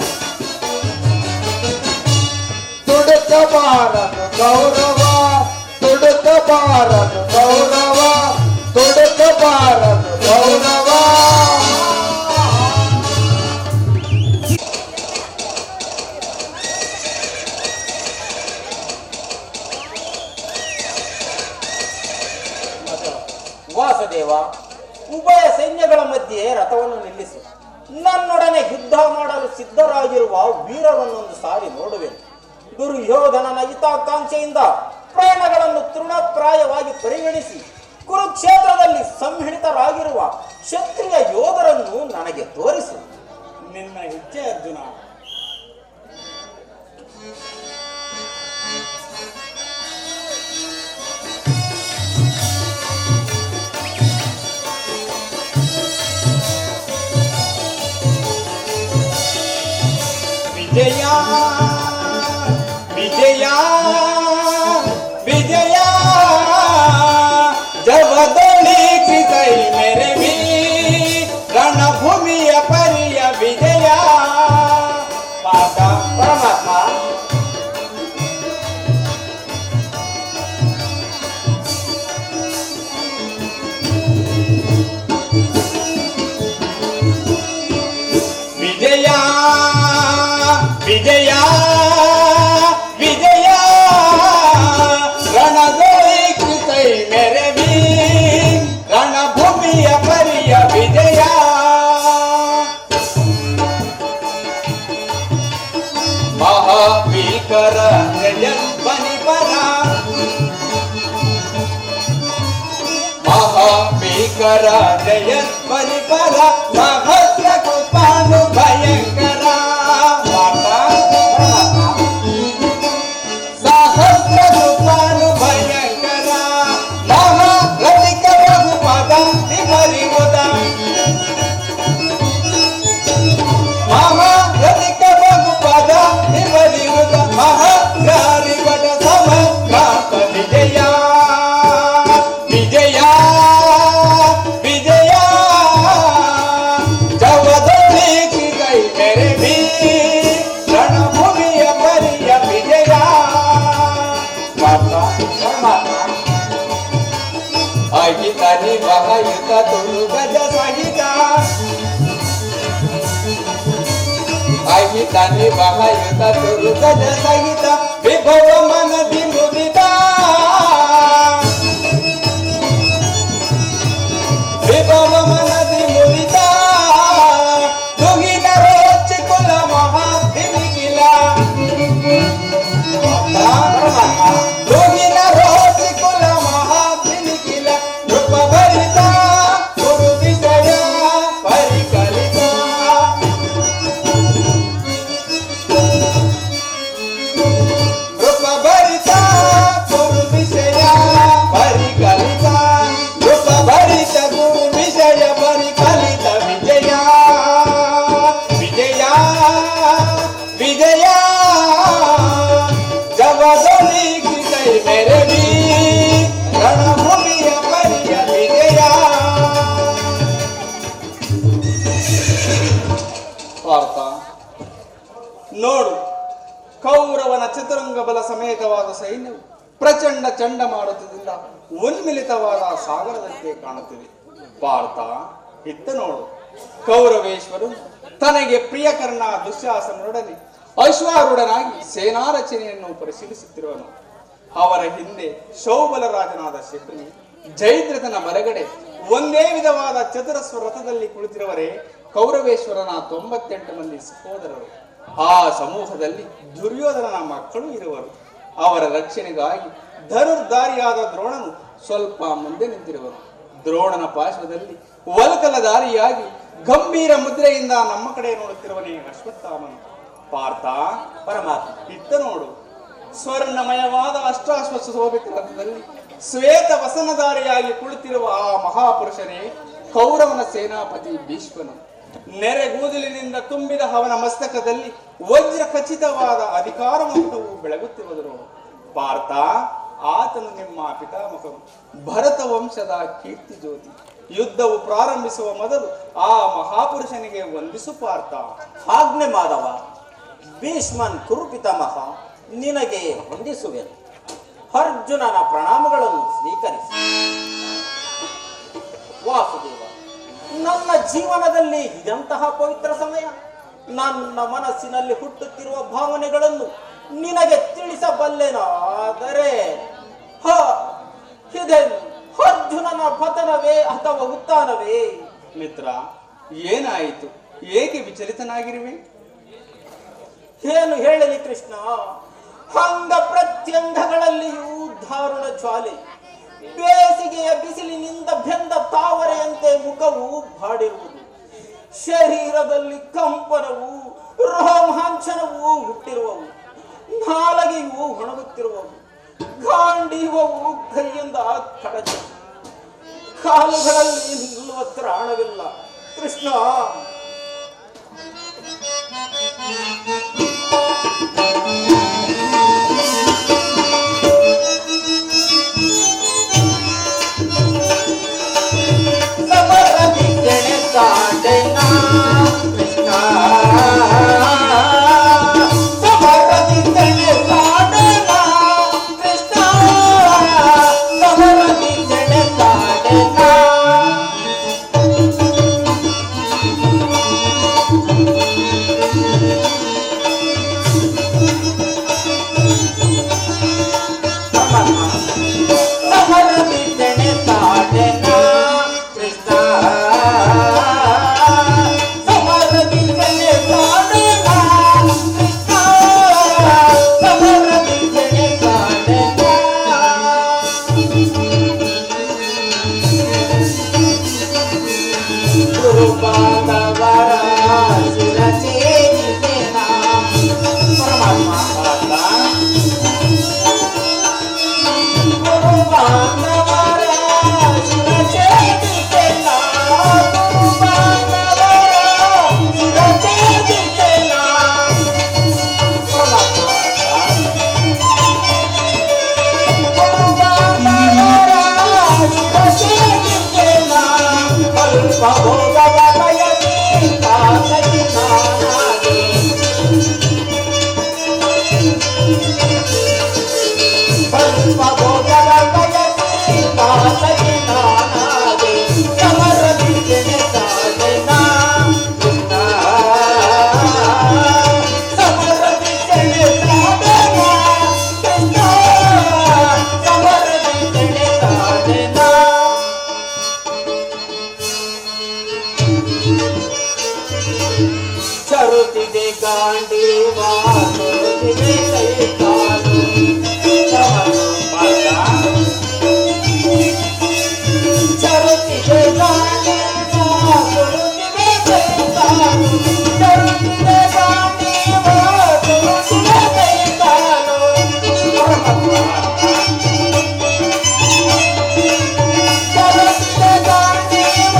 [SPEAKER 8] ತುಡುಕಬಾರದು ಗೌರವ, ತುಡುಕಬಾರದು ಗೌರವ, ತುಡುಕಬಾರದು ಗೌರವ.
[SPEAKER 3] ವಾಸುದೇವ, ಉಭಯ ಸೈನ್ಯಗಳ ಮಧ್ಯೆ ರಥವನ್ನು ನಿಲ್ಲಿಸು. ನನ್ನೊಡನೆ ಯುದ್ಧ ಮಾಡಲು ಸಿದ್ಧರಾಗಿರುವ ವೀರರನ್ನೊಂದು ಸಾರಿ ನೋಡುವೆನು. ದುರ್ಯೋಧನನ ಹಿತಾಕಾಂಕ್ಷೆಯಿಂದ ಪ್ರಾಣಗಳನ್ನು ತೃಣಪ್ರಾಯವಾಗಿ ಪರಿಗಣಿಸಿ ಕುರುಕ್ಷೇತ್ರದಲ್ಲಿ ಸಂಹಿಡಿತರಾಗಿರುವ ಕ್ಷತ್ರಿಯ ಯೋಧರನ್ನು ನನಗೆ ತೋರಿಸು.
[SPEAKER 8] ನಿನ್ನ ಇಚ್ಛೆ ಅರ್ಜುನ.
[SPEAKER 5] ವಿಜಯ ವಿಜಯ ವಿಜಯ ಜವದೊಳಿ ಕೃತೈ ಮೆರವಿ ರಣಭೂಮಿಯ ಪರಿಯ ವಿಜಯ.
[SPEAKER 3] ಪಾತ ಪರಮಾತ್ಮ,
[SPEAKER 5] ಭೀಕರ ಜಯ ಪರಿಪರ ಸಹಸ್ರ ಕೃಪಾನು ಭಯಂಕರ ಸಹಸ್ರ ಕೃಪಾನು ಭಯಂಕರ ಮಹಾರಥಿಕ ರಘುಪದ ವಿಮರಿವುದ ಮಹಾರಥಿಕ ರಘುಪದ ವಿಮರಿವುದ ಮಹಾಗ್ರಾರಿ ಬಡ ಸಮಗ್ರಾತ ವಿಜಯ ವಿಜಯ ವಿಜಯ ಜವದೊಳಿ ಕೈ ಮೇರೆ ಭೀ ರಣಭೂಮಿಯ ಪರಿಯ ವಿಜಯ ಅಹಿತ ನಿವಹಯುತ ತುಳು ಗಜ ಸಹಿತ ಅಹಿತ ನಿವಹಯುತ ತುಳು ಗಜ ಸಹಿತ ವಿಭವ ಮನದಿ ಮುದಿತ ವಿಭವ ಮನದಿ ಮುದಿತ ತುಗಿನ ರೋಚ ಕುಲ ಮಹಾದಿಮಿಗಿಲ ತುಗಿನ ರೋಚ ಕುಲ ಮಹಾದಿಮಿಗಿಲ ನೃಪ ಭರಿತ ಗುರು ವಿಷಯ ಪರಿಕಲಿತ ನೃಪ ಭರಿತ ಗುರು ವಿಷಯ ಪರಿಕಲಿತ ನೃಪ ಭರಿತ ಗುರು ವಿಷಯ ಪರಿಕಲಿತ ವಿಜಯ ವಿಜಯ ವಿಜಯ ಜವದೊಳಿ ಕೈ ಮೇರೆ ಭೀ ರಣಭೂಮಿಯ ಪರಿಯ ವಿಜಯ ಪಾರ್ಥ ನೋಡು, ಕೌರವನ ಚತುರಂಗ ಬಲ ಸಮೇತವಾದ ಸೈನ್ಯವು ಪ್ರಚಂಡ ಚಂಡಮಾರುತದಿಂದ ಉನ್ಮಿಲಿತವಾದ ಸಾಗರದಂತೆ ಕಾಣುತ್ತಿದೆ. ಪಾರ್ಥ, ಇತ್ತ ನೋಡು, ಕೌರವೇಶ್ವರನು ತನಗೆ ಪ್ರಿಯಕರ್ಣ ದುಶ್ಯಾಸನರೊಡನೆ ಅಶ್ವಾರೂಢನಾಗಿ ಸೇನಾ ರಚನೆಯನ್ನು ಪರಿಶೀಲಿಸುತ್ತಿರುವನು. ಅವರ ಹಿಂದೆ ಶೌಬಲ ರಾಜನಾದ ಶಕುನಿ, ಜಯದ್ರಥನ ಬಲಗಡೆ ಒಂದೇ ವಿಧವಾದ ಚತುರಸ್ವ ರಥದಲ್ಲಿ ಕುಳಿತಿರುವರೇ ಕೌರವೇಶ್ವರನ 98 ಮಂದಿ ಸಹೋದರರು. ಆ ಸಮೂಹದಲ್ಲಿ ದುರ್ಯೋಧನನ ಮಕ್ಕಳು ಇರುವರು. ಅವರ ರಕ್ಷಣೆಗಾಗಿ ಧನುರ್ಧಾರಿಯಾದ ದ್ರೋಣನು ಸ್ವಲ್ಪ ಮುಂದೆ ನಿಂತಿರುವನು. ದ್ರೋಣನ ಪಾರ್ಶ್ವದಲ್ಲಿ ವಲ್ಕಲಧಾರಿಯಾಗಿ ಗಂಭೀರ ಮುದ್ರೆಯಿಂದ ನಮ್ಮ ಕಡೆ ನೋಡುತ್ತಿರುವನೇ ಅಶ್ವತ್ಥಾಮನು. ಪಾರ್ಥ,
[SPEAKER 3] ಪರಮಾತ್ಮ,
[SPEAKER 5] ಇತ್ತ ನೋಡು, ಸ್ವರ್ಣಮಯವಾದ ಅಷ್ಟಾಶ್ವತ್ಥ ಶೋಭಿತ ರಥದಲ್ಲಿ ಶ್ವೇತ ವಸನಧಾರಿಯಾಗಿ ಕುಳಿತಿರುವ ಆ ಮಹಾಪುರುಷನೇ ಕೌರವನ ಸೇನಾಪತಿ ಭೀಷ್ಮನು. ನೆರೆಗೂದಲಿನಿಂದ ತುಂಬಿದ ಅವನ ಮಸ್ತಕದಲ್ಲಿ ವಜ್ರ ಖಚಿತವಾದ ಅಧಿಕಾರ ಮುಕುಟವು ಬೆಳಗುತ್ತಿರುವುದು. ಪಾರ್ಥ, ಆತನು ನಿಮ್ಮ ಪಿತಾಮಹನು, ಭರತ ವಂಶದ ಕೀರ್ತಿ ಜ್ಯೋತಿ. ಯುದ್ಧವು ಪ್ರಾರಂಭಿಸುವ ಮೊದಲು ಆ ಮಹಾಪುರುಷನಿಗೆ ವಂದಿಸು ಪಾರ್ಥ.
[SPEAKER 3] ಆಜ್ಞೆ ಮಾಧವ. ಭೀಷ್ಮನ್ ಕುರು ಪಿತಾಮಹ, ನಿನಗೆ ವಂದಿಸುವೆನು. ಅರ್ಜುನನ ಪ್ರಣಾಮಗಳನ್ನು ಸ್ವೀಕರಿಸಿ. ವಾಸುದೇವ, ನನ್ನ ಜೀವನದಲ್ಲಿ ಇದಂತಹ ಪವಿತ್ರ ಸಮಯ. ನನ್ನ ಮನಸ್ಸಿನಲ್ಲಿ ಹುಟ್ಟುತ್ತಿರುವ ಭಾವನೆಗಳನ್ನು ನಿನಗೆ ತಿಳಿಸಬಲ್ಲೆನೋ? ಆದರೆ ಇದೇನು ಅರ್ಜುನನ ಪತನವೇ ಅಥವಾ ಉತ್ಥಾನವೇ?
[SPEAKER 5] ಮಿತ್ರ, ಏನಾಯಿತು? ಏಕೆ ವಿಚಲಿತನಾಗಿರುವೆ?
[SPEAKER 3] ಏನು ಹೇಳಲಿ ಕೃಷ್ಣ? ಅಂಗ ಪ್ರತ್ಯಂಗಗಳಲ್ಲಿಯೂ ದಾರುಣ ಜ್ವಾಲೆ. ಬೇಸಿಗೆಯ ಬಿಸಿಲಿನಿಂದ ಬೆಂದ ತಾವರೆಯಂತೆ ಮುಖವು ಬಾಡಿರುವುದು. ಶರೀರದಲ್ಲಿ ಕಂಪನವು, ರೋಮಾಂಚನವು ಹುಟ್ಟಿರುವವು. ನಾಲಗೆಯು ಒಣಗುತ್ತಿರುವವು. ಗಾಂಡೀವವು ಕೈಯಿಂದ ಕಡಚ. ಕಾಲುಗಳಲ್ಲಿ ನಿಲ್ಲುವ ತ್ರಾಣವಿಲ್ಲ ಕೃಷ್ಣ. ಸಮರ ಭೋಗವ ಬಯಸಿ ತಾತಗಿ ನಾನಾದೆ ಸ್ವಲ್ಪ ಭೋಗವ ಬಯಸಿ ತಾತಗಿ ನಾನಾದೆ ಸಮರದಿ ಸೆಣಸಾದೆ ನಾ ಕೃಷ್ಣ ಸಮರದಿ ಸೆಣಸಾದೆ ನಾ ಕೃಷ್ಣ ಸಮರದಿ ಸೆಣಸಾದೆ ನಾ ಚರುತಿದೆ ಗಾಂಡೀವ ಚರುತಿದೆ ಕೈ ಕಾಲು ಚರುತಿದೆ ಗಾಂಡೀವ ಚರುತಿದೆ ಕೈ ಕಾಲು ಚರುತಿದೆ ಗಾಂಡೀವ ಚರುತಿದೆ ಕೈ ಕಾಲು ಚರುತಿದೆ ಗಾಂಡೀವ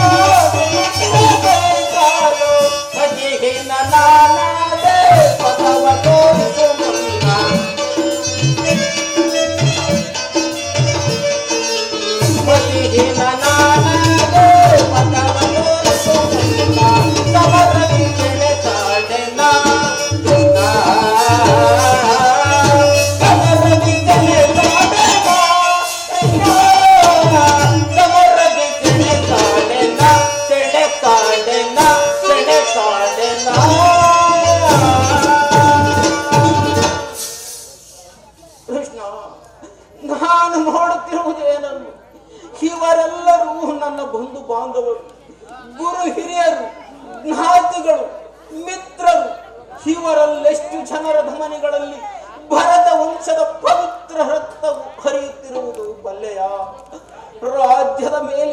[SPEAKER 3] ಚರುತಿದೆ ಕೈ ಕಾಲು ಬಗೆಹಿನ ನಾನಾದೆ ಪಥವ ತೋರಿಸು ಮುನ್ನ ಬಗೆಹಿನ ನಾನಾದೆ ಪಥವ ತೋರಿಸು ಮುನ್ನ ಸಮರದಿ ಸೆಣಸಾಡೆ ನಾ ಕೃಷ್ಣ ಸಮರದಿ ಸೆಣಸಾಡೆ ನಾ ಕೃಷ್ಣ ಸಮರದಿ ಸೆಣಸಾಡೆ ನಾ ಸೆಣಸಾಡೆ ನಾ ಸೆಣಸಾಡೆ ನಾ ಕೃಷ್ಣ ನಾನು ನೋಡುತ್ತಿರುವುದೇನನ್ನು ಇವರೆಲ್ಲರೂ ನನ್ನ ಬಂಧು ಬಾಂಧವರು ಗುರು ಹಿರಿಯರು ಜ್ಞಾತಿಗಳು ಮಿತ್ರರು ಇವರಲ್ಲೆಷ್ಟು ಜನರ ಧಮನಿಗಳಲ್ಲಿ ಭರತ ವಂಶದ ಪವಿತ್ರ ರಕ್ತ